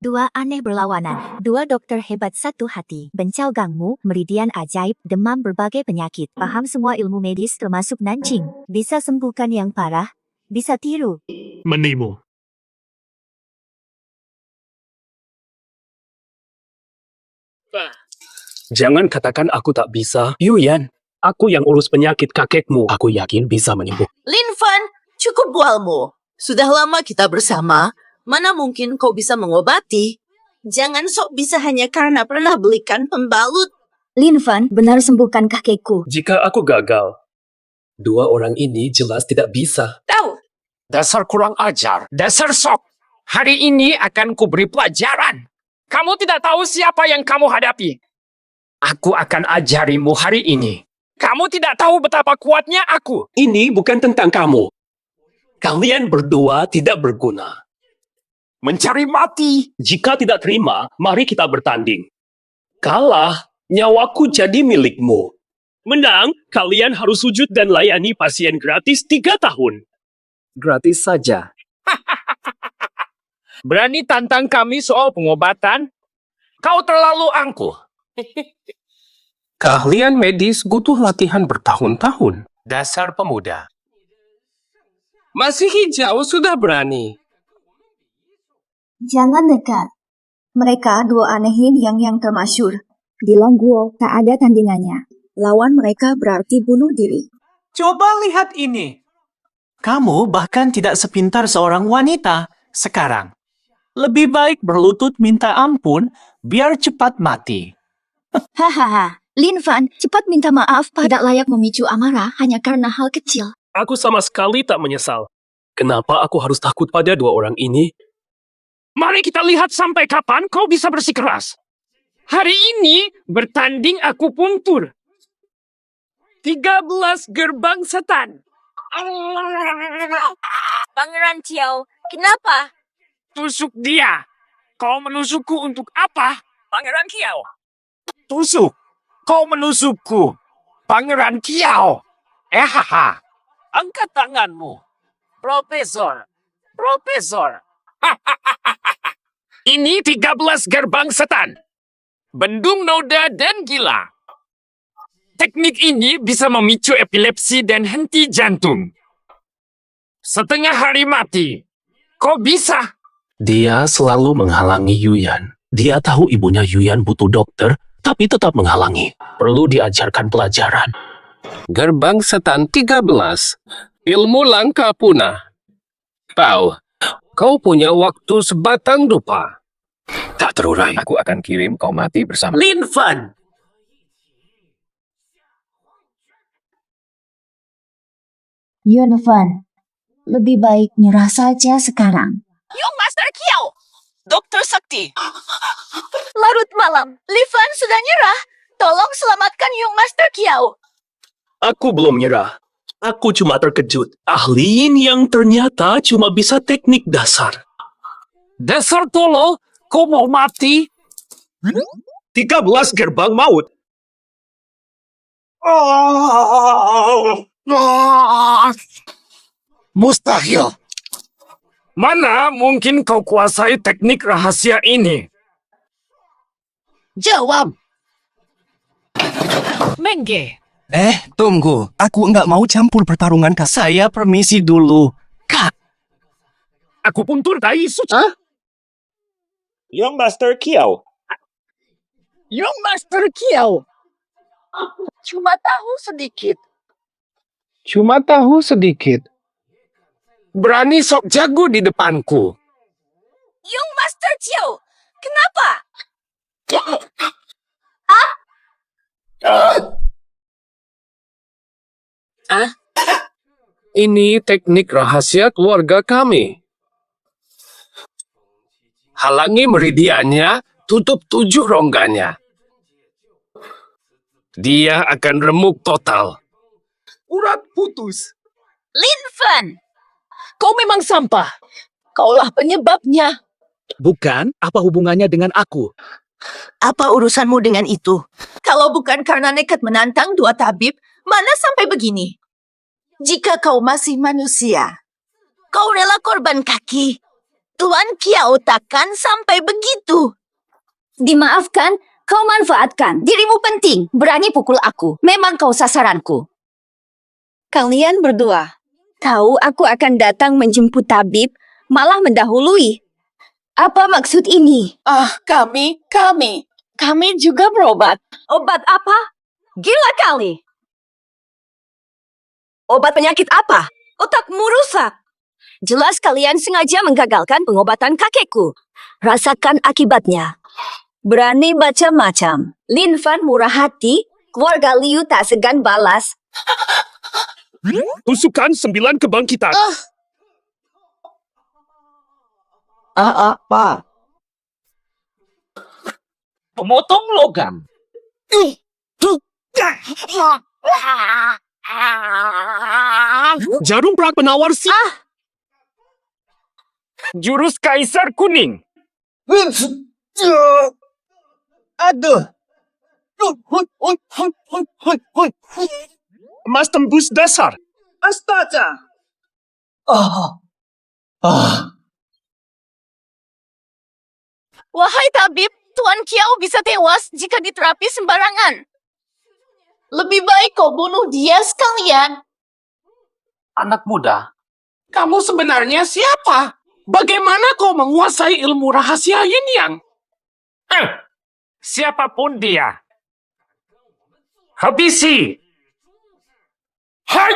P: 2 aneh berlawanan, 2 dokter hebat satu hati, bencau gangmu, meridian ajaib, demam berbagai penyakit, paham semua ilmu medis termasuk nancing, bisa sembuhkan yang parah, bisa tiru.
D: Menimu. Jangan katakan aku tak bisa. Yuyan, aku yang urus penyakit kakekmu. Aku yakin bisa menyembuh.
C: Lin Fan, cukup bualmu. Sudah lama kita bersama. Mana mungkin kau bisa mengobati? Jangan sok bisa hanya karena pernah belikan pembalut.
P: Lin Fan, benar sembuhkan kakekku.
D: Jika aku gagal, 2 orang ini jelas tidak bisa.
C: Tahu.
N: Dasar kurang ajar. Dasar sok. Hari ini akan kuberi pelajaran. Kamu tidak tahu siapa yang kamu hadapi. Aku akan ajarimu hari ini. Kamu tidak tahu betapa kuatnya aku.
D: Ini bukan tentang kamu. Kalian berdua tidak berguna.
N: Mencari mati.
D: Jika tidak terima, mari kita bertanding. Kalah, nyawaku jadi milikmu. Menang, kalian harus sujud dan layani pasien gratis 3 tahun.
M: Gratis saja.
N: Berani tantang kami soal pengobatan? Kau terlalu angkuh.
O: Keahlian medis butuh latihan bertahun-tahun.
D: Dasar pemuda.
O: Masih hijau sudah berani.
F: Jangan dekat. Mereka dua aneh yang termasyur. Di Longguo tak ada tandingannya. Lawan mereka berarti bunuh diri.
J: Coba lihat ini. Kamu bahkan tidak sepintar seorang wanita sekarang. Lebih baik berlutut minta ampun biar cepat mati.
I: Hahaha, Lin Fan, cepat minta maaf pada layak memicu amarah hanya karena hal kecil.
D: Aku sama sekali tak menyesal. Kenapa aku harus takut pada 2 orang ini?
N: Mari kita lihat sampai kapan kau bisa bersikeras. Hari ini bertanding aku puntur. 13 gerbang setan.
I: Pangeran Qiao, kenapa?
N: Tusuk dia. Kau menusukku untuk apa? Pangeran Qiao. Tusuk. Kau menusukku. Pangeran Qiao. Haha. Angkat tanganmu. Profesor. Profesor. Ini 13 gerbang setan. Bendung noda dan gila. Teknik ini bisa memicu epilepsi dan henti jantung. Setengah hari mati. Kok bisa?
D: Dia selalu menghalangi Yuyan. Dia tahu ibunya Yuyan butuh dokter, tapi tetap menghalangi. Perlu diajarkan pelajaran.
O: Gerbang setan 13. Ilmu langka punah. Tahu, kau punya waktu sebatang dupa.
D: Tak terurai. Aku akan kirim kau mati bersama
J: Lin Fan.
F: Yuan Fan, lebih baik nyerah saja sekarang.
C: Yung Master Qiao! Dokter Sakti!
I: Larut malam, Li Fan sudah nyerah. Tolong selamatkan Yung Master Qiao.
D: Aku belum nyerah. Aku cuma terkejut. Ahli yang ternyata cuma bisa teknik dasar.
N: Dasar tolol, kau mau mati?
D: 13 gerbang maut.
N: Mustahil. Mana mungkin kau kuasai teknik rahasia ini?
C: Jawab.
J: Mengge.
A: Tunggu. Aku nggak mau campur pertarungan, Kak. Saya permisi dulu. Kak.
N: Aku puntur tai suci.
B: Young Master Qiao.
C: Yung Master Qiao. Cuma tahu sedikit.
L: Cuma tahu sedikit.
N: Berani sok jago di depanku.
C: Yung Master Qiao, kenapa?
O: Ini teknik rahasia keluarga kami. Halangi meridiannya, tutup 7 rongganya. Dia akan remuk total.
A: Urat putus.
C: Lin Fan, kau memang sampah. Kaulah penyebabnya.
M: Bukan, apa hubungannya dengan aku?
C: Apa urusanmu dengan itu? Kalau bukan karena nekat menantang 2 tabib, mana sampai begini? Jika kau masih manusia, kau rela korban kaki. Tuan Qiao takkan sampai begitu.
F: Dimaafkan, kau manfaatkan. Dirimu penting, berani pukul aku. Memang kau sasaranku. Kalian berdua, tahu aku akan datang menjemput tabib, malah mendahului. Apa maksud ini?
C: Kami juga berobat. Obat apa? Gila kali. Obat penyakit apa? Otakmu rusak.
F: Jelas kalian sengaja menggagalkan pengobatan kakekku. Rasakan akibatnya. Berani macam-macam. Lin Fan murah hati, keluarga Liu tak segan balas.
D: Tusukan 9 kebangkitan.
A: Apa?
N: Pemotong logam.
A: Jarum perak penawar si...
N: Jurus Kaisar Kuning.
A: Aduh. Emas tembus dasar.
H: Astaga!
I: Wahai tabib, Tuan Kiao bisa tewas jika diterapi sembarangan. Lebih baik kau bunuh dia sekalian.
O: Anak muda, kamu sebenarnya siapa? Bagaimana kau menguasai ilmu rahasia Yin Yang?
N: Siapapun dia. Habisi. Hai!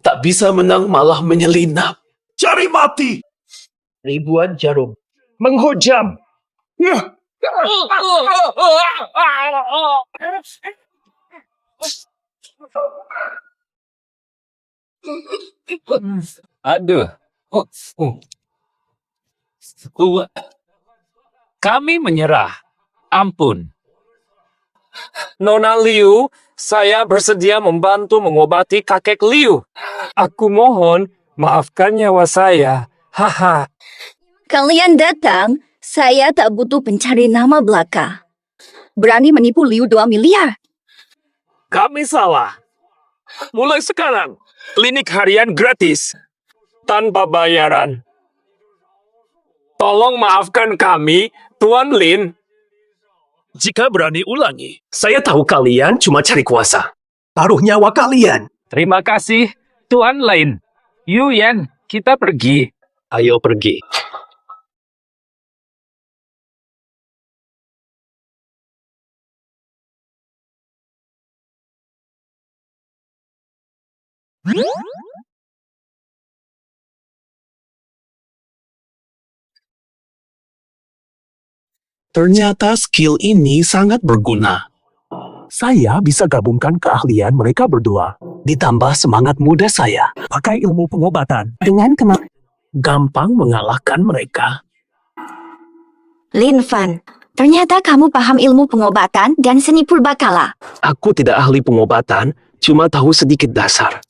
D: Tak bisa menang malah menyelinap.
A: Cari mati.
J: Ribuan jarum.
N: Menghujam. Aduh. Kami menyerah. Ampun. Nona Liu, saya bersedia membantu mengobati kakek Liu. Aku mohon, maafkan nyawa saya. Haha.
F: Kalian datang, saya tak butuh pencari nama belaka. Berani menipu Liu 2 miliar.
N: Kami salah. Mulai sekarang, klinik harian gratis. Tanpa bayaran. Tolong maafkan kami, Tuan Lin.
D: Jika berani ulangi, saya tahu kalian cuma cari kuasa.
A: Taruh nyawa kalian.
N: Terima kasih, Tuan Lin. Yuyan, kita pergi.
D: Ayo pergi. Ternyata skill ini sangat berguna. Saya bisa gabungkan keahlian mereka berdua. Ditambah semangat muda saya. Pakai ilmu pengobatan. Dengan gampang mengalahkan mereka.
F: Lin Fan, ternyata kamu paham ilmu pengobatan dan seni purbakala.
D: Aku tidak ahli pengobatan, cuma tahu sedikit dasar.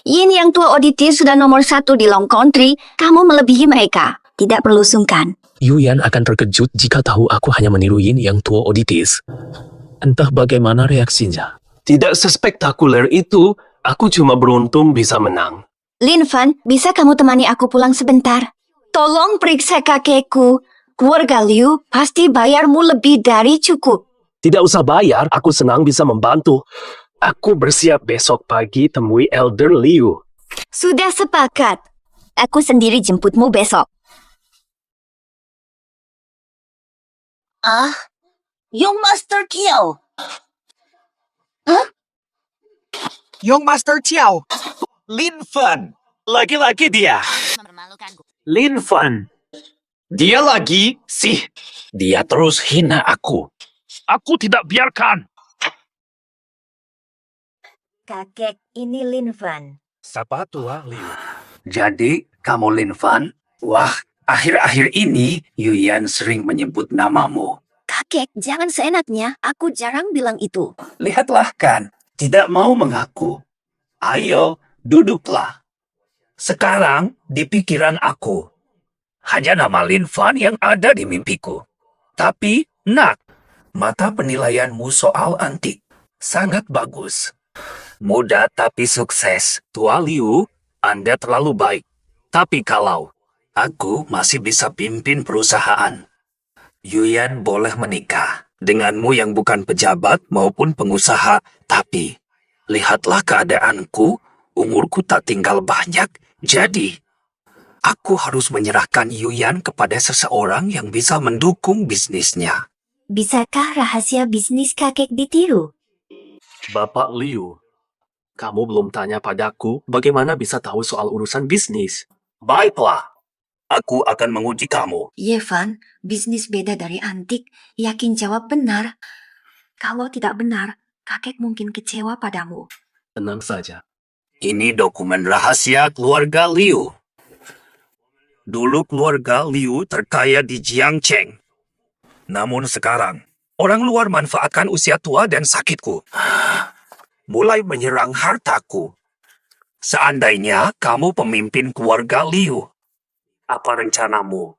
F: Yin Yang tua Oditi sudah nomor 1 di Long Country, kamu melebihi mereka. Tidak perlu sungkan.
D: Yuyan akan terkejut jika tahu aku hanya meniru Yin yang tua Oditis. Entah bagaimana reaksinya. Tidak sespektakuler itu, aku cuma beruntung bisa menang.
F: Lin Fan, bisa kamu temani aku pulang sebentar? Tolong periksa kakekku. Keluarga Liu pasti bayarmu lebih dari cukup.
D: Tidak usah bayar, aku senang bisa membantu. Aku bersiap besok pagi temui Elder Liu.
F: Sudah sepakat. Aku sendiri jemputmu besok.
I: Young Master Kiao.
A: Young Master Chiao.
J: Lin Fan. Lagi-lagi dia. Lin Fan. Dia lagi sih. Dia terus hina aku.
N: Aku tidak biarkan.
P: Kakek, ini Lin Fan.
N: Siapa Tuan Liu?
Q: Jadi, kamu Lin Fan? Wah, akhir-akhir ini Yuyan sering menyebut namamu.
F: Kakek, jangan seenaknya. Aku jarang bilang itu.
Q: Lihatlah kan, tidak mau mengaku. Ayo, duduklah. Sekarang, di pikiran aku, hanya nama Lin Fan yang ada di mimpiku. Tapi, mata penilaianmu soal antik sangat bagus. Muda tapi sukses.
D: Tuan Liu,
Q: Anda terlalu baik. Tapi kalau aku masih bisa pimpin perusahaan, Yuyan boleh menikah denganmu yang bukan pejabat maupun pengusaha. Tapi, lihatlah keadaanku, umurku tak tinggal banyak. Jadi, aku harus menyerahkan Yuyan kepada seseorang yang bisa mendukung bisnisnya.
P: Bisakah rahasia bisnis kakek ditiru?
D: Bapak Liu, kamu belum tanya padaku bagaimana bisa tahu soal urusan bisnis.
Q: Baiklah, aku akan menguji kamu.
F: Yevan, bisnis beda dari antik. Yakin jawab benar. Kalau tidak benar,
E: kakek mungkin kecewa padamu.
D: Tenang saja.
Q: Ini dokumen rahasia keluarga Liu. Dulu keluarga Liu terkaya di Jiangcheng. Namun sekarang, orang luar manfaatkan usia tua dan sakitku. Mulai menyerang hartaku. Seandainya kamu pemimpin keluarga Liu, apa rencanamu?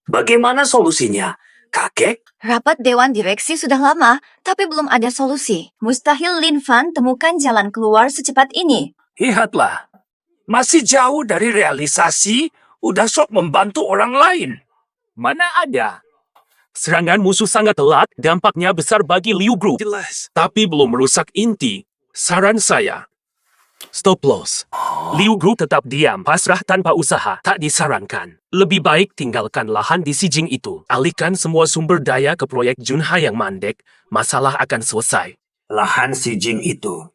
Q: Bagaimana solusinya, kakek?
F: Rapat Dewan Direksi sudah lama, tapi belum ada solusi. Mustahil Lin Fan temukan jalan keluar secepat ini.
Q: Lihatlah, masih jauh dari realisasi, udah sok membantu orang lain.
D: Mana ada? Serangan musuh sangat telat, dampaknya besar bagi Liu Group.
Q: Jelas.
D: Tapi belum merusak inti. Saran saya, stop loss. Liu Group tetap diam, pasrah tanpa usaha. Tak disarankan. Lebih baik tinggalkan lahan di Xijing itu. Alihkan semua sumber daya ke proyek Junhai yang mandek. Masalah akan selesai.
Q: Lahan Xijing itu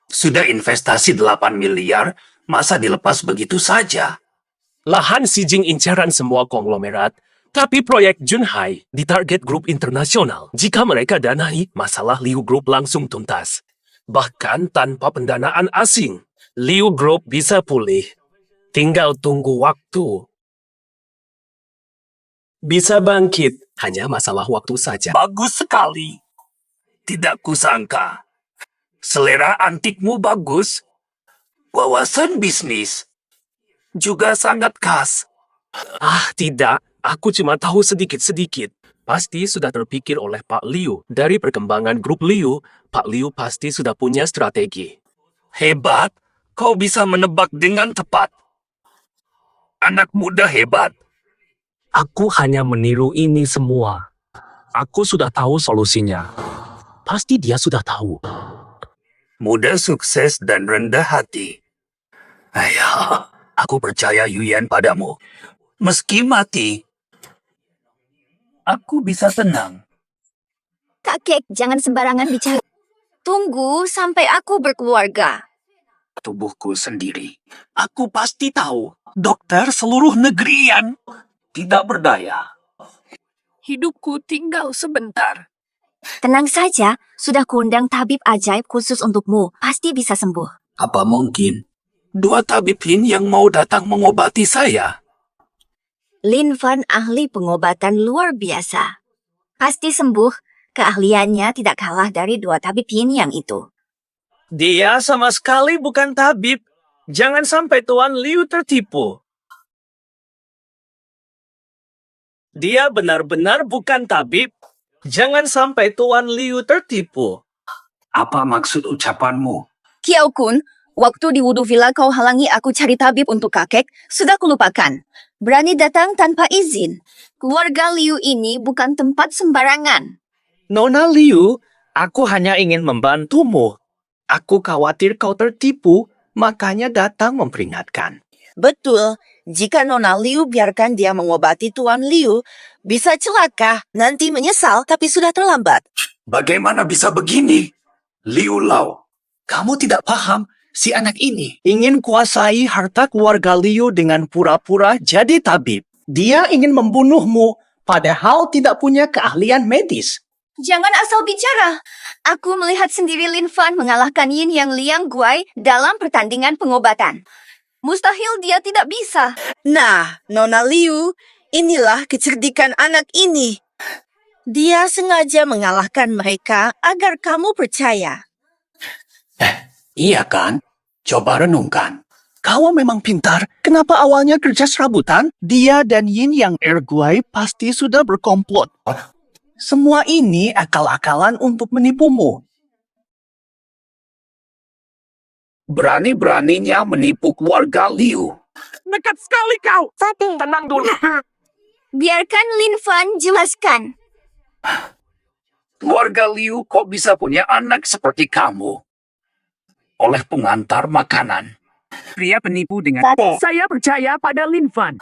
Q: sudah investasi 8 miliar, masa dilepas begitu saja?
D: Lahan Xijing incaran semua konglomerat. Tapi proyek Junhai ditarget grup internasional. Jika mereka danai, masalah Liu Group langsung tuntas. Bahkan tanpa pendanaan asing, Liu Group bisa pulih. Tinggal tunggu waktu. Bisa bangkit, hanya masalah waktu saja.
Q: Bagus sekali. Tidak kusangka. Selera antikmu bagus. Wawasan bisnis juga sangat khas.
D: Ah, tidak. Aku cuma tahu sedikit-sedikit. Pasti sudah terpikir oleh Pak Liu. Dari perkembangan grup Liu, Pak Liu pasti sudah punya strategi.
Q: Hebat, kau bisa menebak dengan tepat. Anak muda hebat.
D: Aku hanya meniru ini semua. Aku sudah tahu solusinya. Pasti dia sudah tahu.
Q: Muda sukses dan rendah hati. Ayah, aku percaya Yuyan padamu. Meski mati, aku bisa tenang.
F: Kakek, jangan sembarangan bicara. Tunggu sampai aku berkeluarga.
Q: Tubuhku sendiri. Aku pasti tahu. Dokter seluruh negerian tidak berdaya. Hidupku tinggal sebentar.
F: Tenang saja, sudah kuundang tabib ajaib khusus untukmu. Pasti bisa sembuh.
Q: Apa mungkin 2 tabib ini yang mau datang mengobati saya?
F: Lin Fan ahli pengobatan luar biasa. Pasti sembuh, keahliannya tidak kalah dari 2 tabib yin yang itu.
J: Dia sama sekali bukan tabib. Jangan sampai Tuan Liu tertipu. Dia benar-benar bukan tabib. Jangan sampai Tuan Liu tertipu.
Q: Apa maksud ucapanmu?
F: Kiao Kun, waktu di Wudu Villa kau halangi aku cari tabib untuk kakek, sudah kulupakan. Berani datang tanpa izin. Keluarga Liu ini bukan tempat sembarangan.
J: Nona Liu, aku hanya ingin membantumu. Aku khawatir kau tertipu, makanya datang memperingatkan.
C: Betul, jika Nona Liu biarkan dia mengobati Tuan Liu, bisa celaka. Nanti menyesal, tapi sudah terlambat.
Q: Bagaimana bisa begini? Liu Lao, kamu tidak paham si anak ini.
J: Ingin kuasai harta keluarga Liu dengan pura-pura jadi tabib. Dia ingin membunuhmu, padahal tidak punya keahlian medis.
F: Jangan asal bicara. Aku melihat sendiri Lin Fan mengalahkan Yin Yang Liang Guai dalam pertandingan pengobatan. Mustahil dia tidak bisa.
C: Nah, Nona Liu, inilah kecerdikan anak ini. Dia sengaja mengalahkan mereka agar kamu percaya.
Q: Iya kan? Coba renungkan.
J: Kau memang pintar. Kenapa awalnya kerja serabutan? Dia dan Yin Yang Erguai pasti sudah berkomplot. Semua ini akal-akalan untuk menipumu.
Q: Berani-beraninya menipu keluarga Liu.
O: Nekat sekali kau. Tenang dulu.
F: Biarkan Lin Fan jelaskan.
Q: Keluarga Liu kok bisa punya anak seperti kamu? Oleh pengantar makanan.
O: Pria penipu dengan... Saya percaya pada Lin Fan.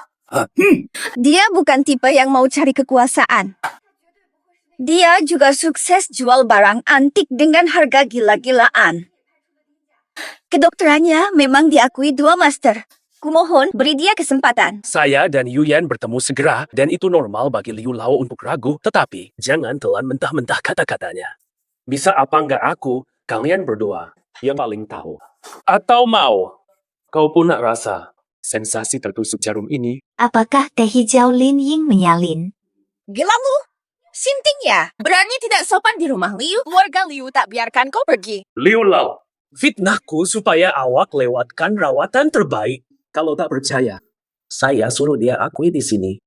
F: Dia bukan tipe yang mau cari kekuasaan. Dia juga sukses jual barang antik dengan harga gila-gilaan. Kedokterannya memang diakui 2 master. Kumohon, beri dia kesempatan.
D: Saya dan Yuyan bertemu segera dan itu normal bagi Liu Lao untuk ragu, tetapi jangan telan mentah-mentah kata-katanya. Bisa apa enggak aku, kalian berdua yang paling tahu. Atau mau, kau pun nak rasa sensasi tertusuk jarum ini?
P: Apakah teh hijau Lin Ying menyalin?
C: Gelamu? Sinting ya? Berani tidak sopan di rumah Liu? Keluarga Liu tak biarkan kau pergi.
D: Liu Lao, fitnahku supaya awak lewatkan rawatan terbaik. Kalau tak percaya, saya suruh dia akui di sini.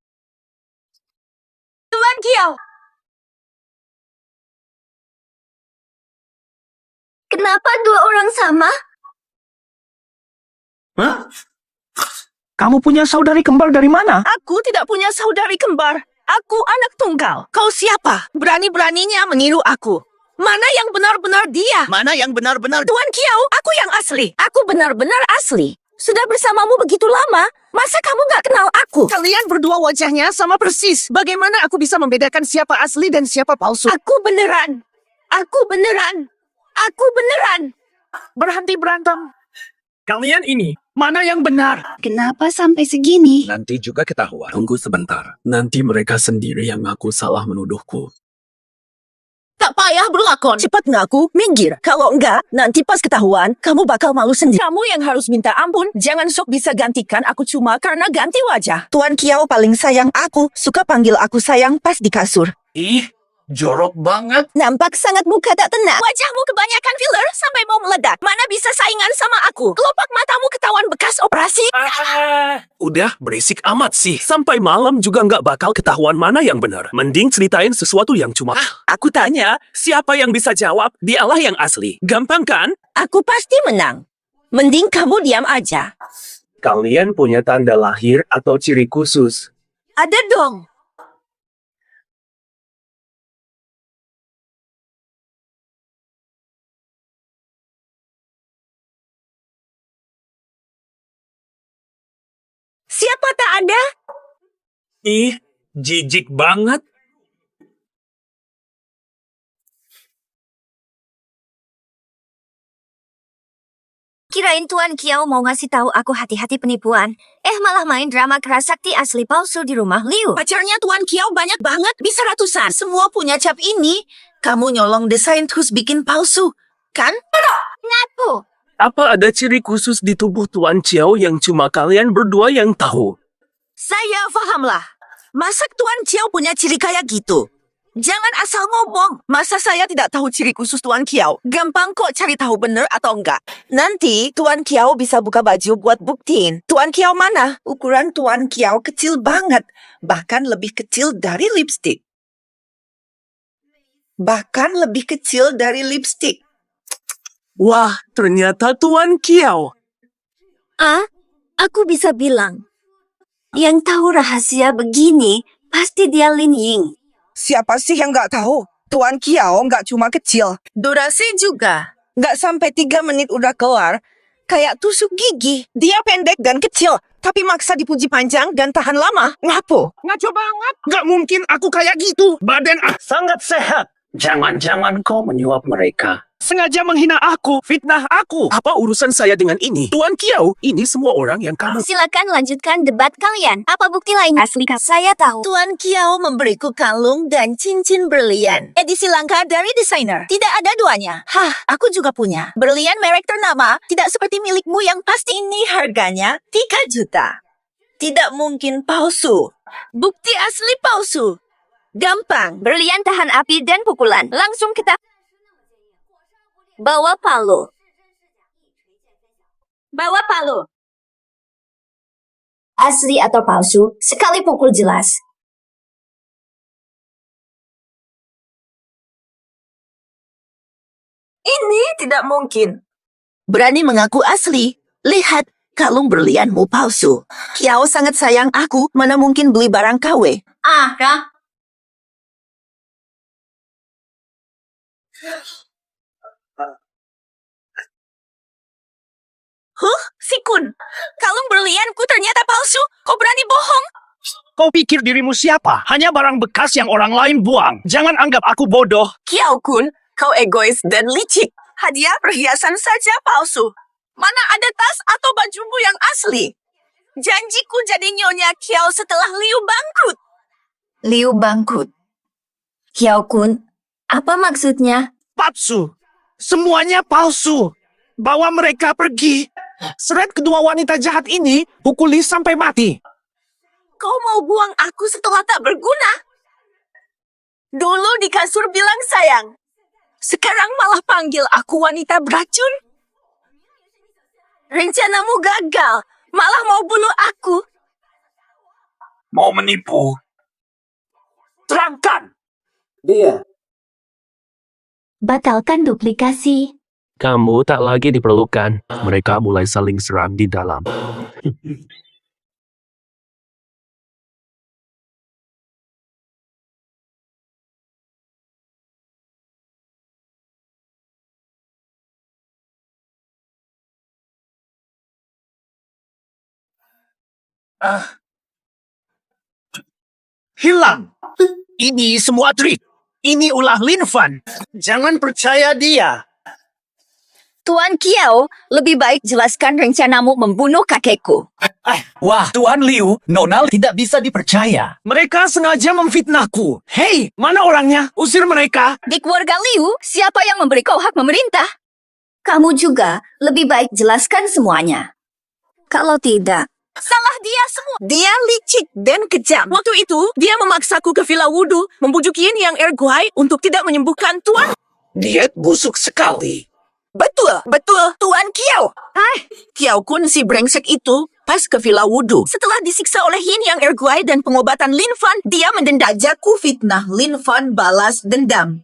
C: Tuan Kiao!
F: Kenapa dua orang sama?
A: Hah? Kamu punya saudari kembar dari mana?
C: Aku tidak punya saudari kembar. Aku anak tunggal. Kau siapa? Berani-beraninya meniru aku. Mana yang benar-benar dia?
A: Mana yang benar-benar?
C: Tuan Kiao, aku yang asli. Aku benar-benar asli. Sudah bersamamu begitu lama, masa kamu nggak kenal aku? Kalian berdua wajahnya sama persis. Bagaimana aku bisa membedakan siapa asli dan siapa palsu? Aku beneran. Aku beneran. Aku beneran.
A: Berhenti berantem. Kalian ini, mana yang benar?
F: Kenapa sampai segini?
D: Nanti juga ketahuan. Tunggu sebentar. Nanti mereka sendiri yang ngaku salah menuduhku.
C: Tak payah berlakon. Cepat ngaku, minggir. Kalau enggak, nanti pas ketahuan, kamu bakal malu sendiri. Kamu yang harus minta ampun. Jangan sok bisa gantikan aku cuma karena ganti wajah. Tuan Kiao paling sayang aku. Suka panggil aku sayang pas di kasur.
O: Ih, jorok banget.
C: Nampak sangat muka tak tenang. Wajahmu kebanyakan filler sampai mau meledak. Mana bisa saingan sama aku? Kelopak matamu ketahuan bekas operasi.
D: Udah, berisik amat sih. Sampai malam juga nggak bakal ketahuan mana yang benar. Mending ceritain sesuatu yang cuma... Aku tanya, siapa yang bisa jawab? Dialah yang asli. Gampang kan?
C: Aku pasti menang. Mending kamu diam aja.
D: Kalian punya tanda lahir atau ciri khusus?
C: Ada dong. Siapa tak ada?
D: Ih, jijik banget.
F: Kirain Tuan Kiao mau ngasih tahu aku hati-hati penipuan. Malah main drama kerasakti asli palsu di rumah Liu.
C: Pacarnya Tuan Kiao banyak banget, bisa ratusan. Semua punya cap ini. Kamu nyolong desain terus bikin palsu, kan?
F: Ngaku.
D: Apa ada ciri khusus di tubuh Tuan Chiao yang cuma kalian berdua yang tahu?
C: Saya fahamlah. Masak Tuan Kiao punya ciri kayak gitu. Jangan asal ngomong. Masa saya tidak tahu ciri khusus Tuan Kiao? Gampang kok cari tahu bener atau enggak. Nanti Tuan Kiao bisa buka baju buat buktiin. Tuan Kiao mana? Ukuran Tuan Kiao kecil banget. Bahkan lebih kecil dari lipstick. Bahkan lebih kecil dari lipstick.
D: Wah, ternyata Tuan Kiao.
F: Aku bisa bilang. Yang tahu rahasia begini, pasti dia Lin Ying.
C: Siapa sih yang nggak tahu? Tuan Kiao nggak cuma kecil. Durasi juga. Nggak sampai 3 menit udah kelar. Kayak tusuk gigi. Dia pendek dan kecil. Tapi maksa dipuji panjang dan tahan lama. Ngapo?
A: Ngaco banget. Nggak mungkin aku kayak gitu. Badan sangat sehat.
D: Jangan-jangan kau menyuap mereka.
A: Sengaja menghina aku, fitnah aku.
D: Apa urusan saya dengan ini? Tuan Kiao, ini semua orang yang kamu...
F: Silakan lanjutkan debat kalian. Apa bukti lain asli saya tahu?
C: Tuan Kiao memberiku kalung dan cincin berlian. Edisi langka dari desainer. Tidak ada duanya. Aku juga punya. Berlian merek ternama. Tidak seperti milikmu yang pasti ini harganya 3 juta. Tidak mungkin palsu. Bukti asli palsu. Gampang.
F: Berlian tahan api dan pukulan. Langsung kita... Bawa palu. Bawa palu. Asli atau palsu, sekali pukul jelas.
C: Ini tidak mungkin. Berani mengaku asli. Lihat, kalung berlianmu palsu. Kiao sangat sayang aku, mana mungkin beli barang KW.
F: Kah?
C: Si Kun, kalung berlianku ternyata palsu. Kau berani bohong?
A: Kau pikir dirimu siapa? Hanya barang bekas yang orang lain buang. Jangan anggap aku bodoh.
C: Kiao Kun, kau egois dan licik. Hadiah perhiasan saja palsu. Mana ada tas atau bajumu yang asli? Janjiku jadi Nyonya Kiao setelah Liu bangkrut.
F: Liu bangkrut. Kiao Kun, apa maksudnya?
A: Palsu. Semuanya palsu. Bawa mereka pergi. Seret kedua wanita jahat ini, pukuli sampai mati.
C: Kau mau buang aku setelah tak berguna? Dulu di kasur bilang sayang. Sekarang malah panggil aku wanita beracun. Rencanamu gagal. Malah mau bunuh aku.
Q: Mau menipu?
A: Terangkan.
L: Dia.
P: Batalkan duplikasi.
D: Kamu tak lagi diperlukan. Mereka mulai saling serang di dalam.
A: Hilang. Ini semua trik. Ini ulah Lin Fan. Jangan percaya dia.
C: Tuan Kiao, lebih baik jelaskan rencanamu membunuh kakekku.
A: Wah, Tuan Liu, Nonal tidak bisa dipercaya. Mereka sengaja memfitnahku. Hei, mana orangnya? Usir mereka.
C: Di keluarga Liu, siapa yang memberi kau hak memerintah?
F: Kamu juga lebih baik jelaskan semuanya. Kalau tidak,
C: Salah dia semua. Dia licik dan kejam. Waktu itu, dia memaksaku ke Villa Wudu, membujuk Yin Yang Erguai untuk tidak menyembuhkan Tuan.
A: Diet busuk sekali.
C: Betul, Tuan Kiao. Kiao Kun si brengsek itu pas ke Villa Wudu. Setelah disiksa oleh Yin Yang Erguai dan pengobatan Lin Fan, dia mendendajaku fitnah Lin Fan balas dendam.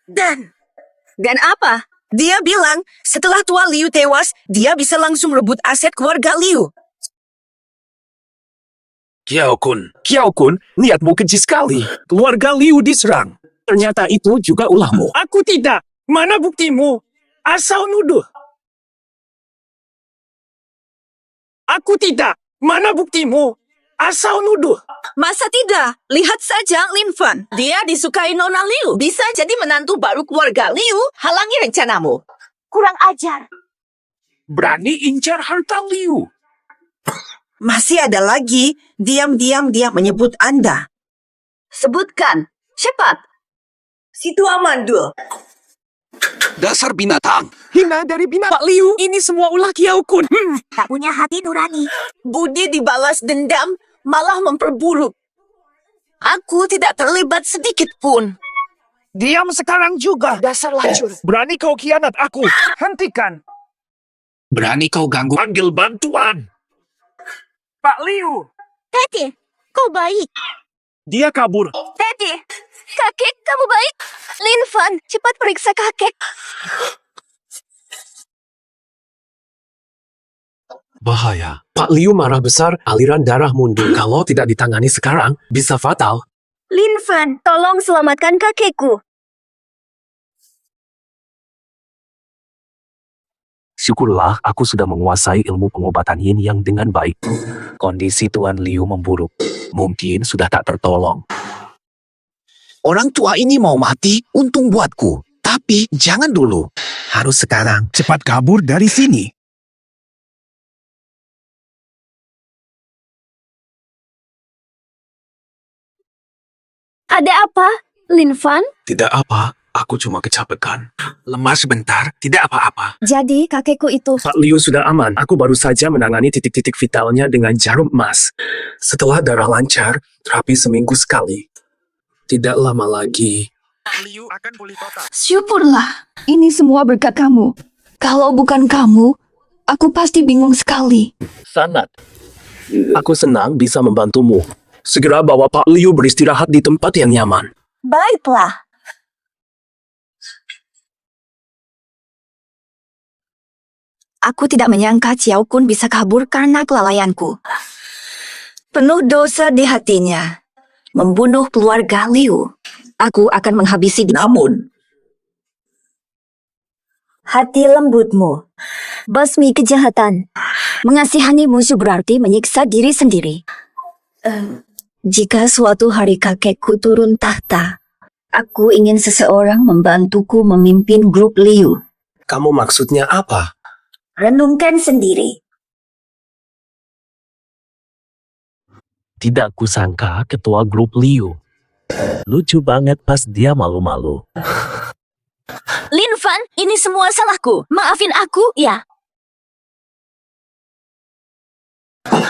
C: Dan apa? Dia bilang, setelah Tua Liu tewas, dia bisa langsung rebut aset keluarga Liu.
Q: Kiao Kun,
D: Niatmu keji sekali. Keluarga Liu diserang. Ternyata itu juga ulahmu.
A: Aku tidak. Mana buktimu? Asal nuduh. Aku tidak. Mana buktimu? Asal nuduh. Masa tidak? Lihat saja Lin Fan. Dia disukai Nona Liu. Bisa jadi menantu baru keluarga Liu. Halangi rencanamu.
C: Kurang ajar.
A: Berani incar harta Liu.
C: Masih ada lagi. Diam-diam dia menyebut Anda. Sebutkan. Cepat. Si Tua Mandul.
L: Dasar binatang.
A: Hina dari binatang. Pak Liu, ini semua ulah Kiao Kun.
C: Tak punya hati nurani. Budi dibalas dendam, malah memperburuk. Aku tidak terlibat sedikit pun.
A: Diam sekarang juga. Dasar lacur. Berani kau khianat aku. Hentikan.
Q: berani kau ganggu.
A: Panggil bantuan. Pak Liu.
K: Tete, kau baik.
A: Dia kabur.
K: Tete, kakek kamu baik. Lin Fan, cepat periksa kakek.
D: Bahaya. Pak Liu marah besar, aliran darah mundur. Kalau tidak ditangani sekarang, bisa fatal.
K: Lin Fan, tolong selamatkan kakekku.
D: Syukurlah aku sudah menguasai ilmu pengobatan yin yang dengan baik. Kondisi Tuan Liu memburuk. Mungkin sudah tak tertolong.
A: Orang tua ini mau mati, untung buatku. Tapi jangan dulu. Harus sekarang. Cepat kabur dari sini.
K: Ada apa, Lin Fan?
Q: Tidak apa, aku cuma kecapekan. Lemas sebentar, tidak apa-apa.
K: Jadi kakekku itu...
D: Pak Liu sudah aman. Aku baru saja menangani titik-titik vitalnya dengan jarum emas. Setelah darah lancar, terapi seminggu sekali. Tidak lama lagi.
A: Liu akan pulih total.
F: syukurlah. Ini semua berkat kamu. Kalau bukan kamu, aku pasti bingung sekali.
D: Sanat. Aku senang bisa membantumu. Segera bawa Pak Liu beristirahat di tempat yang nyaman.
C: Baiklah.
F: Aku tidak menyangka Xiao Kun bisa kabur karena kelalaianku. Penuh dosa di hatinya. Membunuh keluarga Liu. Aku akan menghabisi namun.
K: Hati lembutmu. Basmi kejahatan. Mengasihani musuh berarti menyiksa diri sendiri.
F: Jika suatu hari kakekku turun tahta, aku ingin seseorang membantuku memimpin grup Liu.
D: Kamu maksudnya apa?
F: Renungkan sendiri.
D: Tidak kusangka ketua grup Liu. Lucu banget pas dia malu-malu.
I: Lin Fan, ini semua salahku. Maafin aku, ya.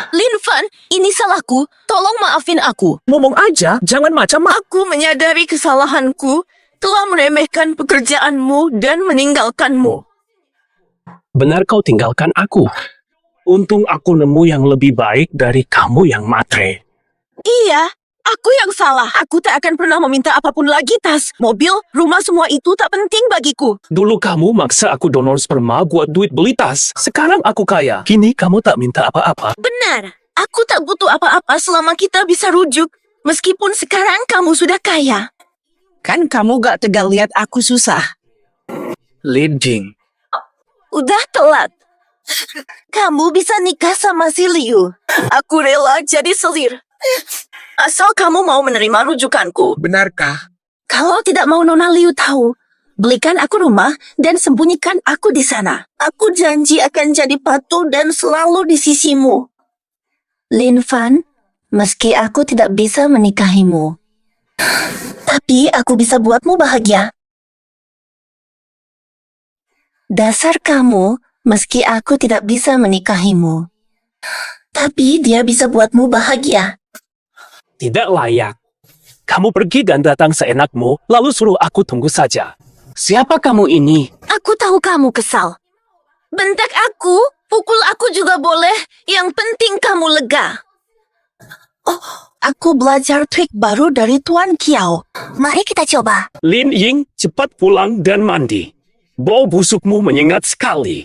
I: Lin Fan, ini salahku. Tolong maafin aku.
A: Ngomong aja, jangan macam
C: Aku menyadari kesalahanku, telah meremehkan pekerjaanmu dan meninggalkanmu.
D: Benar kau tinggalkan aku. Untung aku nemu yang lebih baik dari kamu yang matre.
C: Iya, aku yang salah. Aku tak akan pernah meminta apapun lagi, Tas. Mobil, rumah, semua itu tak penting bagiku.
D: Dulu kamu maksa aku donor sperma buat duit beli tas. Sekarang aku kaya. Kini kamu tak minta apa-apa.
C: Benar, aku tak butuh apa-apa selama kita bisa rujuk. Meskipun sekarang kamu sudah kaya.
H: Kan kamu gak tegal lihat aku susah.
M: Lin Jing,
C: Udah telat. Kamu bisa nikah sama si Liu. Aku rela jadi selir. Asal kamu mau menerima rujukanku.
O: Benarkah?
C: Kalau tidak mau Nona Liu tahu, belikan aku rumah dan sembunyikan aku di sana. Aku janji akan jadi patuh dan selalu di sisimu. Lin Fan, meski aku tidak bisa menikahimu, tapi aku bisa buatmu bahagia. Dasar kamu, meski aku tidak bisa menikahimu, tapi dia bisa buatmu bahagia.
D: Tidak layak. Kamu pergi dan datang seenakmu, lalu suruh aku tunggu saja.
A: siapa kamu ini?
C: Aku tahu kamu kesal. Bentak aku, pukul aku juga boleh. Yang penting kamu lega. Oh, aku belajar trik baru dari Tuan Kiao. Mari kita coba.
D: Lin Ying, cepat pulang dan mandi. Bau busukmu menyengat sekali.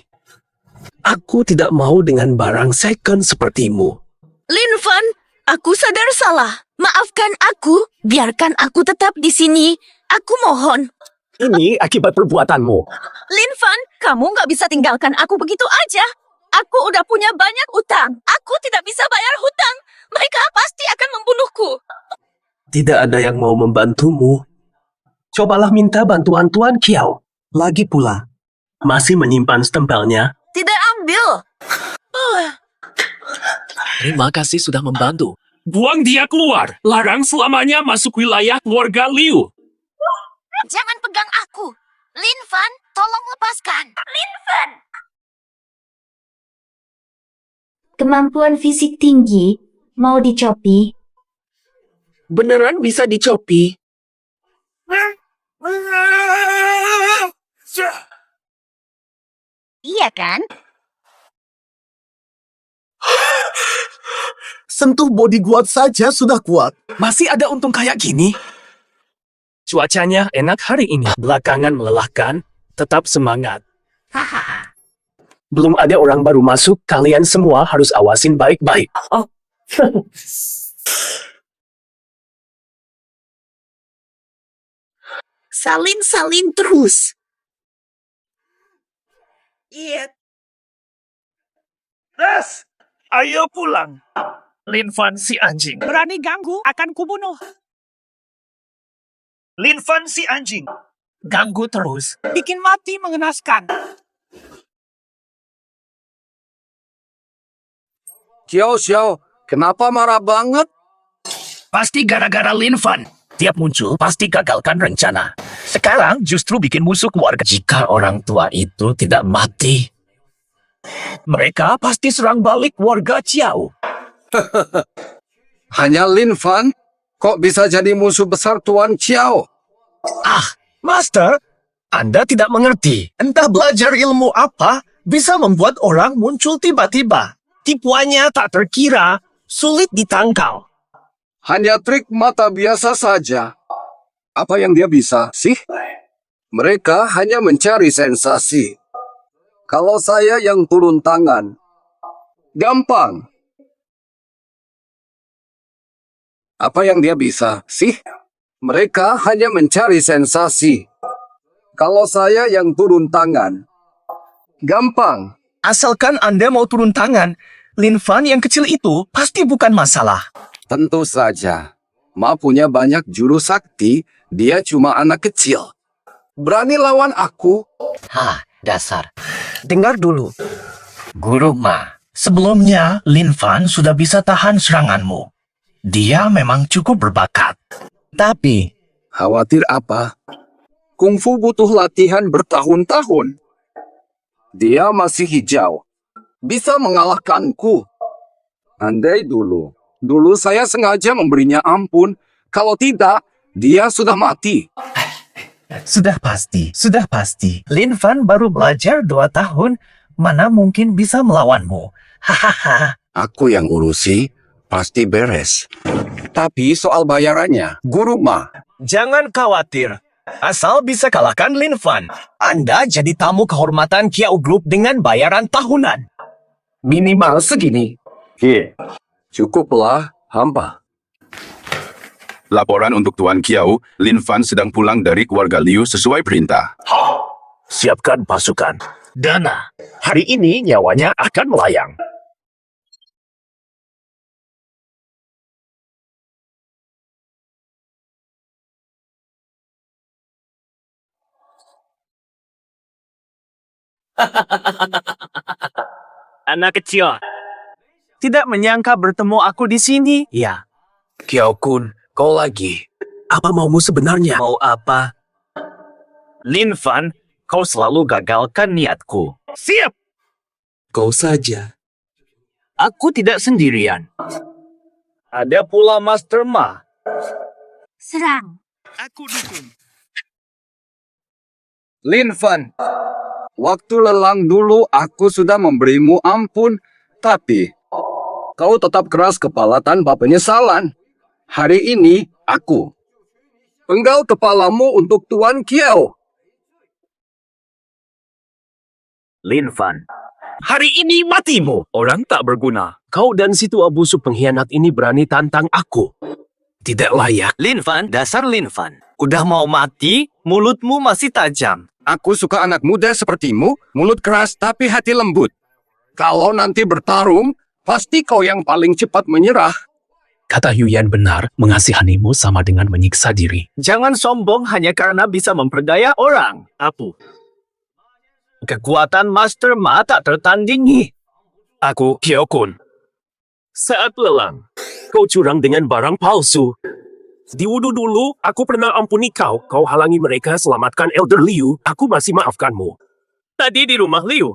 D: Aku tidak mau dengan barang second sepertimu.
C: Lin Fan, aku sadar salah. Maafkan aku. Biarkan aku tetap di sini. Aku mohon.
A: Ini akibat perbuatanmu.
C: Lin Fan, kamu nggak bisa tinggalkan aku begitu aja. Aku udah punya banyak utang. Aku tidak bisa bayar hutang. Mereka pasti akan membunuhku.
D: Tidak ada yang mau membantumu. Cobalah minta bantuan Tuan Kiao. Lagi pula, masih menyimpan stempelnya.
C: Tidak ambil.
M: terima kasih sudah membantu.
N: Buang dia keluar. Larang selamanya masuk wilayah keluarga Liu.
I: Jangan pegang aku. Lin Fan, tolong lepaskan. Lin Fan.
P: Kemampuan fisik tinggi, mau dicopi?
A: Beneran bisa dicopi?
I: Iya kan?
A: Sentuh bodyguard saja sudah kuat. Masih ada untung kayak gini?
D: Cuacanya enak hari ini. Belakangan melelahkan. Tetap semangat. Belum ada orang baru masuk. Kalian semua harus awasin baik-baik.
A: Oh.
C: Salin-salin terus.
J: Iya. Das, ayo pulang. Lin Fan si anjing.
B: Berani ganggu, akan kubunuh.
J: Lin Fan si anjing.
B: Ganggu terus. Bikin mati mengenaskan.
L: Xiao Xiao, kenapa marah banget?
Q: Pasti gara-gara Lin Fan. Tiap muncul, pasti gagalkan rencana. Sekarang justru bikin musuh keluarga. Jika orang tua itu tidak mati, mereka pasti serang balik warga Ciao.
L: Hanya Lin Fan? Kok bisa jadi musuh besar Tuan Xiao?
A: Ah, Master, Anda tidak mengerti. Entah belajar ilmu apa, bisa membuat orang muncul tiba-tiba. Tipuannya tak terkira, sulit ditangkal.
L: Hanya trik mata biasa saja. Apa yang dia bisa sih? Mereka hanya mencari sensasi. Kalau saya yang turun tangan, gampang. Apa yang dia bisa sih? Mereka hanya mencari sensasi. Kalau saya yang turun tangan, gampang.
A: Asalkan Anda mau turun tangan, Lin Fan yang kecil itu pasti bukan masalah.
L: Tentu saja. Ma punya banyak jurus sakti, dia cuma anak kecil. Berani lawan aku?
M: Hah, dasar.
A: Dengar dulu.
Q: Guru Ma, sebelumnya Lin Fan sudah bisa tahan seranganmu.
M: Dia memang cukup berbakat. Tapi,
L: Khawatir apa? Kungfu butuh latihan bertahun-tahun. Dia masih hijau. Bisa mengalahkanku. Andai dulu saya sengaja memberinya ampun. Kalau tidak, dia sudah mati.
M: sudah pasti. Lin Fan baru belajar 2 tahun. Mana mungkin bisa melawanmu? Hahaha.
L: Aku yang urusi, pasti beres. Tapi soal bayarannya, Guru Ma.
A: Jangan khawatir. Asal bisa kalahkan Lin Fan, Anda jadi tamu kehormatan Kiao Group dengan bayaran tahunan.
L: Minimal segini. Cukuplah, hamba.
R: Laporan untuk Tuan Kiao, Lin Fan sedang pulang dari keluarga Liu sesuai perintah.
D: Siapkan pasukan. Dana, hari ini nyawanya akan melayang.
J: Anak kecil. Tidak menyangka bertemu aku di sini.
D: Ya. Kiao Kun, kau lagi. Apa maumu sebenarnya?
J: Mau apa? Lin Fan, kau selalu gagalkan niatku.
D: Siap! Kau saja.
J: Aku tidak sendirian. Ada pula Master Ma.
I: Serang.
D: Aku dukung.
L: Lin Fan, waktu lelang dulu aku sudah memberimu ampun, tapi kau tetap keras kepala tanpa penyesalan. Hari ini, aku penggal kepalamu untuk Tuan Kiao.
J: Lin Fan, hari ini matimu.
D: Orang tak berguna. Kau dan si tua busuk pengkhianat ini berani tantang aku. Tidak layak.
J: Lin Fan, dasar Lin Fan. Udah mau mati, mulutmu masih tajam.
L: Aku suka anak muda sepertimu, mulut keras tapi hati lembut. Kalau nanti bertarung, pasti kau yang paling cepat menyerah.
D: Kata Yuyan benar, mengasihanimu sama dengan menyiksa diri.
J: Jangan sombong hanya karena bisa memperdaya orang. Apu. Kekuatan Master Ma tak tertandingi.
D: Aku, Kiao Kun. Saat lelang, kau curang dengan barang palsu. Di wudhu dulu, aku pernah ampuni kau. Kau halangi mereka selamatkan Elder Liu. Aku masih maafkanmu. Tadi di rumah Liu,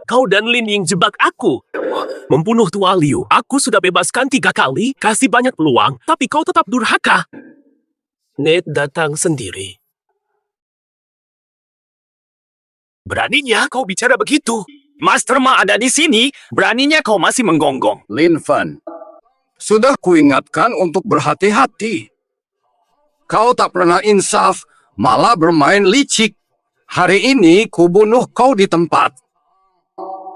D: kau dan Lin Ying jebak aku. Membunuh tua Liu. Aku sudah bebaskan 3 kali, kasih banyak peluang, tapi kau tetap durhaka. Ned datang sendiri. Beraninya kau bicara begitu.
J: Master Ma ada di sini, beraninya kau masih menggonggong.
L: Lin Fan, sudah kuingatkan untuk berhati-hati. Kau tak pernah insaf, malah bermain licik. Hari ini kubunuh kau di tempat.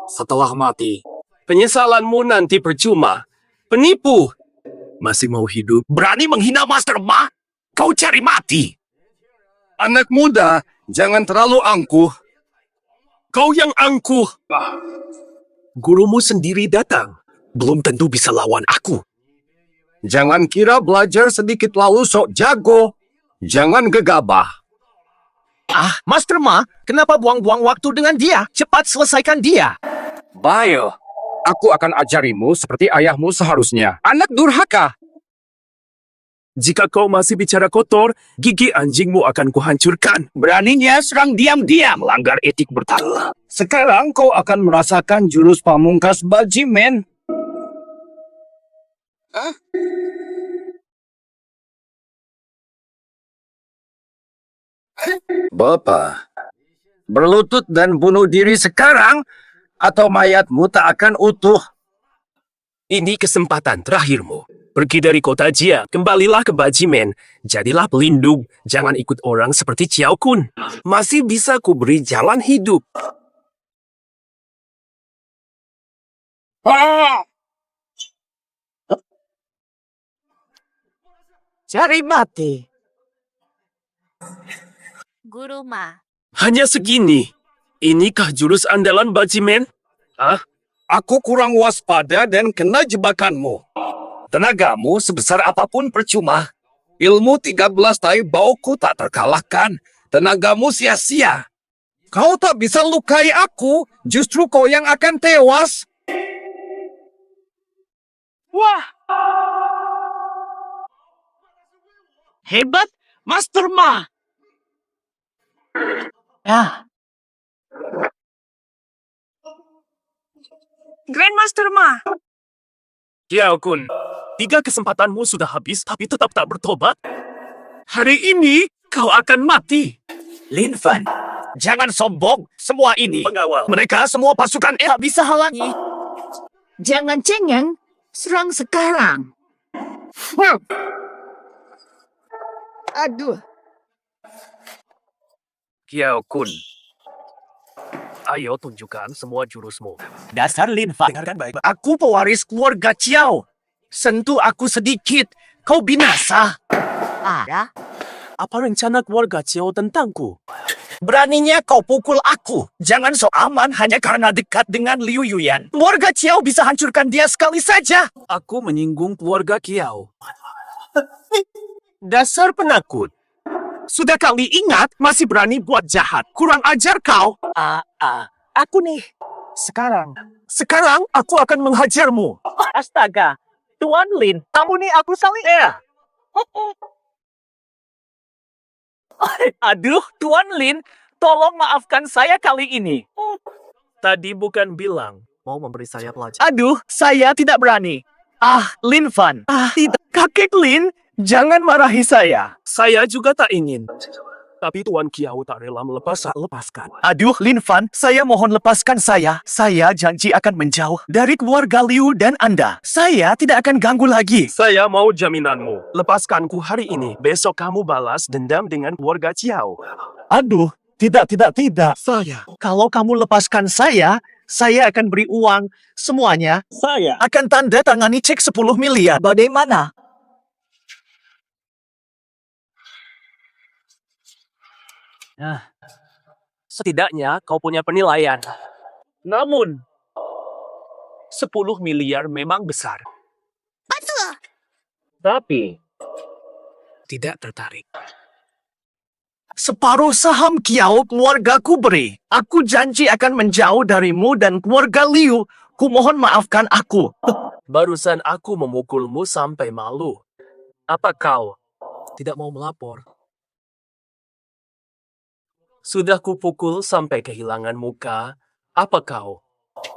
D: Setelah mati, penyesalanmu nanti percuma. Penipu. Masih mau hidup? Berani menghina Master Ma? Kau cari mati.
L: Anak muda, jangan terlalu angkuh.
D: Kau yang angkuh. Gurumu sendiri datang. Belum tentu bisa lawan aku.
L: Jangan kira belajar sedikit lalu sok jago. Jangan gegabah.
A: Ah, Master Ma, kenapa buang-buang waktu dengan dia? Cepat selesaikan dia.
L: Bayo, aku akan ajarimu seperti ayahmu seharusnya. Anak durhaka.
D: Jika kau masih bicara kotor, gigi anjingmu akan kuhancurkan.
L: Beraninya serang diam-diam, melanggar etik bertarung. Sekarang kau akan merasakan jurus pamungkas Bajimen. Bapak, berlutut dan bunuh diri sekarang, atau mayatmu tak akan utuh.
D: Ini kesempatan terakhirmu. Pergi dari kota Jia, kembalilah ke Bajimen. Jadilah pelindung, jangan ikut orang seperti Chiao Kun. Masih bisa ku beri jalan hidup.
A: Cari mati.
I: Guru Ma.
D: Hanya segini. Inikah jurus andalan Bajimen? Ah?
L: Aku kurang waspada dan kena jebakanmu. Tenagamu sebesar apapun percuma. Ilmu 13 tai bauku tak terkalahkan. Tenagamu sia-sia. Kau tak bisa lukai aku, justru kau yang akan tewas.
J: Wah!
A: Hebat, Master Ma.
H: Grandmaster Ma.
D: Kiao Kun, 3 kesempatanmu sudah habis tapi tetap tak bertobat.
A: Hari ini kau akan mati.
M: Lin Fan, jangan sombong. Semua ini,
D: Pengawal.
M: mereka semua pasukan
I: Tak bisa halangi. Jangan cengeng. Serang sekarang. Aduh.
D: Kiao Kun, ayo tunjukkan semua jurusmu.
M: Dasar Lin Fan.
A: Dengarkan baik. Aku pewaris keluarga Chiao. Sentuh aku sedikit, kau binasa.
I: Ada.
D: Apa rencana keluarga Chiao tentangku?
M: Beraninya kau pukul aku. Jangan sok aman hanya karena dekat dengan Liu Yuyan. Keluarga Chiao bisa hancurkan dia sekali saja.
D: Aku menyinggung keluarga Kiao. Dasar penakut.
A: Sudah kali ingat, masih berani buat jahat. Kurang ajar kau.
M: Aku nih.
A: Sekarang aku akan menghajarmu.
J: Astaga, Tuan Lin, kamu nih aku saling Aduh, Tuan Lin, tolong maafkan saya kali ini.
D: Tadi bukan bilang mau memberi saya pelajaran.
A: Aduh, saya tidak berani. Lin Fan. Tidak. Kakek Lin, jangan marahi saya.
D: Saya juga tak ingin. Tapi Tuan Kiao tak rela lepaskan.
A: Aduh, Lin Fan, saya mohon lepaskan saya. Saya janji akan menjauh dari keluarga Liu dan Anda. Saya tidak akan ganggu lagi.
D: Saya mau jaminanmu. Lepaskanku hari ini. Besok kamu balas dendam dengan keluarga Chiao.
A: Aduh, tidak. Kalau kamu lepaskan saya akan beri uang semuanya.
J: Saya
A: Akan tanda tangani cek 10 miliar.
M: Bagaimana?
D: Setidaknya kau punya penilaian. Namun, 10 miliar memang besar.
I: Betul.
D: Tapi, tidak tertarik.
A: Separuh saham Kiao keluargaku beri. Aku janji akan menjauh darimu dan keluarga Liu. Kumohon maafkan aku.
D: Barusan aku memukulmu sampai malu. Apa kau tidak mau melapor? Sudah kupukul sampai kehilangan muka. Apa kau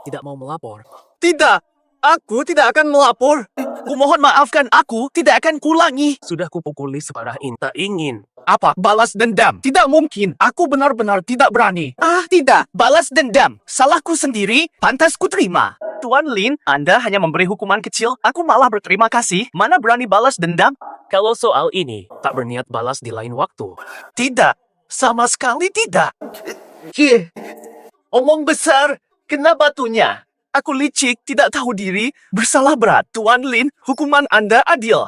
D: tidak mau melapor?
A: Tidak, aku tidak akan melapor. Kumohon maafkan aku, tidak akan kulangi.
D: Sudah kupukuli separah ini. Tak ingin.
A: Apa? Balas dendam? Tidak mungkin. Aku benar-benar tidak berani. Tidak. Balas dendam. Salahku sendiri, pantas ku terima. Tuan Lin, Anda hanya memberi hukuman kecil. Aku malah berterima kasih. Mana berani balas dendam?
D: Kalau soal ini, tak berniat balas di lain waktu.
A: Tidak. Sama sekali tidak. Omong besar, kena batunya. Aku licik, tidak tahu diri, bersalah berat. Tuan Lin, hukuman Anda adil.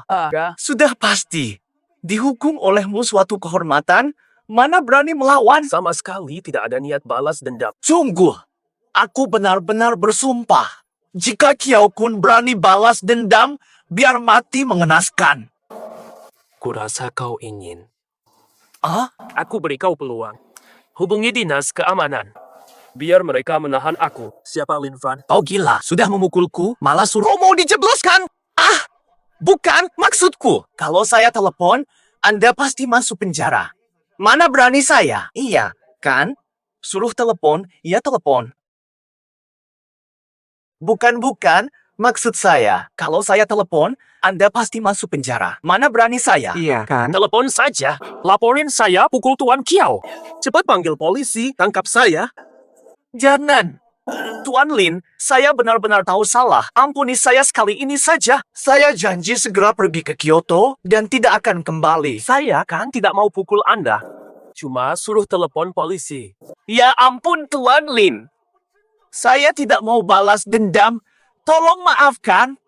A: Sudah pasti. Dihukum olehmu suatu kehormatan, mana berani melawan?
D: Sama sekali tidak ada niat balas dendam.
A: Sungguh, aku benar-benar bersumpah. Jika Kiao Kun berani balas dendam, biar mati mengenaskan.
D: Kurasa kau ingin. Aku beri kau peluang. Hubungi dinas keamanan. Biar mereka menahan aku. Siapa Lin Fan?
A: Kau gila, sudah memukulku, malah suruh mau dijebloskan. Bukan maksudku. Kalau saya telepon, Anda pasti masuk penjara. Mana berani saya? Iya, kan? Suruh telepon, ya telepon. Bukan, maksud saya. Kalau saya telepon, Anda pasti masuk penjara. Mana berani saya?
M: Iya kan?
D: Telepon saja. Laporin saya pukul Tuan Kiao. Cepat panggil polisi, tangkap saya.
A: Jangan. Tuan Lin, saya benar-benar tahu salah. Ampuni saya sekali ini saja. Saya janji segera pergi ke Kyoto dan tidak akan kembali.
D: Saya kan tidak mau pukul Anda. Cuma suruh telepon polisi.
A: Ya ampun Tuan Lin. Saya tidak mau balas dendam. Tolong maafkan.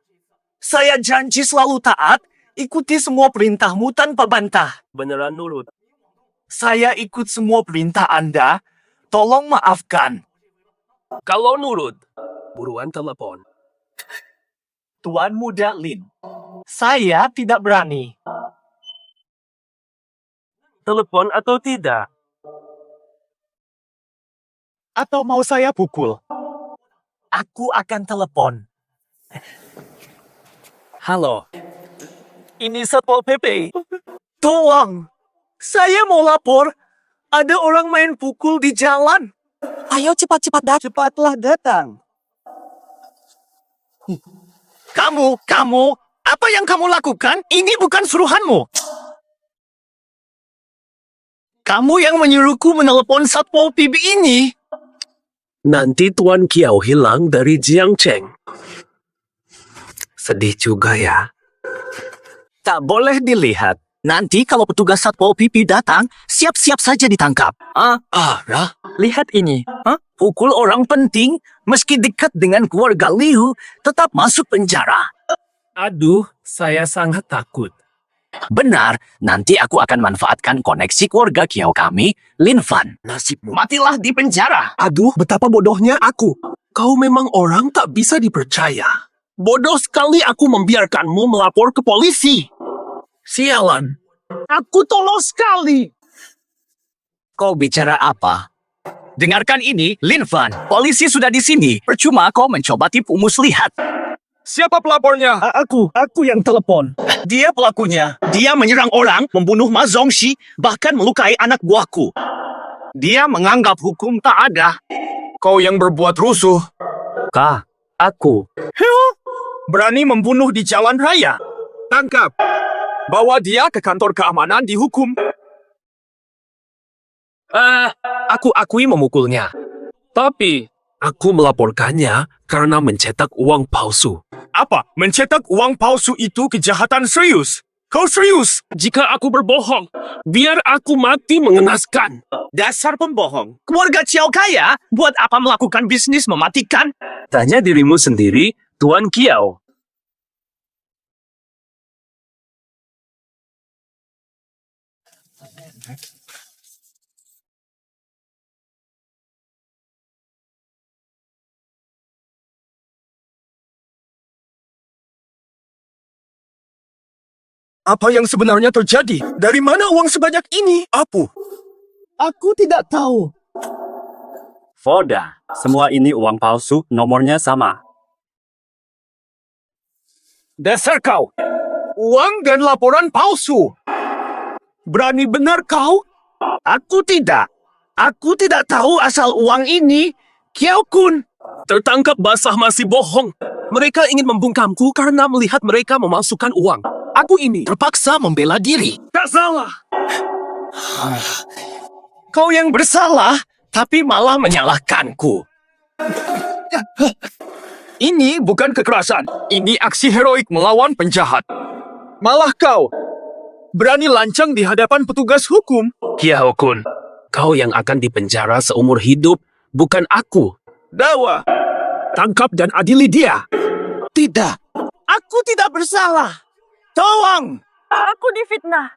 A: Saya janji selalu taat. Ikuti semua perintahmu tanpa bantah.
D: Beneran nurut.
A: Saya ikut semua perintah Anda. Tolong maafkan.
D: Kalau nurut, buruan telepon.
A: Tuan Muda Lin, saya tidak berani.
D: Telepon atau tidak?
A: Atau mau saya pukul? Aku akan telepon.
D: Halo.
A: Ini Satpol PP. Tolong, saya mau lapor. Ada orang main pukul di jalan.
E: Ayo cepat-cepat datang.
A: Cepatlah datang. Kamu, apa yang kamu lakukan? Ini bukan suruhanmu. Kamu yang menyuruhku menelepon Satpol PP ini.
D: Nanti Tuan Kiao hilang dari Jiang Cheng.
A: Sedih juga ya. Tak boleh dilihat. Nanti kalau petugas Satpol PP datang, siap-siap saja ditangkap. Lihat ini. Pukul orang penting, meski dekat dengan keluarga Liu, tetap masuk penjara.
D: Aduh, saya sangat takut.
A: Benar, nanti aku akan manfaatkan koneksi keluarga Kiao kami, Lin Fan. Nasibmu matilah di penjara.
D: Aduh, betapa bodohnya aku. Kau memang orang tak bisa dipercaya. Bodoh sekali aku membiarkanmu melapor ke polisi. Sialan. Aku tolol sekali.
A: Kau bicara apa? Dengarkan ini, Lin Fan. Polisi sudah di sini. Percuma kau mencoba tipu muslihat.
D: Siapa pelapornya?
A: Aku yang telepon. Dia pelakunya. Dia menyerang orang, membunuh Ma Zongxi, bahkan melukai anak buahku. Dia menganggap hukum tak ada.
D: Kau yang berbuat rusuh.
A: Aku.
D: Berani membunuh di jalan raya. Tangkap. Bawa dia ke kantor keamanan dihukum. Aku akui memukulnya. Tapi, aku melaporkannya karena mencetak uang palsu. Apa? Mencetak uang palsu itu kejahatan serius? Kau serius? Jika aku berbohong, biar aku mati mengenaskan.
A: Dasar pembohong. Keluarga Ciao kaya, buat apa melakukan bisnis mematikan?
D: Tanya dirimu sendiri, Tuan Kiao.
A: Apa yang sebenarnya terjadi? Dari mana uang sebanyak ini? Apu. Aku tidak tahu.
S: Foda, semua ini uang palsu, nomornya sama.
A: Dasar kau. Uang dan laporan palsu. Berani benar kau? Aku tidak. Aku tidak tahu asal uang ini. Kiao Kun.
D: Tertangkap basah masih bohong. Mereka ingin membungkamku karena melihat mereka memasukkan uang. Aku ini
A: terpaksa membela diri.
D: tak salah.
A: Kau yang bersalah, tapi malah menyalahkanku.
D: Ini bukan kekerasan. Ini aksi heroik melawan penjahat. Malah kau berani lancang di hadapan petugas hukum. Kiao Kun, kau yang akan dipenjara seumur hidup, bukan aku. Dawa, tangkap dan adili dia.
A: Tidak. Aku tidak bersalah. Tolong.
C: Aku difitnah.